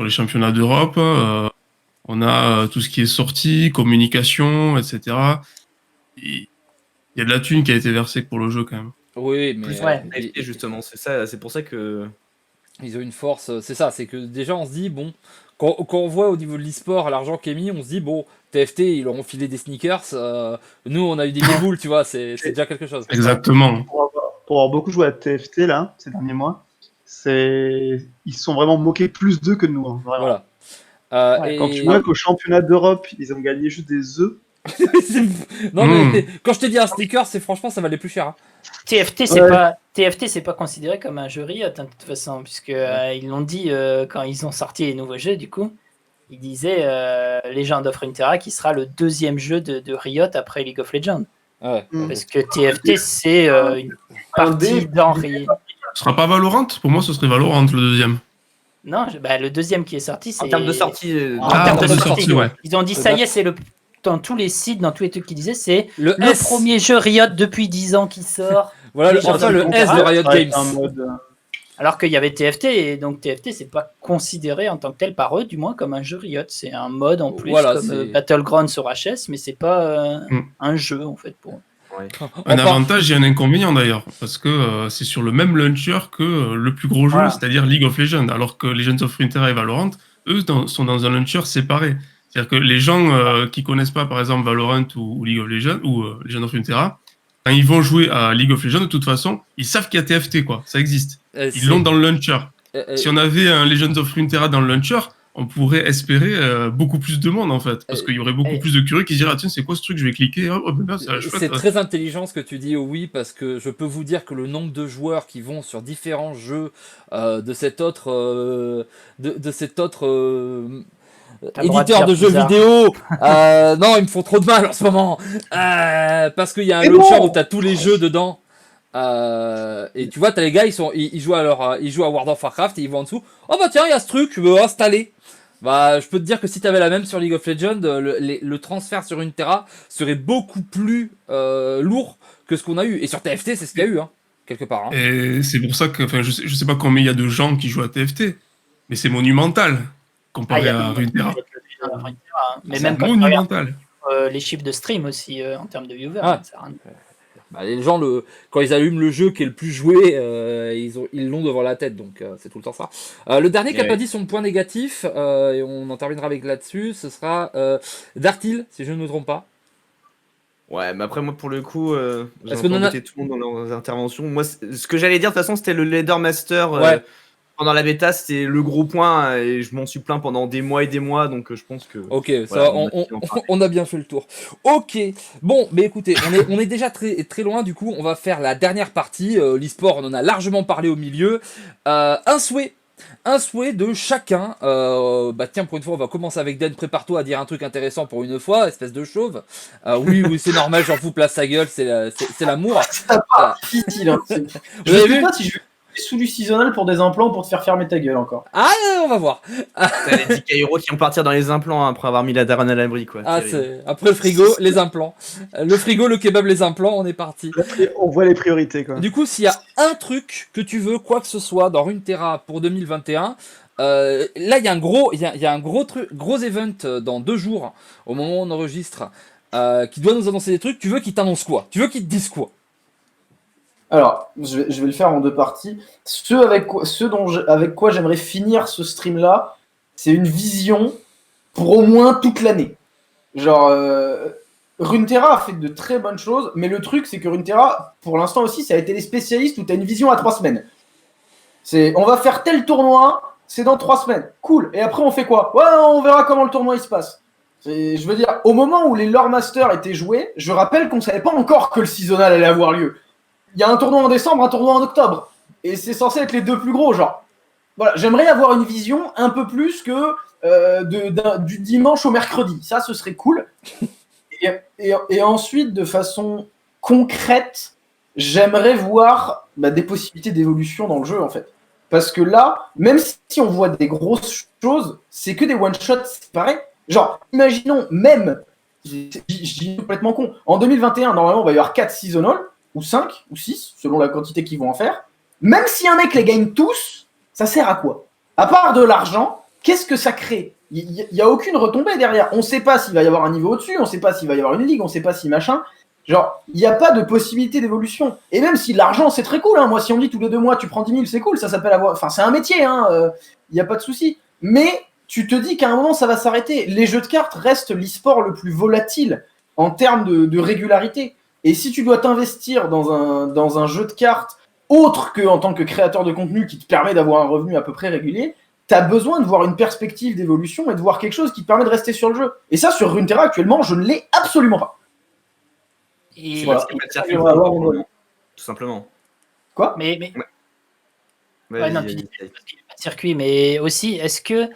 Speaker 6: les championnats d'Europe. On a tout ce qui est sorti, communication, etc. Il y a de la thune qui a été versée pour le jeu quand même.
Speaker 1: Oui, mais
Speaker 2: Plus
Speaker 3: ouais.
Speaker 2: TFT, justement, c'est ça, c'est pour ça que
Speaker 1: ils ont une force, c'est ça, c'est que déjà on se dit, bon, quand on voit au niveau de l'e-sport l'argent qui est mis, on se dit, bon, TFT, ils leur ont filé des sneakers, nous on a eu des boules, tu vois, c'est déjà quelque chose.
Speaker 6: Exactement.
Speaker 4: Pour avoir beaucoup joué à TFT là, ces derniers mois, ils se sont vraiment moqués plus d'eux que de nous. Hein, vraiment.
Speaker 1: Voilà.
Speaker 3: Ouais,
Speaker 4: Quand tu vois qu'au championnat d'Europe, ils ont gagné juste des œufs.
Speaker 1: Non, mais quand je te dis un sneaker, c'est franchement, ça valait plus cher. Hein.
Speaker 3: TFT, c'est pas considéré comme un jeu Riot, hein, de toute façon, puisque ils l'ont dit quand ils ont sorti les nouveaux jeux, du coup. Ils disaient Legend of Runeterra qui sera le deuxième jeu de Riot après League of Legends.
Speaker 1: Ouais.
Speaker 3: Parce que TFT, c'est une partie dans Riot.
Speaker 6: Ce sera pas Valorant? Pour moi, ce serait Valorant le deuxième.
Speaker 3: Non, le deuxième qui est sorti, c'est.
Speaker 2: en termes de sortie,
Speaker 3: En termes de sortie,
Speaker 6: ouais.
Speaker 3: Ils ont dit ça y est, c'est le. Dans tous les sites, dans tous les trucs qu'ils disaient, c'est
Speaker 1: Le
Speaker 3: le
Speaker 1: S.
Speaker 3: premier jeu Riot depuis 10 ans qui sort.
Speaker 1: Voilà,
Speaker 3: Legend
Speaker 1: enfin
Speaker 3: of
Speaker 1: le S de Riot
Speaker 4: Ouais,
Speaker 1: Games.
Speaker 4: un mode,
Speaker 3: Alors qu'il y avait TFT, et donc TFT, c'est pas considéré en tant que tel par eux, du moins comme un jeu Riot. C'est un mode en plus,
Speaker 1: Voilà,
Speaker 3: comme
Speaker 1: c'est-
Speaker 3: Battleground sur HS, mais c'est pas
Speaker 6: Mm.
Speaker 3: un jeu en fait pour eux.
Speaker 6: Un
Speaker 1: Enfin,
Speaker 6: avantage et un inconvénient d'ailleurs, parce que c'est sur le même launcher que le plus gros jeu,
Speaker 3: Voilà.
Speaker 6: c'est-à-dire League of Legends, alors que Legends of Runeterra et Valorant, eux, sont dans un launcher séparé. C'est-à-dire que les gens qui connaissent pas, par exemple, Valorant ou League of Legends ou Legends of Runeterra, quand ils vont jouer à League of Legends, de toute façon, ils savent qu'il y a TFT, quoi. Ça existe. Ils l'ont dans le launcher. Si on avait un Legends of Runeterra dans le launcher, on pourrait espérer beaucoup plus de monde en fait, parce qu'il y aurait beaucoup plus de curieux qui se diraient ah, tiens c'est quoi ce truc, je vais cliquer, oh ben c'est chouette.
Speaker 1: C'est très intelligent ce que tu dis, oui, parce que je peux vous dire que le nombre de joueurs qui vont sur différents jeux de cet autre,
Speaker 3: T'as le droit de
Speaker 1: éditeur de
Speaker 3: dire
Speaker 1: jeux
Speaker 3: bizarre.
Speaker 1: vidéo, non, ils me font trop de mal en ce moment, parce qu'il y a un
Speaker 4: Mais
Speaker 1: launcher
Speaker 4: non.
Speaker 1: où t'as tous les jeux dedans. Et tu vois, t'as les gars, ils jouent à World of Warcraft et ils vont en dessous. Oh bah tiens, il y a ce truc, je veux installer. Bah, je peux te dire que si t'avais la même sur League of Legends, le transfert sur une Terra serait beaucoup plus lourd que ce qu'on a eu. Et sur TFT, c'est ce qu'il y a eu, hein, quelque part. Hein.
Speaker 6: Et c'est pour ça que, enfin, je sais pas combien il y a de gens qui jouent à TFT, mais c'est monumental comparé à Runeterra.
Speaker 3: Mais
Speaker 6: C'est
Speaker 3: même quand tu regardes
Speaker 6: monumental.
Speaker 3: les chiffres de stream aussi en termes de viewers,
Speaker 1: Ah.
Speaker 3: ça a rien.
Speaker 1: Bah, les gens, quand ils allument le jeu qui est le plus joué, ils l'ont devant la tête, donc c'est tout le temps ça. Le dernier qui n'a
Speaker 2: Ouais.
Speaker 1: pas dit son point négatif, et on en terminera avec là-dessus, ce sera Dartil, si je ne me trompe pas.
Speaker 2: Ouais, mais après, moi, pour le coup, j'ai
Speaker 1: Parce
Speaker 2: un
Speaker 1: que
Speaker 2: peu
Speaker 1: non,
Speaker 2: embêté tout le monde dans leurs interventions. Moi, ce que j'allais dire, de toute façon, c'était le Leader Master.
Speaker 1: Ouais.
Speaker 2: Pendant la bêta, c'était le gros point, et je m'en suis plaint pendant des mois et des mois, donc je pense que...
Speaker 1: Ok,
Speaker 2: Voilà,
Speaker 1: ça,
Speaker 2: on a pu en parler.
Speaker 1: on a bien fait le tour. Ok, bon, mais écoutez, on est déjà très, très loin, du coup, on va faire la dernière partie. L'e-sport, on en a largement parlé au milieu. Un souhait de chacun. Bah tiens, pour une fois, on va commencer avec Dan. Prépare-toi à dire un truc intéressant pour une fois, espèce de chauve. Oui, c'est normal, j'en fous plein sa gueule, c'est l'amour.
Speaker 5: Ça part difficile. Hein. Je
Speaker 1: Vous avez
Speaker 5: sais
Speaker 1: vu
Speaker 5: pas si je vais des sous seasonal pour des implants pour te faire fermer ta gueule encore.
Speaker 1: Ah, on va voir.
Speaker 2: T'as les 10 Kairo qui vont partir dans les implants après avoir mis la daronne à l'abri, quoi.
Speaker 1: Ah,
Speaker 2: Terrible.
Speaker 1: après le frigo, les implants. Le frigo, le kebab, les implants, on est parti.
Speaker 4: Et on voit les priorités, quoi.
Speaker 1: Du coup, s'il y a un truc que tu veux, quoi que ce soit, dans Runeterra pour 2021, là, il y a un gros event dans 2 jours, au moment où on enregistre, qui doit nous annoncer des trucs. Tu veux qu'il t'annonce quoi? Tu veux qu'il te dise quoi?
Speaker 5: Alors, je vais le faire en deux parties. Avec quoi j'aimerais finir ce stream-là, c'est une vision pour au moins toute l'année. Genre, Runeterra a fait de très bonnes choses, mais le truc, c'est que Runeterra, pour l'instant aussi, ça a été les spécialistes où tu as une vision à 3 semaines. On va faire tel tournoi, c'est dans 3 semaines. Cool. Et après, on fait quoi? Ouais, on verra comment le tournoi il se passe. Je veux dire, au moment où les Lore Masters étaient joués, je rappelle qu'on savait pas encore que le seasonal allait avoir lieu. Il y a un tournoi en décembre, un tournoi en octobre. Et c'est censé être les deux plus gros, genre. Voilà, j'aimerais avoir une vision un peu plus que du dimanche au mercredi. Ça, ce serait cool. Et ensuite, de façon concrète, j'aimerais voir des possibilités d'évolution dans le jeu, en fait. Parce que là, même si on voit des grosses choses, c'est que des one-shots, c'est pareil. Genre, imaginons même, je dis complètement con, en 2021, normalement, on va y avoir 4 seasonals, ou 5, ou 6, selon la quantité qu'ils vont en faire. Même si un mec les gagne tous, ça sert à quoi? À part de l'argent, qu'est-ce que ça crée? Il n'y a aucune retombée derrière. On ne sait pas s'il va y avoir un niveau au-dessus, on ne sait pas s'il va y avoir une ligue, on ne sait pas si machin. Genre, il n'y a pas de possibilité d'évolution. Et même si l'argent, c'est très cool. Hein. Moi, si on me dit tous les 2 mois, tu prends 10 000, c'est cool. Ça s'appelle avoir. Enfin, c'est un métier. Il n'y a pas de souci. Mais tu te dis qu'à un moment, ça va s'arrêter. Les jeux de cartes restent l'e-sport le plus volatile en termes de régularité. Et si tu dois t'investir dans un jeu de cartes autre qu'en tant que créateur de contenu qui te permet d'avoir un revenu à peu près régulier, tu as besoin de voir une perspective d'évolution et de voir quelque chose qui te permet de rester sur le jeu. Et ça, sur Runeterra, actuellement, je ne l'ai absolument pas.
Speaker 3: Et
Speaker 2: Voilà. Tout simplement.
Speaker 5: Quoi?
Speaker 3: mais
Speaker 2: Vas-y,
Speaker 3: non, tu
Speaker 2: vas-y,
Speaker 3: dis
Speaker 2: vas-y.
Speaker 3: parce qu'il n'y a pas de circuit, mais aussi, est-ce que,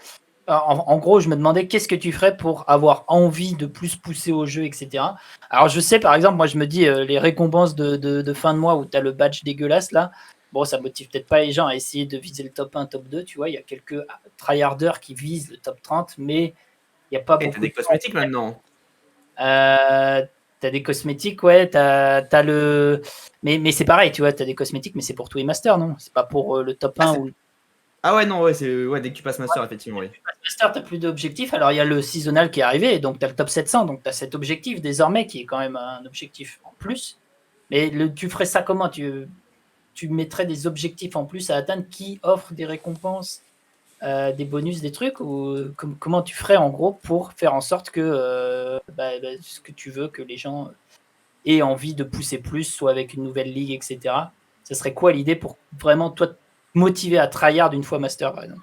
Speaker 3: en gros, je me demandais qu'est-ce que tu ferais pour avoir envie de plus pousser au jeu, etc. Alors, je sais, par exemple, moi, je me dis, les récompenses de fin de mois où tu as le badge dégueulasse, là, bon, ça motive peut-être pas les gens à essayer de viser le top 1, top 2, tu vois, il y a quelques tryharders qui visent le top 30, mais il n'y a pas
Speaker 2: Et
Speaker 3: beaucoup
Speaker 2: t'as des
Speaker 3: de
Speaker 2: cosmétiques maintenant.
Speaker 3: T'as des cosmétiques, ouais, t'as le. Mais c'est pareil, tu vois, t'as des cosmétiques, mais c'est pour tous les masters, non? C'est pas pour le top 1 ou le
Speaker 2: Ah ouais, non, ouais, c'est dès que tu passes master, effectivement, oui.
Speaker 3: master, t'as plus d'objectifs. Alors il y a le seasonal qui est arrivé, donc t'as le top 700, donc t'as cet objectif désormais qui est quand même un objectif en plus. Mais tu ferais ça comment? Tu mettrais des objectifs en plus à atteindre qui offrent des récompenses, des bonus, des trucs, ou comment tu ferais en gros pour faire en sorte que ce que tu veux, que les gens aient envie de pousser plus, soit avec une nouvelle ligue, etc. Ça serait quoi l'idée pour vraiment toi te motiver à tryhard une fois master, par exemple?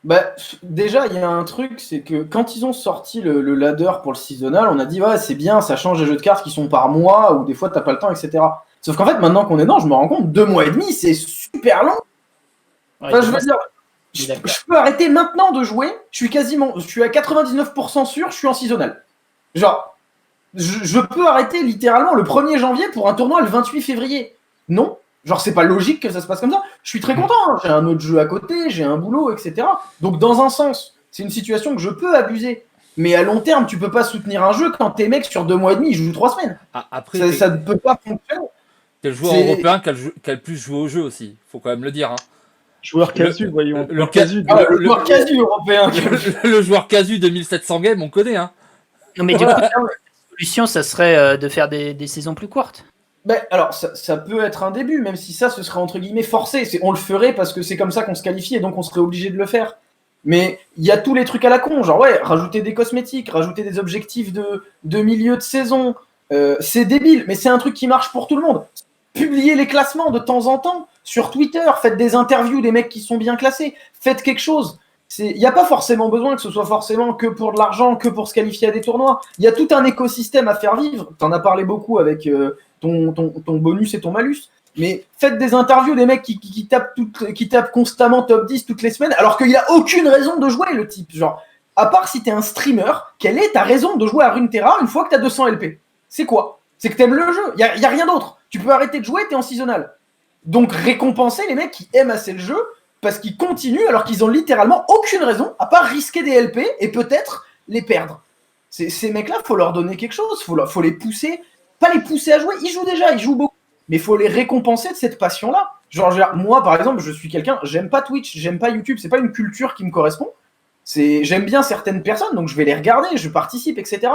Speaker 5: Bah, déjà, il y a un truc, c'est que quand ils ont sorti le ladder pour le seasonal, on a dit ouais, c'est bien, ça change les jeux de cartes qui sont par mois, ou des fois t'as pas le temps, etc. Sauf qu'en fait, maintenant qu'on est dedans, je me rends compte, 2 mois et demi, c'est super long.
Speaker 3: Ouais,
Speaker 5: Enfin, je veux dire,
Speaker 3: suis
Speaker 5: je
Speaker 3: d'accord.
Speaker 5: peux arrêter maintenant de jouer, je suis à 99% sûr, je suis en seasonal. Genre, je peux arrêter littéralement le 1er janvier pour un tournoi le 28 février. Non, genre c'est pas logique que ça se passe comme ça. Je suis très content, hein. J'ai un autre jeu à côté, j'ai un boulot, etc. Donc dans un sens, c'est une situation que je peux abuser. Mais à long terme, tu peux pas soutenir un jeu quand tes mecs sur 2 mois et demi, ils jouent 3 semaines.
Speaker 1: Ah, après,
Speaker 5: Ça ne peut pas fonctionner.
Speaker 1: t'es le joueur
Speaker 5: c'est-
Speaker 1: européen qui a le plus joué au jeu aussi. Faut quand même le dire. Hein.
Speaker 4: Joueur casu, voyons.
Speaker 1: le
Speaker 4: Joueur
Speaker 1: casu-
Speaker 5: Ah, le
Speaker 1: le-
Speaker 5: joueur quasi européen.
Speaker 1: Le joueur casu de 1700 games, on connaît. Hein.
Speaker 3: Non, mais du coup, la solution, ça serait de faire des saisons plus courtes.
Speaker 5: Ben, alors, ça peut être un début, même si ça, ce serait entre guillemets forcé. On le ferait parce que c'est comme ça qu'on se qualifie et donc on serait obligé de le faire. Mais il y a tous les trucs à la con, genre ouais, rajouter des cosmétiques, rajouter des objectifs de milieu de saison. C'est débile, mais c'est un truc qui marche pour tout le monde. Publiez les classements de temps en temps sur Twitter, faites des interviews des mecs qui sont bien classés, faites quelque chose. Il n'y a pas forcément besoin que ce soit forcément que pour de l'argent, que pour se qualifier à des tournois. Il y a tout un écosystème à faire vivre. Tu en as parlé beaucoup avec ton bonus et ton malus. Mais faites des interviews des mecs qui tapent constamment top 10 toutes les semaines, alors qu'il n'y a aucune raison de jouer, le type. Genre, à part si t'es un streamer, quelle est ta raison de jouer à Runeterra une fois que t'as 200 LP? C'est quoi? C'est que t'aimes le jeu. Il y a rien d'autre. Tu peux arrêter de jouer, t'es en seasonal. Donc récompenser les mecs qui aiment assez le jeu parce qu'ils continuent alors qu'ils ont littéralement aucune raison à part risquer des LP et peut-être les perdre. Ces mecs-là, faut leur donner quelque chose. Faut les pousser. Pas les pousser à jouer. Ils jouent déjà, ils jouent beaucoup. Mais il faut les récompenser de cette passion-là. Genre, moi, par exemple, je suis quelqu'un, j'aime pas Twitch, j'aime pas YouTube, c'est pas une culture qui me correspond. J'aime bien certaines personnes, donc je vais les regarder, je participe, etc.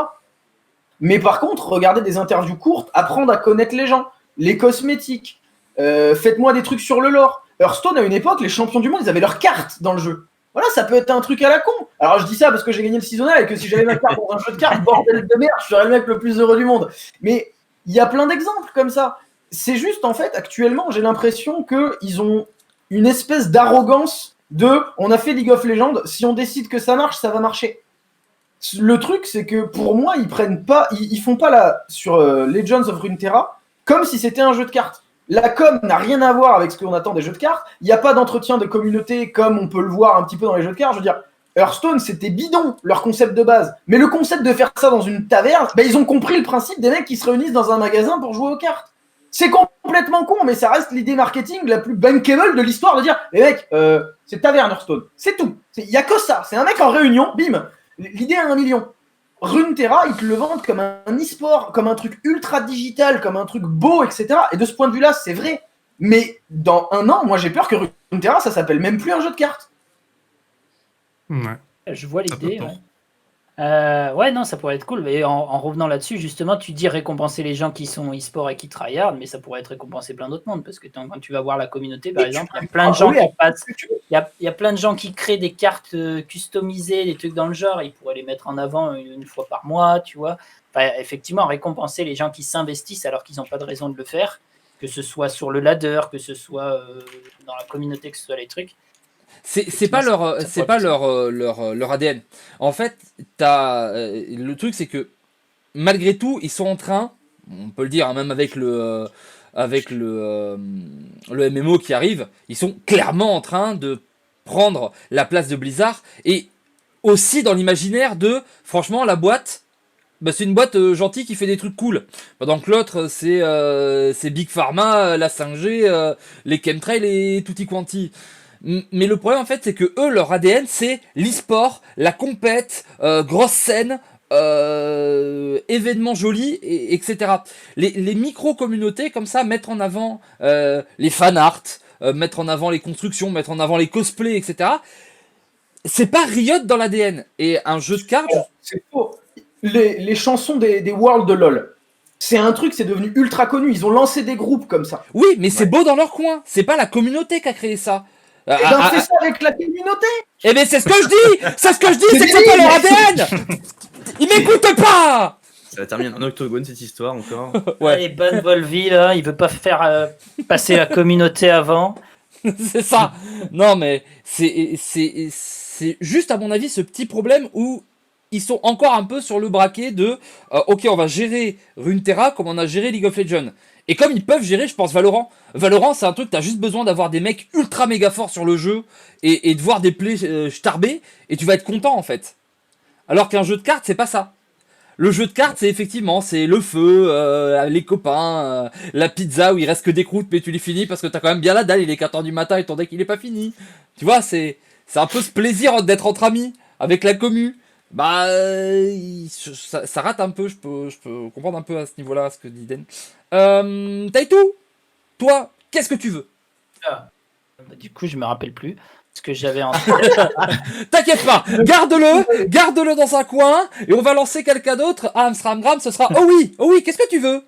Speaker 5: Mais par contre, regardez des interviews courtes, apprendre à connaître les gens, les cosmétiques, faites-moi des trucs sur le lore. Hearthstone, à une époque, les champions du monde, ils avaient leurs cartes dans le jeu. Voilà, ça peut être un truc à la con. Alors je dis ça parce que j'ai gagné le seasonal et que si j'avais ma carte dans un jeu de cartes, bordel de merde, je serais le mec le plus heureux du monde. Mais il y a plein d'exemples comme ça. C'est juste, en fait, actuellement, j'ai l'impression qu'ils ont une espèce d'arrogance de « on a fait League of Legends, si on décide que ça marche, ça va marcher ». Le truc, c'est que pour moi, ils font pas sur Legends of Runeterra comme si c'était un jeu de cartes. La com n'a rien à voir avec ce qu'on attend des jeux de cartes. Il n'y a pas d'entretien de communauté comme on peut le voir un petit peu dans les jeux de cartes. Je veux dire, Hearthstone, c'était bidon, leur concept de base. Mais le concept de faire ça dans une taverne, ils ont compris le principe des mecs qui se réunissent dans un magasin pour jouer aux cartes. C'est complètement con, mais ça reste l'idée marketing la plus bankable de l'histoire de dire les mecs, c'est Tavern Hearthstone, c'est tout. Il y a que ça. C'est un mec en réunion, bim, l'idée à 1 million. Runeterra, ils te le vendent comme un e-sport, comme un truc ultra digital, comme un truc beau, etc. Et de ce point de vue-là, c'est vrai. Mais dans 1 an, moi j'ai peur que Runeterra, ça s'appelle même plus un jeu de cartes.
Speaker 6: Ouais.
Speaker 3: Je vois l'idée.
Speaker 6: peut-être.
Speaker 3: Ouais, non, ça pourrait être cool. Mais en revenant là-dessus, justement, tu dis récompenser les gens qui sont e-sport et qui tryhard, mais ça pourrait être récompenser plein d'autres mondes. Parce que quand tu vas voir la communauté, par exemple, il y a plein de gens qui passent. Il y a plein de gens qui créent des cartes customisées, des trucs dans le genre. Ils pourraient les mettre en avant une fois par mois, tu vois. Enfin, effectivement, récompenser les gens qui s'investissent alors qu'ils n'ont pas de raison de le faire, que ce soit sur le ladder, que ce soit dans la communauté, que ce soit les trucs.
Speaker 1: C'est pas leur ADN. En fait, le truc c'est que malgré tout, ils sont en train, on peut le dire, hein, même avec le MMO qui arrive, ils sont clairement en train de prendre la place de Blizzard et aussi dans l'imaginaire de, franchement, la boîte, bah, c'est une boîte gentille qui fait des trucs cool. Pendant que l'autre, c'est Big Pharma, la 5G, les chemtrails et tutti quanti. Mais le problème en fait c'est que eux leur ADN c'est l'e-sport, la compète, grosse scène, événements jolis, etc. Les micro-communautés comme ça mettre en avant les fan-art, mettre en avant les constructions, mettre en avant les cosplays, etc. C'est pas Riot dans l'ADN. Et un jeu de cartes...
Speaker 5: C'est faux. Les chansons des Worlds de LoL, c'est un truc, c'est devenu ultra connu. Ils ont lancé des groupes comme ça.
Speaker 1: Oui, mais c'est beau dans leur coin. C'est pas la communauté qui a créé ça.
Speaker 5: Et ben fais ça avec la communauté.
Speaker 1: Eh ben c'est ce que je dis. C'est ce que je dis, c'est que c'est pas leur ADN. Ils m'écoutent pas.
Speaker 2: Ça va terminer en octogone cette histoire encore.
Speaker 1: Ouais.
Speaker 3: Allez, bonne Volvi, là, il veut pas faire passer la communauté avant.
Speaker 1: C'est ça. Non, mais c'est juste, à mon avis, ce petit problème où ils sont encore un peu sur le braquet de ok, on va gérer Runeterra comme on a géré League of Legends. Et comme ils peuvent gérer, je pense, Valorant. Valorant, c'est un truc, t'as juste besoin d'avoir des mecs ultra méga forts sur le jeu et de voir des plays starbés et tu vas être content en fait. Alors qu'un jeu de cartes, c'est pas ça. Le jeu de cartes, c'est effectivement, c'est le feu, les copains, la pizza où il reste que des croûtes mais tu les finis parce que t'as quand même bien la dalle, il est 4h du matin et ton deck il est pas fini. Tu vois, c'est un peu ce plaisir d'être entre amis, avec la commu. Bah, ça rate un peu, je peux comprendre un peu à ce niveau-là ce que dit Den. Taitou, toi, qu'est-ce que tu veux?
Speaker 3: Bah, du coup, je me rappelle plus ce que j'avais en
Speaker 1: T'inquiète pas, garde-le dans un coin et on va lancer quelqu'un d'autre. Ah, Amstramgram, ce sera oh oui, qu'est-ce que tu veux?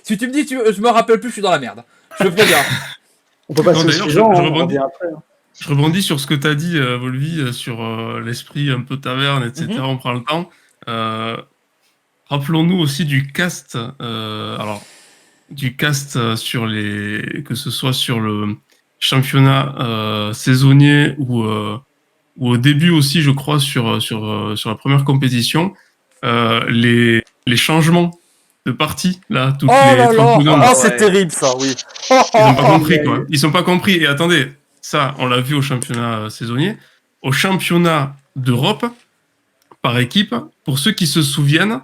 Speaker 1: Si tu me dis je me rappelle plus, je suis dans la merde. Je le préviens.
Speaker 4: On peut passer
Speaker 6: Non,
Speaker 4: au
Speaker 6: d'ailleurs,
Speaker 4: suivant,
Speaker 6: je
Speaker 4: on
Speaker 6: rebondis.
Speaker 4: revient après.
Speaker 6: Je rebondis sur ce que tu as dit, Volvi, sur l'esprit un peu taverne, etc. On prend le temps. Rappelons-nous aussi du cast. Du cast sur que ce soit sur le championnat saisonnier ou au début aussi, je crois, sur la première compétition, les changements de partie, là, toutes les 30 secondes.
Speaker 1: C'est terrible ça, oui.
Speaker 6: Ils n'ont pas compris, quoi. Ils sont pas compris. Et attendez, ça, on l'a vu au championnat saisonnier. Au championnat d'Europe, par équipe, pour ceux qui se souviennent,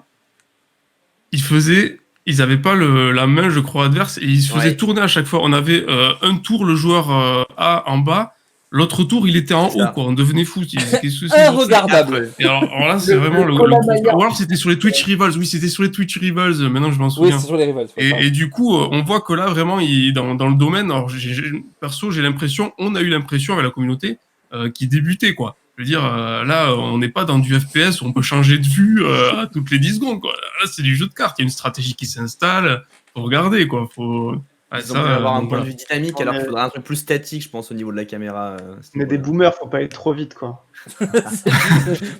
Speaker 6: ils n'avaient pas la main, je crois, adverse, et ils se faisaient tourner à chaque fois. On avait un tour, le joueur A en bas, l'autre tour, il était en haut, quoi. On devenait fou.
Speaker 1: Regardable.
Speaker 6: Et alors là, c'est vraiment le ou alors c'était sur les Twitch Rivals. Oui, c'était sur les Twitch Rivals. Maintenant, je m'en souviens.
Speaker 1: Oui, c'est sur les rivals.
Speaker 6: Et du coup, on voit que là, vraiment, dans le domaine, alors perso, on a eu l'impression avec la communauté qui débutait, quoi. Je veux dire, là, on n'est pas dans du FPS où on peut changer de vue à toutes les 10 secondes, quoi. Là, c'est du jeu de cartes. Il y a une stratégie qui s'installe. Faut regarder, quoi.
Speaker 2: Ils ont pu avoir un point de vue dynamique, alors qu'il faudrait un truc plus statique, je pense, au niveau de la caméra.
Speaker 4: Mais des boomers, faut pas aller trop vite, quoi.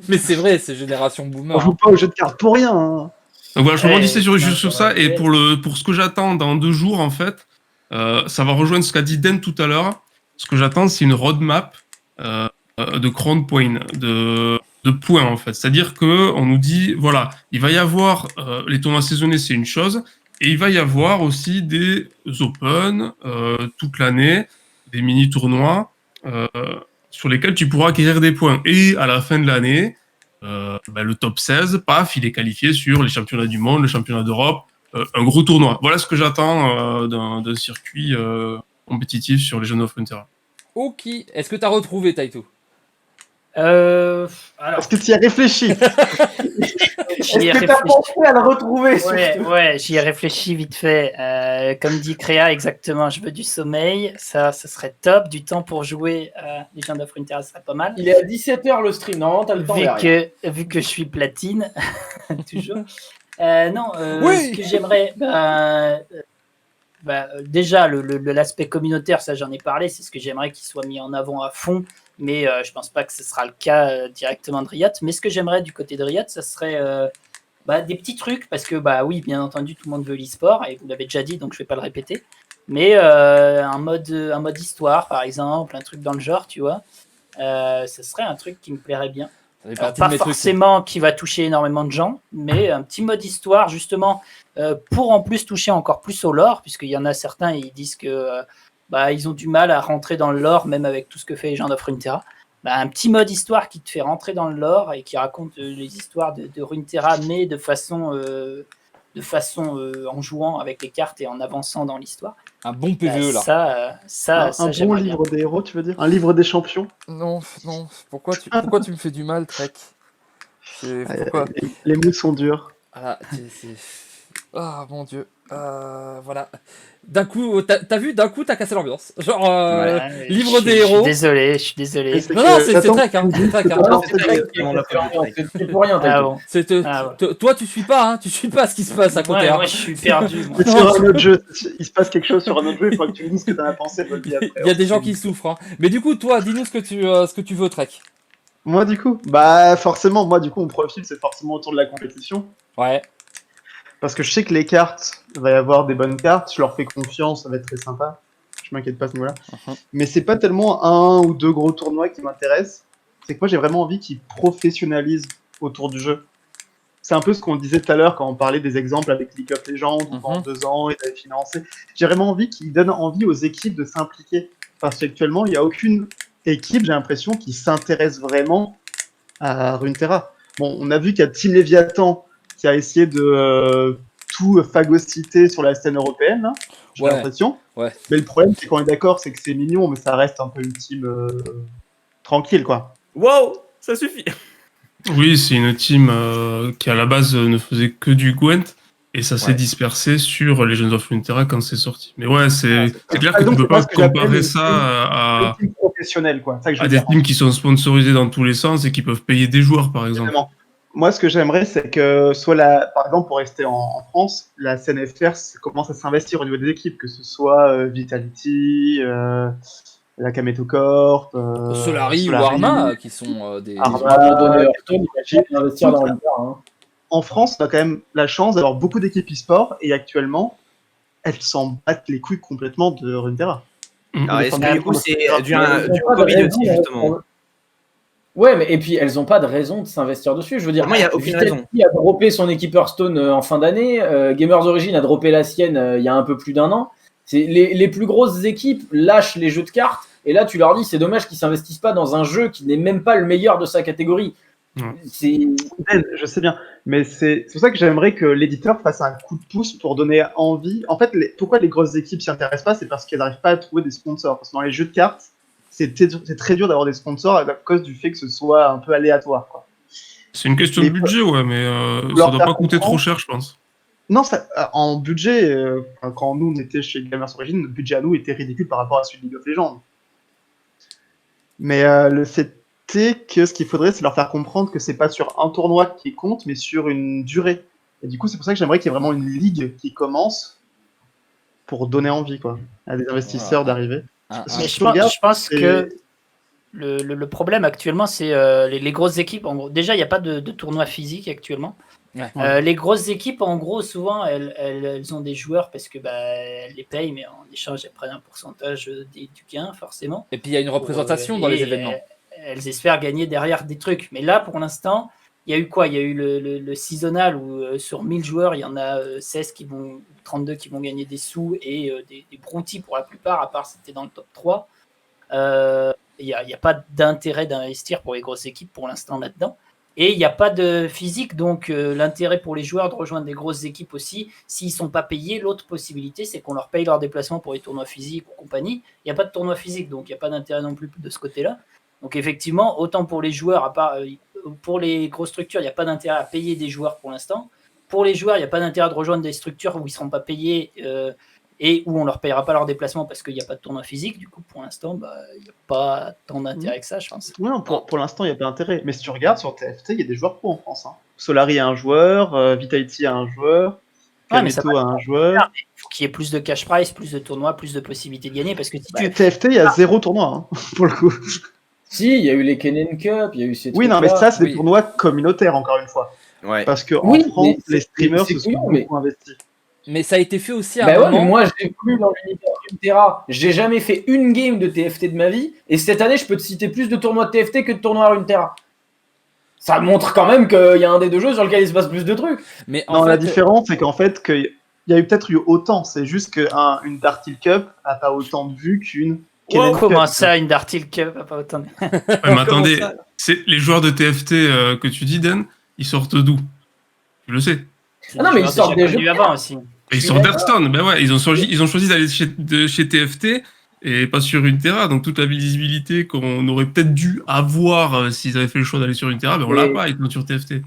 Speaker 1: Mais c'est vrai, c'est génération boomer.
Speaker 4: On joue pas au jeu de cartes pour rien. Hein.
Speaker 6: Donc voilà, je rebondissais juste sur ça. Et pour ce que j'attends dans 2 jours, en fait, ça va rejoindre ce qu'a dit Den tout à l'heure. Ce que j'attends, c'est une roadmap de crown point, de points, en fait. C'est-à-dire qu'on nous dit, voilà, il va y avoir les tournois saisonniers, c'est une chose. Et il va y avoir aussi des Open toute l'année, des mini-tournois sur lesquels tu pourras acquérir des points. Et à la fin de l'année, le top 16, paf, il est qualifié sur les championnats du monde, le championnat d'Europe, un gros tournoi. Voilà ce que j'attends d'un circuit compétitif sur les Jeunes of Runeterra.
Speaker 1: Ok. Est-ce que t'as retrouvé Taito?
Speaker 3: Alors,
Speaker 4: Est-ce que tu y as réfléchi?
Speaker 3: j'y ai
Speaker 5: Est-ce que t'as
Speaker 3: réfléchi.
Speaker 5: pensé à le retrouver
Speaker 3: Ouais,
Speaker 5: surtout
Speaker 3: ouais, j'y ai réfléchi vite fait. Comme dit Créa, exactement, je veux du sommeil. Ça serait top. Du temps pour jouer à Legend of Runeterra, ça serait pas mal.
Speaker 5: Il est à 17h le stream, non, t'as le temps derrière.
Speaker 3: Vu que je suis platine, toujours. Non,
Speaker 1: Oui.
Speaker 3: ce que j'aimerais, déjà, l'aspect communautaire, ça j'en ai parlé, c'est ce que j'aimerais qu'il soit mis en avant à fond, mais je pense pas que ce sera le cas directement de Riot. Mais ce que j'aimerais du côté de Riot, ça serait des petits trucs, parce que oui, bien entendu, tout le monde veut l'e-sport, et vous l'avez déjà dit, donc je vais pas le répéter. Mais un mode histoire, par exemple, un truc dans le genre, tu vois, ça serait un truc qui me plairait bien.
Speaker 1: Ça fait partie de
Speaker 3: Pas
Speaker 1: mes trucs.
Speaker 3: forcément qui va toucher énormément de gens, mais un petit mode histoire, justement, pour en plus toucher encore plus au lore, puisqu'il y en a certains, ils disent que ils ont du mal à rentrer dans le lore, même avec tout ce que fait les gens of Runeterra. Un petit mode histoire qui te fait rentrer dans le lore et qui raconte les histoires de Runeterra, mais de façon en jouant avec les cartes et en avançant dans l'histoire.
Speaker 1: Un bon PVE là.
Speaker 3: Ça,
Speaker 4: Un bon
Speaker 3: j'aimerais bien.
Speaker 4: livre des héros, tu veux dire? Un livre des champions?
Speaker 1: Non, non. Pourquoi tu me fais du mal, Trek? Pourquoi?
Speaker 4: Les mots sont durs.
Speaker 1: Voilà, Ah mon dieu. Voilà. D'un coup, t'as vu, d'un coup, t'as cassé l'ambiance. Genre,
Speaker 3: Ouais,
Speaker 1: livre
Speaker 3: je
Speaker 1: des
Speaker 3: suis
Speaker 1: héros.
Speaker 3: Je suis désolé.
Speaker 4: Mais c'est
Speaker 1: Non, non,
Speaker 4: que-
Speaker 1: c'est
Speaker 4: attends,
Speaker 1: Trek, hein. C'est Trek, hein.
Speaker 5: Non,
Speaker 4: c'est
Speaker 5: c'est
Speaker 4: Trek.
Speaker 5: c'est pour rien,
Speaker 3: Ah
Speaker 5: t'as
Speaker 3: bon.
Speaker 1: Toi, tu suis pas, hein. Tu suis pas ce qui se passe à côté.
Speaker 3: Ouais,
Speaker 1: hein.
Speaker 3: moi je suis perdu. Moi.
Speaker 4: Mais sur un autre jeu, il se passe quelque chose sur un autre jeu, il faut que tu me dises ce que t'en as pensé. Volby, après.
Speaker 1: Il y a des gens qui souffrent. Hein. Mais du coup, toi, dis-nous ce que tu veux, Trek.
Speaker 4: Moi, du coup, forcément, mon profil, c'est forcément autour de la compétition.
Speaker 1: Ouais.
Speaker 4: Parce que je sais que les cartes, il va y avoir des bonnes cartes, je leur fais confiance, ça va être très sympa. Je m'inquiète pas à ce niveau-là. Mais c'est pas tellement un ou deux gros tournois qui m'intéressent. C'est que moi, j'ai vraiment envie qu'ils professionnalisent autour du jeu. C'est un peu ce qu'on disait tout à l'heure quand on parlait des exemples avec League of Legends, où pendant 2 ans, ils avaient financé. J'ai vraiment envie qu'ils donnent envie aux équipes de s'impliquer. Parce qu'actuellement, il n'y a aucune équipe, j'ai l'impression, qui s'intéresse vraiment à Runeterra. Bon, on a vu qu'il y a Team Léviathan qui a essayé de tout phagocyter sur la scène européenne, hein, j'ai l'impression.
Speaker 1: Ouais.
Speaker 4: Mais le problème, c'est qu'on est d'accord, c'est que c'est mignon, mais ça reste un peu une team tranquille, quoi.
Speaker 2: Wow, ça suffit.
Speaker 6: Oui, c'est une team qui à la base ne faisait que du Gwent et ça s'est dispersé sur Legends of Runeterra quand c'est sorti. Mais ouais, c'est clair que tu ne peux pas comparer ça à
Speaker 4: une team professionnelle, quoi. Ça que je veux
Speaker 6: des
Speaker 4: dire.
Speaker 6: teams qui sont sponsorisés dans tous les sens et qui peuvent payer des joueurs, par exemple.
Speaker 4: Évidemment. Moi, ce que j'aimerais, c'est que par exemple, pour rester en France, la CNFR commence à s'investir au niveau des équipes, que ce soit Vitality, la Kameto Corp,
Speaker 1: Solari ou Arma, qui sont des.
Speaker 5: Investir dans Runeterra, hein.
Speaker 4: En France, on a quand même la chance d'avoir beaucoup d'équipes e-sport et actuellement, elles s'en battent les couilles complètement de Runeterra.
Speaker 2: Alors, est-ce que du coup, c'est du
Speaker 5: du
Speaker 2: Covid aussi, justement?
Speaker 5: Ouais, mais et puis elles n'ont pas de raison de s'investir dessus. Je veux dire,
Speaker 2: Moi, il n'y a aucune raison.
Speaker 5: Vitality a droppé son équipe Hearthstone en fin d'année. Gamers Origin a droppé la sienne il y a un peu plus d'1 an. Les plus grosses équipes lâchent les jeux de cartes. Et là, tu leur dis, c'est dommage qu'ils s'investissent pas dans un jeu qui n'est même pas le meilleur de sa catégorie.
Speaker 4: Je sais bien, mais c'est pour ça que j'aimerais que l'éditeur fasse un coup de pouce pour donner envie. En fait, pourquoi les grosses équipes s'y intéressent pas, c'est parce qu'elles n'arrivent pas à trouver des sponsors. Parce que dans les jeux de cartes, c'est très dur d'avoir des sponsors à cause du fait que ce soit un peu aléatoire, quoi.
Speaker 6: C'est une question de budget, ouais, mais ça doit pas coûter trop cher, je pense.
Speaker 4: Non, en budget, quand nous on était chez Gamers Origin, notre budget à nous était ridicule par rapport à celui de League of Legends. Mais le fait est que ce qu'il faudrait, c'est leur faire comprendre que c'est pas sur un tournoi qui compte, mais sur une durée. Et du coup, c'est pour ça que j'aimerais qu'il y ait vraiment une ligue qui commence pour donner envie, quoi, à des investisseurs d'arriver.
Speaker 3: Mais je pense que le problème actuellement, c'est les grosses équipes. En gros, déjà, il n'y a pas de tournoi physique actuellement.
Speaker 1: Ouais.
Speaker 3: Les grosses équipes, en gros, souvent, elles ont des joueurs parce que elles les payent, mais en échange, elles prennent un pourcentage du gain, forcément.
Speaker 1: Et puis, il y a une représentation dans les événements.
Speaker 3: Elles espèrent gagner derrière des trucs. Mais là, pour l'instant, il y a eu quoi? Il y a eu le seasonal où sur 1000 joueurs, il y en a 32 qui vont gagner des sous et des brontis pour la plupart, à part c'était dans le top 3. Il n'y a pas d'intérêt d'investir pour les grosses équipes pour l'instant là-dedans. Et il n'y a pas de physique, donc l'intérêt pour les joueurs de rejoindre des grosses équipes aussi, s'ils ne sont pas payés, l'autre possibilité, c'est qu'on leur paye leur déplacement pour les tournois physiques ou compagnie. Il n'y a pas de tournoi physique, donc il n'y a pas d'intérêt non plus de ce côté-là. Donc effectivement, autant pour les joueurs, pour les grosses structures, il n'y a pas d'intérêt à payer des joueurs pour l'instant. Pour les joueurs, il n'y a pas d'intérêt de rejoindre des structures où ils ne seront pas payés et où on ne leur payera pas leur déplacement parce qu'il n'y a pas de tournoi physique. Du coup, pour l'instant, il n'y a pas tant d'intérêt que ça, je pense.
Speaker 4: Oui, non, pour l'instant, il n'y a pas d'intérêt. Mais si tu regardes sur TFT, il y a des joueurs pro en France. Hein. Solari a un joueur, Vitality a un joueur,
Speaker 3: Ouais, mais ça
Speaker 4: Kameto a un joueur.
Speaker 3: Il faut qu'il y ait plus de cash prize, plus de tournois, plus de possibilités de gagner. Parce que si tu.
Speaker 4: TFT, il y a 0 tournoi, hein, pour le coup.
Speaker 5: Si, il y a eu les Kennen Cup, il y a eu ces
Speaker 4: Oui, non, mais
Speaker 5: trucs-là.
Speaker 4: ça, c'est des
Speaker 1: Oui.
Speaker 4: tournois communautaires, encore une fois.
Speaker 2: Ouais.
Speaker 4: Parce qu'en
Speaker 5: Oui,
Speaker 4: France,
Speaker 5: mais
Speaker 4: les streamers
Speaker 5: c'est
Speaker 4: se sont
Speaker 5: couillon, mais-
Speaker 4: beaucoup investis.
Speaker 1: Mais ça a été fait aussi à
Speaker 5: Bah
Speaker 1: un
Speaker 5: ouais, mais
Speaker 1: moment.
Speaker 5: moi j'ai plus dans l'univers Runeterra. J'ai jamais fait une game de TFT de ma vie. Et cette année, je peux te citer plus de tournois de TFT que de tournois à Runeterra. Ça montre quand même qu'il y a un des deux jeux sur lequel il se passe plus de trucs.
Speaker 1: Mais
Speaker 4: Non,
Speaker 1: en
Speaker 4: la
Speaker 1: fait,
Speaker 4: différence, c'est qu'en fait, il y a eu peut-être eu autant. C'est juste qu'une Dartil Cup n'a pas autant de vues qu'une Kennen
Speaker 3: Comment
Speaker 4: Cup.
Speaker 3: ça, une Dartil Cup a pas autant de-
Speaker 6: Ouais, mais attendez,
Speaker 2: ça
Speaker 6: c'est les joueurs de TFT que tu dis, Dan, ils sortent d'où? Tu le sais.
Speaker 3: C'est
Speaker 5: Ah non,
Speaker 3: des
Speaker 5: mais
Speaker 3: joueurs
Speaker 5: ils sortent
Speaker 3: déjà
Speaker 5: des
Speaker 3: connus
Speaker 5: jeux
Speaker 3: avant aussi.
Speaker 6: Ils
Speaker 5: suis
Speaker 6: sortent
Speaker 5: d'accord.
Speaker 6: d'Hearthstone. Ben ouais, ils ont choisi d'aller chez TFT et pas sur Runeterra. Donc toute la visibilité qu'on aurait peut-être dû avoir s'ils avaient fait le choix d'aller sur Runeterra, ben on l'a
Speaker 5: Mais-
Speaker 6: pas, ils sont sur TFT.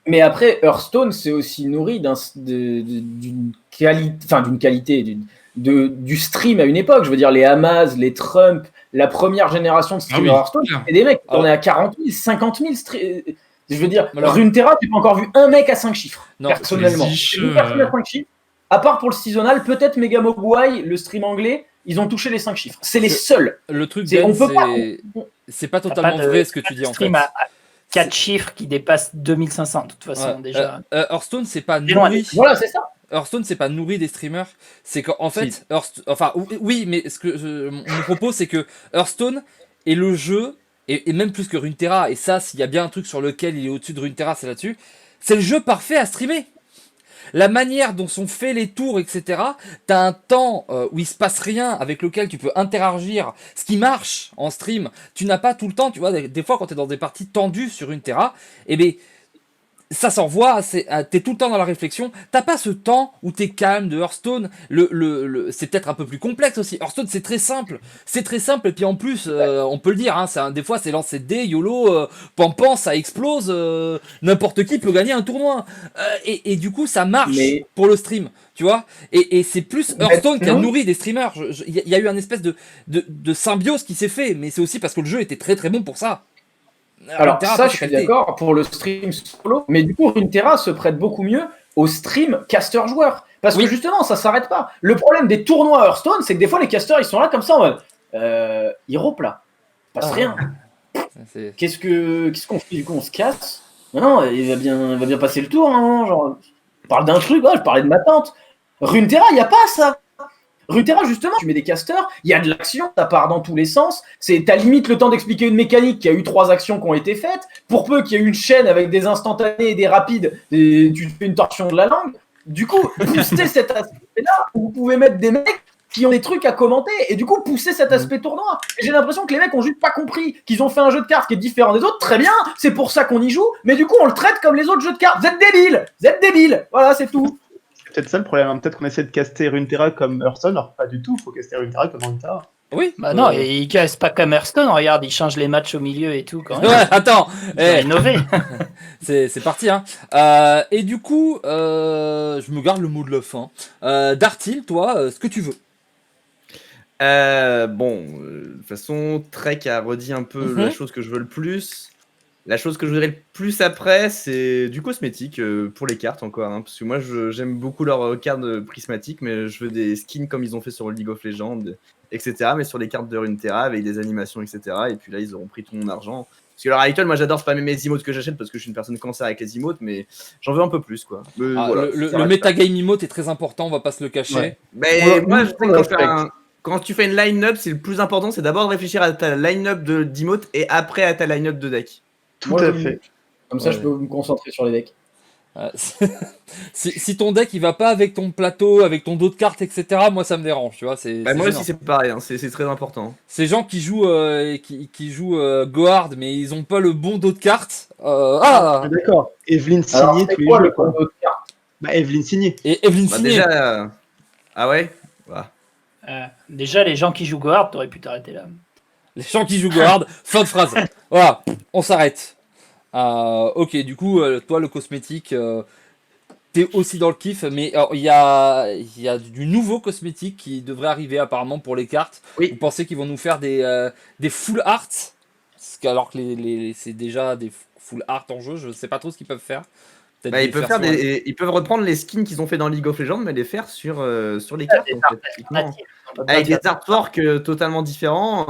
Speaker 5: Mais après, Hearthstone, c'est aussi nourri d'une qualité, du stream à une époque. Je veux dire, les Hamas, les Trump, la première génération de streamers
Speaker 6: Ah oui,
Speaker 5: Hearthstone,
Speaker 6: clair.
Speaker 5: et des mecs qui
Speaker 1: Ah.
Speaker 5: tournaient à 40 000, 50 000 Je veux dire,
Speaker 1: Alors-
Speaker 5: Runeterra, j'ai pas encore vu un mec à 5 chiffres,
Speaker 1: Non,
Speaker 5: personnellement.
Speaker 6: les Ish,
Speaker 5: J'ai vu personne à 5 chiffres. À part pour le seasonal, peut-être Mega Mogwai, le stream anglais, ils ont touché les 5 chiffres. C'est les seuls.
Speaker 1: le truc,
Speaker 5: On
Speaker 1: Ben,
Speaker 5: peut pas.
Speaker 1: c'est pas
Speaker 3: T'as
Speaker 1: totalement
Speaker 3: pas de-
Speaker 1: vrai ce que tu dis en fait.
Speaker 3: Stream à 4 chiffres qui dépassent 2500 de toute façon
Speaker 1: Ouais.
Speaker 3: déjà.
Speaker 1: Hearthstone, c'est pas
Speaker 3: C'est loin.
Speaker 1: nourri.
Speaker 5: Voilà, c'est ça.
Speaker 1: Hearthstone, c'est pas nourri des streamers. C'est qu'en fait, enfin, oui, mais ce que mon propos, c'est que Hearthstone est le jeu, et même plus que Runeterra, et ça, s'il y a bien un truc sur lequel il est au-dessus de Runeterra, c'est là-dessus, c'est le jeu parfait à streamer. La manière dont sont faits les tours, etc. T'as un temps où il se passe rien, avec lequel tu peux interagir. Ce qui marche en stream, tu n'as pas tout le temps. Tu vois, des fois, quand t'es dans des parties tendues sur Runeterra, eh ben, ça s'envoie, t'es tout le temps dans la réflexion. T'as pas ce temps où t'es calme de Hearthstone. C'est peut-être un peu plus complexe aussi. Hearthstone, c'est très simple. C'est très simple. Et puis en plus, on peut le dire, hein, des fois, c'est lancer de dés, YOLO, pampan, ça explose. N'importe qui peut gagner un tournoi. Et du coup, ça marche
Speaker 5: Mais-
Speaker 1: pour le stream. Tu vois, et c'est plus
Speaker 5: Mais
Speaker 1: Hearthstone qui a
Speaker 5: non.
Speaker 1: nourri des streamers. Il y a eu un espèce de symbiose qui s'est fait. Mais c'est aussi parce que le jeu était très très bon pour ça.
Speaker 5: Alors
Speaker 1: Runeterra,
Speaker 5: ça,
Speaker 1: pas
Speaker 5: je
Speaker 1: sa
Speaker 5: suis
Speaker 1: qualité.
Speaker 5: d'accord pour le stream solo, mais du coup, Runeterra se prête beaucoup mieux au stream caster-joueur. Parce
Speaker 1: Oui.
Speaker 5: que justement, ça s'arrête pas. Le problème des tournois Hearthstone, c'est que des fois, les casters, ils sont là comme ça en mode ils roupent là. Il passe
Speaker 1: Ah.
Speaker 5: rien.
Speaker 1: C'est-
Speaker 5: Qu'est-ce qu'on fait du coup? On se casse? Non, il va bien passer le tour. Hein, genre, je parle d'un truc, je parlais de ma tante. Runeterra, il n'y a pas ça. Runeterra, justement, tu mets des casters, il y a de l'action, ça part dans tous les sens. T'as limite le temps d'expliquer une mécanique, qu'il y a eu 3 actions qui ont été faites. Pour peu qu'il y ait une chaîne avec des instantanés et des rapides, et tu fais une torsion de la langue. Du coup, pousser cet aspect-là, vous pouvez mettre des mecs qui ont des trucs à commenter, et du coup, pousser cet aspect tournoi. Et j'ai l'impression que les mecs ont juste pas compris qu'ils ont fait un jeu de cartes qui est différent des autres. Très bien, c'est pour ça qu'on y joue, mais du coup, on le traite comme les autres jeux de cartes. Vous êtes débiles. Voilà, c'est tout.
Speaker 4: C'est peut-être ça le problème. Hein. Peut-être qu'on essaie de caster Runeterra comme Hearthstone, alors pas du tout. Il faut caster Runeterra comme Runeterra.
Speaker 1: Oui.
Speaker 3: Bah non, et ils cassent pas comme Hearthstone, regarde, ils changent les matchs au milieu et tout quand même.
Speaker 1: Ouais, attends.
Speaker 3: Ils ont
Speaker 1: Eh,
Speaker 3: innové.
Speaker 1: c'est parti, hein. Et du coup, je me garde le mot de la fin. Dartil, toi, ce que tu veux.
Speaker 2: De toute façon, Trek a redit un peu
Speaker 1: Mhm.
Speaker 2: la chose que je veux le plus. La chose que je voudrais le plus après, c'est du cosmétique pour les cartes encore. Hein, parce que moi, j'aime beaucoup leurs cartes prismatiques, mais je veux des skins comme ils ont fait sur League of Legends, etc. Mais sur les cartes de Runeterra avec des animations, etc. Et puis là, ils auront pris tout mon argent. Parce que leur Idol, moi j'adore spammer mes emotes que j'achète parce que je suis une personne cancer avec les emotes, mais j'en veux un peu plus quoi.
Speaker 1: Ah,
Speaker 2: Voilà,
Speaker 1: le
Speaker 2: ça reste
Speaker 1: metagame emote est très important, on va pas se le cacher.
Speaker 4: Ouais.
Speaker 2: mais
Speaker 5: Ouais,
Speaker 2: moi,
Speaker 5: nous,
Speaker 2: je sais
Speaker 5: on
Speaker 2: que
Speaker 5: respecte.
Speaker 2: quand tu fais une line-up, c'est le plus important, c'est d'abord de réfléchir à ta line-up d'emote et après à ta line-up de deck.
Speaker 4: Tout
Speaker 5: Moi,
Speaker 4: à
Speaker 5: je-
Speaker 4: fait.
Speaker 5: Comme ça,
Speaker 1: Ouais.
Speaker 5: je peux me concentrer sur les decks.
Speaker 1: Si ton deck il va pas avec ton plateau, avec ton dos de cartes, etc., moi ça me dérange, tu vois.
Speaker 2: Bah, moi aussi, c'est pareil, hein, c'est très important.
Speaker 1: Ces gens qui jouent, qui jouent Gohard, mais ils ont pas le bon dos de cartes.
Speaker 4: D'accord. Evelyne
Speaker 5: Alors,
Speaker 4: Signé
Speaker 5: c'est
Speaker 4: tous les
Speaker 5: quoi
Speaker 4: jeux,
Speaker 5: le
Speaker 4: quoi.
Speaker 5: combo de cartes?
Speaker 4: Bah, Evelyne Signé.
Speaker 1: Et Evelyne
Speaker 2: Bah,
Speaker 1: Signé.
Speaker 2: déjà. Ah ouais? Bah.
Speaker 3: Déjà, les gens qui jouent Gohard, t'aurais pu t'arrêter là.
Speaker 1: Les gens qui jouent Gohard, fin de phrase. Voilà, on s'arrête. Ok, du coup, toi, le cosmétique, t'es aussi dans le kiff, mais il y a du nouveau cosmétique qui devrait arriver apparemment pour les cartes.
Speaker 2: Oui.
Speaker 1: Vous pensez qu'ils vont nous faire des full art, alors que c'est déjà des full art en jeu, je sais pas trop ce qu'ils peuvent faire. Peut-être
Speaker 2: Bah,
Speaker 1: des
Speaker 2: ils peuvent
Speaker 1: versions-
Speaker 2: ils peuvent reprendre les skins qu'ils ont fait dans League of Legends, mais les faire sur les cartes.
Speaker 3: Des
Speaker 2: En
Speaker 3: cartes
Speaker 2: fait, typiquement.
Speaker 3: alternatives. On peut
Speaker 2: Avec
Speaker 3: pas
Speaker 2: des artworks totalement différents.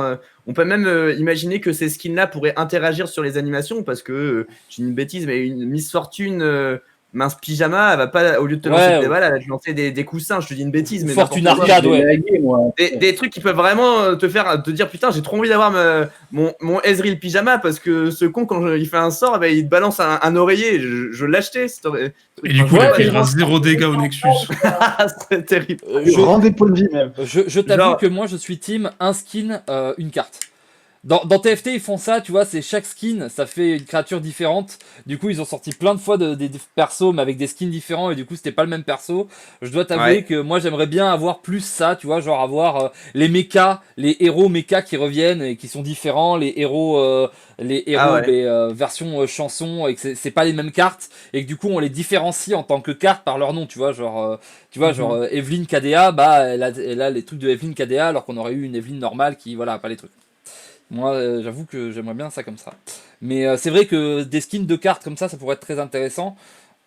Speaker 2: On peut même imaginer que ces skins-là pourraient interagir sur les animations parce que, j'ai une bêtise, mais une Miss Fortune mince pyjama, elle va pas, au lieu de te lancer des balles, elle va te lancer des coussins. Je te dis une bêtise, mais
Speaker 1: Fortune
Speaker 2: n'importe quoi.
Speaker 1: arcade, ouais.
Speaker 5: Lagué, moi.
Speaker 2: Des trucs qui peuvent vraiment te dire putain, j'ai trop envie d'avoir mon Ezreal pyjama parce que ce con, quand il fait un sort, eh ben, il te balance un oreiller. Je l'achetais.
Speaker 6: Et du coup,
Speaker 2: Ouais,
Speaker 6: il fera 0 dégâts au Nexus.
Speaker 2: c'est terrible.
Speaker 4: Rend des points de vie, même.
Speaker 1: Je t'avoue
Speaker 2: Genre-
Speaker 1: que moi je suis team un skin, une carte. Dans TFT ils font ça, tu vois, c'est chaque skin, ça fait une créature différente. Du coup ils ont sorti plein de fois des persos mais avec des skins différents et du coup c'était pas le même perso. Je dois t'avouer
Speaker 2: Ouais.
Speaker 1: que moi j'aimerais bien avoir plus ça, tu vois, genre avoir les mechas, les héros mechas qui reviennent et qui sont différents, les héros
Speaker 2: Ah ouais.
Speaker 1: version chanson et que c'est pas les mêmes cartes et que du coup on les différencie en tant que cartes par leur nom, tu vois, genre Evelyne KDA, bah elle a les trucs de Evelyne KDA alors qu'on aurait eu une Evelyne normale qui voilà a pas les trucs. Moi, j'avoue que j'aimerais bien ça comme ça. Mais c'est vrai que des skins de cartes comme ça pourrait être très intéressant.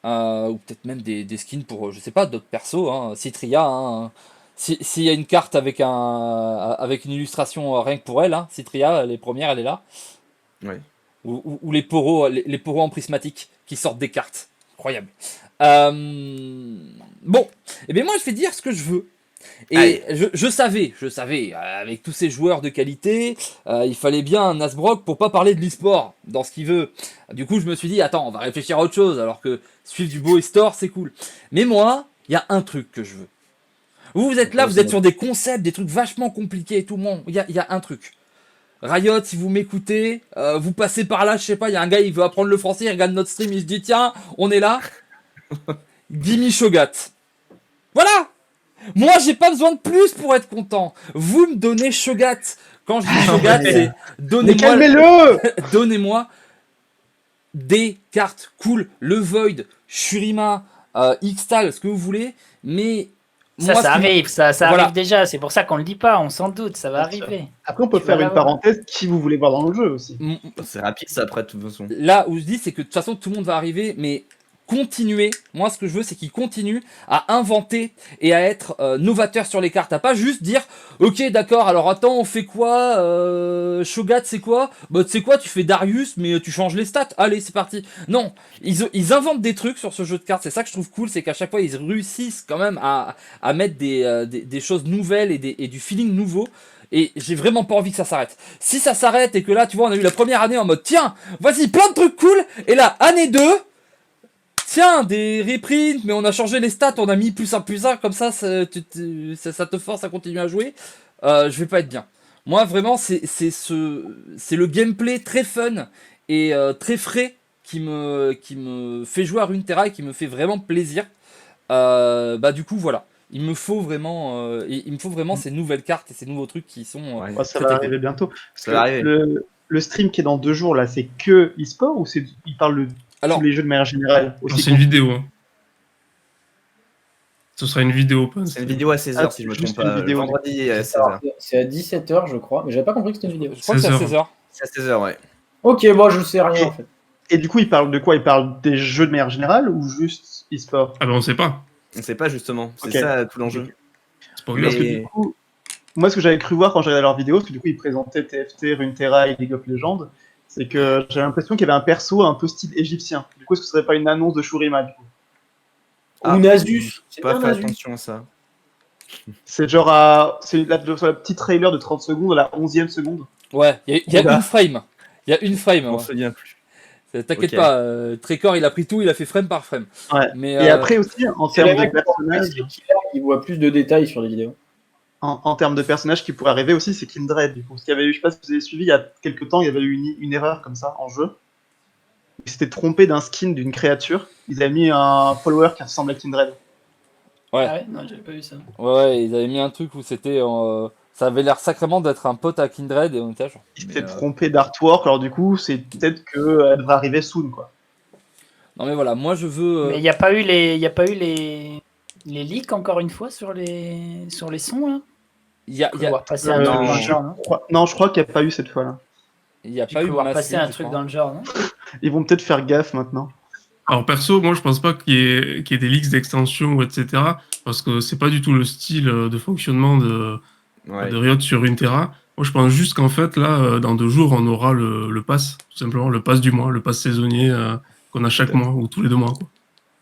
Speaker 1: Ou peut-être même des skins pour, je sais pas, d'autres persos. Hein. Citria, hein. S'il y a une carte avec une illustration rien que pour elle, hein. Citria, les premières, elle est là.
Speaker 2: Ouais.
Speaker 1: Ou les poros, les poros en prismatique qui sortent des cartes. Incroyable. Bon, et bien moi je vais dire ce que je veux. Et je savais, avec tous ces joueurs de qualité, il fallait bien un Asbrock pour pas parler de l'e-sport dans ce qu'il veut. Du coup, je me suis dit, attends, on va réfléchir à autre chose, alors que suivre du beau e-store, c'est cool. Mais moi, il y a un truc que je veux. Vous êtes là, vous êtes sur des concepts, des trucs vachement compliqués et tout. Bon, il y a un truc. Riot, si vous m'écoutez, vous passez par là, je sais pas, il y a un gars, il veut apprendre le français, il regarde notre stream, il se dit, tiens, on est là. Gimme Shogat. Voilà! Moi, j'ai pas besoin de plus pour être content. Vous me donnez Shogat. Quand je dis Shogat, c'est
Speaker 4: Mais
Speaker 1: donnez-moi,
Speaker 4: calmez-le!
Speaker 1: donnez-moi des cartes cool. Le Void, Shurima, Xtal, ce que vous voulez. Mais
Speaker 3: Ça,
Speaker 1: moi,
Speaker 3: ça
Speaker 1: ce qui
Speaker 3: arrive, ça
Speaker 1: Voilà.
Speaker 3: arrive déjà. C'est pour ça qu'on le dit pas. On s'en doute, ça va
Speaker 4: Bien sûr.
Speaker 3: arriver.
Speaker 4: Après, on peut
Speaker 3: Tu
Speaker 4: faire
Speaker 3: vas
Speaker 4: une
Speaker 3: l'avoir.
Speaker 4: parenthèse qui vous voulez voir dans le jeu aussi.
Speaker 2: C'est rapide, ça, après, de toute façon.
Speaker 1: là où je dis, c'est que de toute façon, tout le monde va arriver, mais continuer. Moi, ce que je veux, c'est qu'ils continuent à inventer et à être novateurs sur les cartes. À pas juste dire, ok, d'accord, alors attends, on fait quoi Shogat, c'est quoi? Bah, tu sais quoi, tu fais Darius, mais tu changes les stats. Allez, c'est parti. Non, ils inventent des trucs sur ce jeu de cartes. C'est ça que je trouve cool, c'est qu'à chaque fois, ils réussissent quand même à mettre des choses nouvelles et du feeling nouveau. Et j'ai vraiment pas envie que ça s'arrête. Si ça s'arrête et que là, tu vois, on a eu la première année en mode, tiens, vas-y, plein de trucs cool. Et là, année 2, tiens, des reprints, mais on a changé les stats, on a mis +1/+1, comme ça, ça te force à continuer à jouer. Je vais pas être bien. Moi, vraiment, c'est le gameplay très fun et très frais qui me fait jouer à Runeterra et qui me fait vraiment plaisir. Bah, du coup, voilà. Il me faut vraiment ces nouvelles cartes et ces nouveaux trucs qui sont.
Speaker 2: Ouais.
Speaker 4: Ouais, ça
Speaker 1: très
Speaker 4: va
Speaker 1: techniques.
Speaker 4: arriver bientôt.
Speaker 2: Ça va arriver.
Speaker 4: Le stream qui est dans 2 jours, là, c'est que e-sport ou il parle de
Speaker 1: Alors,
Speaker 4: tous les jeux de manière générale
Speaker 6: Non,
Speaker 4: aussi
Speaker 6: c'est une vidéo. Hein. Ce sera une vidéo. Pas un
Speaker 2: C'est une
Speaker 6: stream.
Speaker 2: vidéo à 16h,
Speaker 4: Ah,
Speaker 2: si je me
Speaker 4: juste
Speaker 2: trompe
Speaker 4: une
Speaker 2: pas.
Speaker 4: vidéo.
Speaker 2: Vendredi à
Speaker 5: Alors,
Speaker 2: 16h.
Speaker 5: c'est à 17h, je crois, mais j'avais pas compris que c'était une vidéo.
Speaker 1: je crois que c'est à
Speaker 6: 16h.
Speaker 1: 16h.
Speaker 2: C'est à 16h, ouais.
Speaker 5: Ok, moi je sais rien en fait.
Speaker 4: Et du coup, il parle de quoi? Il parle des jeux de manière générale ou juste e-sport?
Speaker 6: Ah ben on sait pas.
Speaker 2: On sait pas, justement. C'est
Speaker 4: Ok.
Speaker 2: ça, tout l'enjeu.
Speaker 6: C'est pas
Speaker 2: Mais-
Speaker 6: grave.
Speaker 4: Parce que du coup, moi, ce que j'avais cru voir quand j'ai regardé leurs vidéos, parce que du coup, ils présentaient TFT, Runeterra et League of Legends, c'est que j'avais l'impression qu'il y avait un perso un peu style égyptien. Du coup, est-ce que ce serait pas une annonce de Shurima, du coup?
Speaker 2: Ah,
Speaker 5: Ou Nasus. C'est
Speaker 2: Pas
Speaker 5: bien
Speaker 2: fait
Speaker 5: Nasus.
Speaker 2: attention à ça.
Speaker 4: C'est genre sur la petite trailer de 30 secondes, à la 11e seconde.
Speaker 1: Ouais, il y a
Speaker 4: Oula.
Speaker 1: une frame. Il y a une frame.
Speaker 2: On
Speaker 1: Ouais.
Speaker 2: se souvient plus.
Speaker 1: T'inquiète
Speaker 2: Ok.
Speaker 1: pas, Trécor il a pris tout, il a fait frame par frame.
Speaker 4: Ouais.
Speaker 1: Mais,
Speaker 4: Et après aussi, en
Speaker 5: C'est les
Speaker 4: termes de
Speaker 5: mecs
Speaker 4: personnages,
Speaker 5: qui voient plus de détails sur les vidéos.
Speaker 4: en termes de personnages qui pourraient arriver aussi, c'est Kindred. Du coup. Parce qu'il y avait eu, je sais pas si vous avez suivi, il y a quelques temps, il y avait eu une erreur comme ça en jeu. Ils s'étaient trompés d'un skin d'une créature. Ils avaient mis un follower qui ressemble à Kindred.
Speaker 1: Ouais.
Speaker 3: Ah ouais, non, j'avais pas vu ça.
Speaker 1: Ouais, ils avaient mis un truc où c'était. Ça avait l'air sacrément d'être un pote à Kindred et on était genre.
Speaker 4: Ils
Speaker 1: mais,
Speaker 4: s'étaient trompés d'artwork, alors du coup, c'est peut-être qu'elle devrait arriver soon, quoi.
Speaker 1: Non mais voilà, moi je veux.
Speaker 3: Mais il n'y a pas eu les leaks encore une fois sur les sons là.
Speaker 1: Il y a,
Speaker 3: Tu
Speaker 1: il
Speaker 3: peux
Speaker 1: y a,
Speaker 3: voir passer un
Speaker 2: non,
Speaker 3: truc dans le
Speaker 2: je
Speaker 3: genre, non?
Speaker 4: Non, je crois qu'il n'y a pas eu cette fois-là.
Speaker 1: il y a
Speaker 3: Tu
Speaker 1: pas
Speaker 3: peux
Speaker 1: eu
Speaker 3: voir
Speaker 1: massif,
Speaker 3: passer un
Speaker 1: je
Speaker 3: truc
Speaker 1: crois.
Speaker 3: dans le genre, non?
Speaker 4: Ils vont peut-être faire gaffe maintenant.
Speaker 6: Alors perso, moi je pense pas qu'il y ait des leaks d'extensions, etc. Parce que c'est pas du tout le style de fonctionnement de
Speaker 2: Ouais.
Speaker 6: Riot sur Runeterra. Moi je pense juste qu'en fait là, dans 2 jours, on aura le pass, tout simplement, le pass du mois, le pass saisonnier qu'on a chaque mois ou tous les 2 mois, quoi.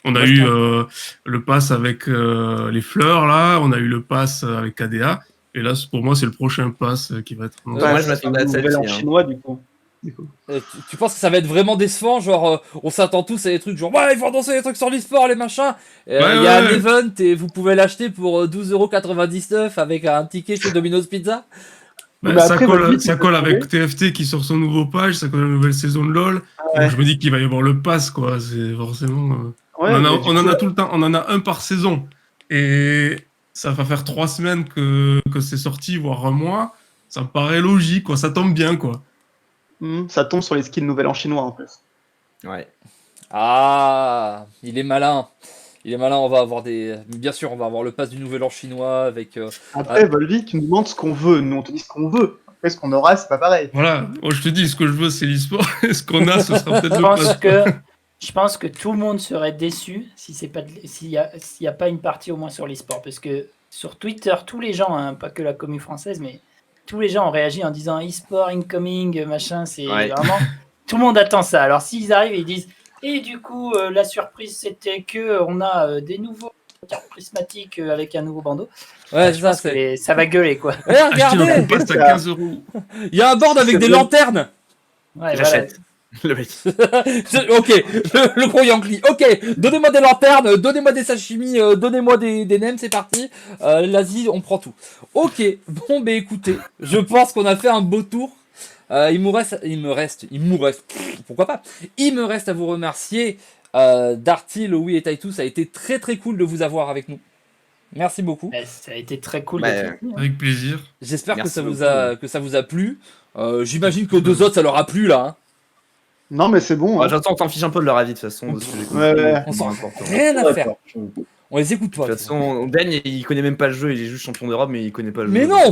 Speaker 6: On a
Speaker 1: Moi, je
Speaker 6: eu
Speaker 1: pense-
Speaker 6: le pass avec les fleurs là, on a eu le pass avec KDA, et là pour moi c'est le prochain pass qui va être.
Speaker 2: Ouais, moi, je
Speaker 4: c'est
Speaker 2: m'attendais à
Speaker 4: un nouvel
Speaker 2: celle-ci,
Speaker 4: en
Speaker 2: hein.
Speaker 4: chinois, du coup.
Speaker 1: tu penses que ça va être vraiment décevant, genre on s'attend tous à des trucs genre ouais ils vont annoncer des trucs sur l'e-sport les machins. Il
Speaker 6: Ouais,
Speaker 1: y a un
Speaker 6: ouais.
Speaker 1: event et vous pouvez l'acheter pour 12,99€ avec un ticket chez Domino's Pizza.
Speaker 6: Bah,
Speaker 4: Mais après, votre vie,
Speaker 6: ça
Speaker 4: tu
Speaker 6: colle
Speaker 4: peux
Speaker 6: avec
Speaker 4: trouver.
Speaker 6: TFT qui sort son nouveau page, ça colle à la nouvelle saison de LoL.
Speaker 4: Ouais.
Speaker 6: Donc je me dis qu'il va y avoir le pass, quoi. C'est forcément.
Speaker 4: Ouais, mais du
Speaker 6: On
Speaker 4: coup,
Speaker 6: en a tout le temps, on en a un par saison. Et ça va faire 3 semaines que c'est sorti, voire un mois. Ça me paraît logique, quoi. Ça tombe bien, quoi.
Speaker 4: ça tombe sur les skins nouvel en chinois, en plus.
Speaker 2: Ouais.
Speaker 1: Ah, il est malin. Il est malin, on va avoir des. Bien sûr, on va avoir le pass du nouvel an chinois avec.
Speaker 4: Après, Volvi, tu nous demandes ce qu'on veut. Nous, on te dit ce qu'on veut. Après, ce qu'on aura, c'est pas pareil.
Speaker 6: Voilà. Moi, je te dis, ce que je veux, c'est l'e-sport. Ce qu'on a, ce sera peut-être
Speaker 3: Je
Speaker 6: le
Speaker 3: pense
Speaker 6: pass.
Speaker 3: que je pense que tout le monde serait déçu si c'est pas s'il y a pas une partie au moins sur l'e-sport, parce que sur Twitter tous les gens, hein, pas que la commu française, mais tous les gens ont réagi en disant e-sport incoming machin, c'est
Speaker 2: Ouais.
Speaker 3: vraiment tout le monde attend ça. Alors s'ils arrivent et ils disent et du coup la surprise c'était que on a des nouveaux cartes prismatiques avec un nouveau bandeau.
Speaker 1: Ouais,
Speaker 3: Je
Speaker 1: ça
Speaker 3: pense que
Speaker 1: c'est.
Speaker 3: ça va gueuler quoi.
Speaker 1: Eh,
Speaker 6: Acheter le
Speaker 1: regardez,
Speaker 6: gros pass à
Speaker 4: ça.
Speaker 6: 15 euros.
Speaker 1: il y a un board avec des lanternes.
Speaker 3: Ouais,
Speaker 2: J'achète. Le mec.
Speaker 1: Ok, le gros Yankee. Ok, donnez-moi des lanternes, donnez-moi des sashimi, donnez-moi des nems, c'est parti. L'Asie, on prend tout. Ok, bon, bah écoutez, je pense qu'on a fait un beau tour. Il me reste, pourquoi pas. Il me reste à vous remercier. Darty, Loïc et Taitu, ça a été très très cool de vous avoir avec nous. Merci beaucoup.
Speaker 3: Ouais, ça a été très cool
Speaker 2: Bah,
Speaker 3: d'être ici, hein.
Speaker 6: Avec plaisir.
Speaker 1: J'espère que
Speaker 2: Merci
Speaker 1: ça vous a plu. J'imagine qu'aux 2 autres, ça leur a plu là. Hein.
Speaker 4: Non, mais c'est bon.
Speaker 2: Ouais,
Speaker 4: Hein.
Speaker 2: j'entends, on t'en fiche un peu de leur avis de toute façon. De ce que j'ai compris.
Speaker 4: Ouais.
Speaker 1: On
Speaker 2: C'est
Speaker 1: s'en
Speaker 2: moins important.
Speaker 1: rien à faire.
Speaker 5: D'accord.
Speaker 1: On les écoute pas.
Speaker 2: De toute façon, Ben, il connaît même pas le jeu, il est juste champion d'Europe, mais il connaît pas le
Speaker 1: Mais
Speaker 2: jeu.
Speaker 1: non.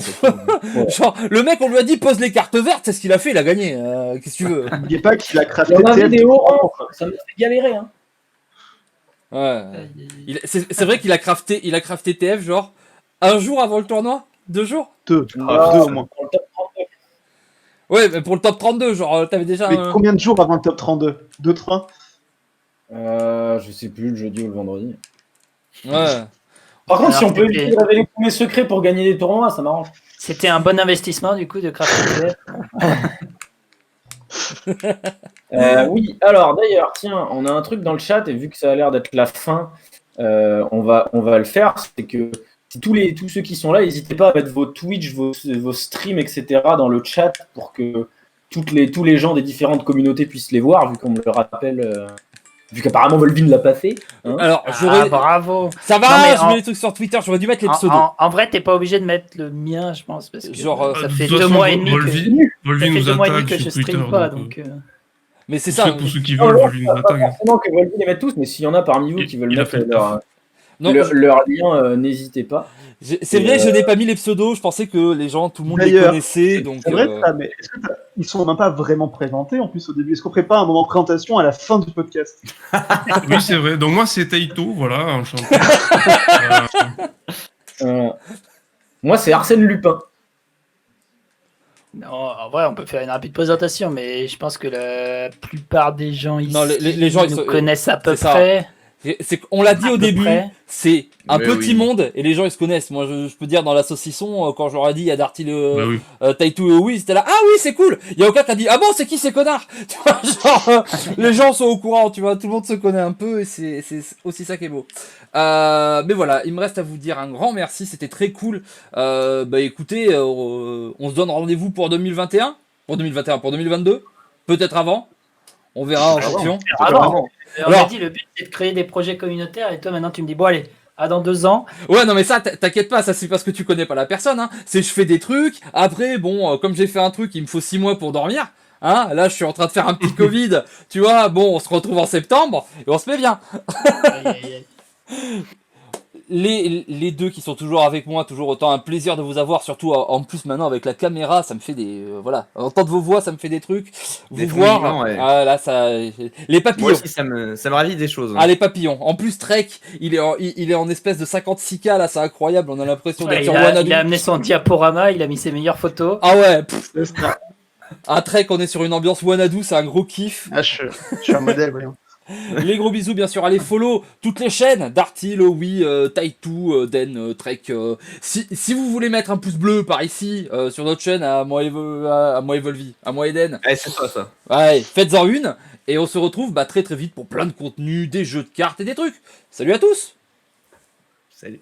Speaker 2: donc,
Speaker 1: Genre, le mec, on lui a dit pose les cartes vertes, c'est ce qu'il a fait, il a gagné. Qu'est-ce que tu veux?
Speaker 4: N'oubliez pas qu'il a
Speaker 5: Il
Speaker 4: crafté
Speaker 5: y en a
Speaker 4: TF
Speaker 5: des hauts, ça me fait galérer. Hein.
Speaker 1: Ouais. C'est vrai qu'il a crafté TF, genre, un jour avant le tournoi? 2 jours?
Speaker 4: 2.
Speaker 5: Ah,
Speaker 4: 2 au moins.
Speaker 5: pour le top 39.
Speaker 1: Ouais, mais pour le top 32, genre, t'avais déjà
Speaker 4: Mais
Speaker 1: un.
Speaker 4: combien de jours avant le top 32? 2-3?
Speaker 5: Je sais plus, le jeudi ou le vendredi.
Speaker 1: Ouais.
Speaker 5: Par contre,
Speaker 3: Alors,
Speaker 5: si on peut
Speaker 3: c'était-
Speaker 5: éviter de révéler tous mes secrets pour gagner des tournois, ça m'arrange.
Speaker 3: C'était un bon investissement du coup de crafter.
Speaker 5: Oui, alors d'ailleurs, tiens, on a un truc dans le chat, et vu que ça a l'air d'être la fin, on va le faire. C'est que si tous ceux qui sont là, n'hésitez pas à mettre vos Twitch, vos streams, etc. dans le chat pour que tous les gens des différentes communautés puissent les voir, vu qu'on me le rappelle, vu qu'apparemment Volvin l'a pas fait. Hein.
Speaker 1: Alors,
Speaker 3: Ah,
Speaker 1: j'aurais.
Speaker 3: bravo.
Speaker 1: Ça va,
Speaker 3: Non, mais
Speaker 1: je
Speaker 3: en-
Speaker 1: mets les trucs sur Twitter, j'aurais dû mettre les
Speaker 3: En,
Speaker 1: pseudos.
Speaker 3: en vrai, t'es pas obligé de mettre le mien, je pense, parce que
Speaker 1: Genre,
Speaker 3: ça
Speaker 6: de
Speaker 3: fait
Speaker 6: toute
Speaker 3: 2
Speaker 6: façon,
Speaker 3: mois et demi que,
Speaker 6: Volvi
Speaker 3: ça fait
Speaker 6: nous
Speaker 3: 2 mois et demi
Speaker 6: attaque
Speaker 3: que
Speaker 6: sur
Speaker 3: je stream
Speaker 6: Twitter.
Speaker 3: pas,
Speaker 6: donc,
Speaker 3: donc.
Speaker 1: Mais c'est ça.
Speaker 6: pour ceux qui
Speaker 5: Non,
Speaker 6: veulent,
Speaker 5: non,
Speaker 6: Volvi nous
Speaker 5: pas
Speaker 6: attaque. hein.
Speaker 5: forcément que Volvin les mette tous, mais s'il y en a parmi vous qui veulent
Speaker 6: Il a
Speaker 5: mettre
Speaker 6: fait le
Speaker 1: Non,
Speaker 5: leur lien, n'hésitez pas.
Speaker 1: c'est vrai, je n'ai pas mis les pseudos, je pensais que les gens, tout le monde les
Speaker 4: D'ailleurs,
Speaker 1: connaissait, donc.
Speaker 4: C'est vrai ça, mais est-ce que ils sont même pas vraiment présentés en plus au début? Est-ce qu'on ferait pas un moment de présentation à la fin du podcast?
Speaker 6: Oui, c'est vrai. Donc moi, c'est Taito, voilà, enchanté.
Speaker 5: Moi, c'est Arsène Lupin.
Speaker 3: Non, en vrai, on peut faire une rapide présentation, mais je pense que la plupart des gens ici
Speaker 1: Non, les gens, ils
Speaker 3: nous
Speaker 1: sont-
Speaker 3: connaissent à peu
Speaker 1: c'est ça.
Speaker 3: près.
Speaker 1: On l'a dit
Speaker 3: À
Speaker 1: au
Speaker 3: peu
Speaker 1: début,
Speaker 3: près.
Speaker 1: c'est un
Speaker 2: Mais
Speaker 1: petit
Speaker 2: oui.
Speaker 1: monde et les gens ils se connaissent. Moi je peux dire dans la saucisson, quand je leur ai dit il y a Darty
Speaker 6: Bah
Speaker 1: le
Speaker 6: oui.
Speaker 1: Taitu et oui, c'était là. Ah oui, c'est cool. Il y a aucun qui a dit ah bon, c'est qui ces connards. Tu vois, genre, les gens sont au courant, tu vois, tout le monde se connaît un peu et c'est aussi ça qui est beau. Mais voilà, il me reste à vous dire un grand merci, c'était très cool. Bah écoutez, on se donne rendez-vous pour 2021, pour 2022, peut-être avant. On verra en
Speaker 2: Ah,
Speaker 1: fonction.
Speaker 3: Ah non. On a
Speaker 1: Alors-
Speaker 3: dit le but c'est de créer des projets communautaires et toi maintenant tu me dis bon allez, à dans 2 ans.
Speaker 1: Ouais, non, mais ça, t'inquiète pas, ça c'est parce que tu connais pas la personne, hein. C'est je fais des trucs, après, bon, comme j'ai fait un truc, il me faut 6 mois pour dormir, hein. Là, je suis en train de faire un petit Covid, tu vois, bon, on se retrouve en septembre, et on se met bien.
Speaker 3: Aïe, aïe, aïe.
Speaker 1: Les deux qui sont toujours avec moi, toujours autant un plaisir de vous avoir, surtout en plus maintenant avec la caméra, ça me fait des... voilà, entendre vos voix, ça me fait des trucs.
Speaker 2: Des
Speaker 1: Vous voir,
Speaker 2: fourmillements, ouais.
Speaker 1: ah, là, ça... Les
Speaker 2: Moi
Speaker 1: papillons.
Speaker 2: aussi, ça me ravit des choses.
Speaker 1: Ah, les papillons. En plus, Trek, il est en espèce de 56K, là, c'est incroyable, on a l'impression
Speaker 3: Ouais,
Speaker 1: d'être sur
Speaker 3: il
Speaker 1: Wanadu.
Speaker 3: a amené son diaporama, il a mis ses meilleures photos.
Speaker 1: Ah ouais, un Trek, on est sur une ambiance Wanadu, c'est un gros kiff.
Speaker 4: Ah, je suis un modèle, voyons.
Speaker 1: Les gros bisous, bien sûr, allez follow toutes les chaînes, Darty, Lowy, Taitu, Den, Trek. Si vous voulez mettre un pouce bleu par ici, sur notre chaîne, à moi Evolvi, à moi Eden,
Speaker 2: Eh, c'est toi, ça.
Speaker 1: ouais, faites-en une, et on se retrouve très très vite pour plein de contenus, des jeux de cartes et des trucs. Salut à tous!
Speaker 2: Salut.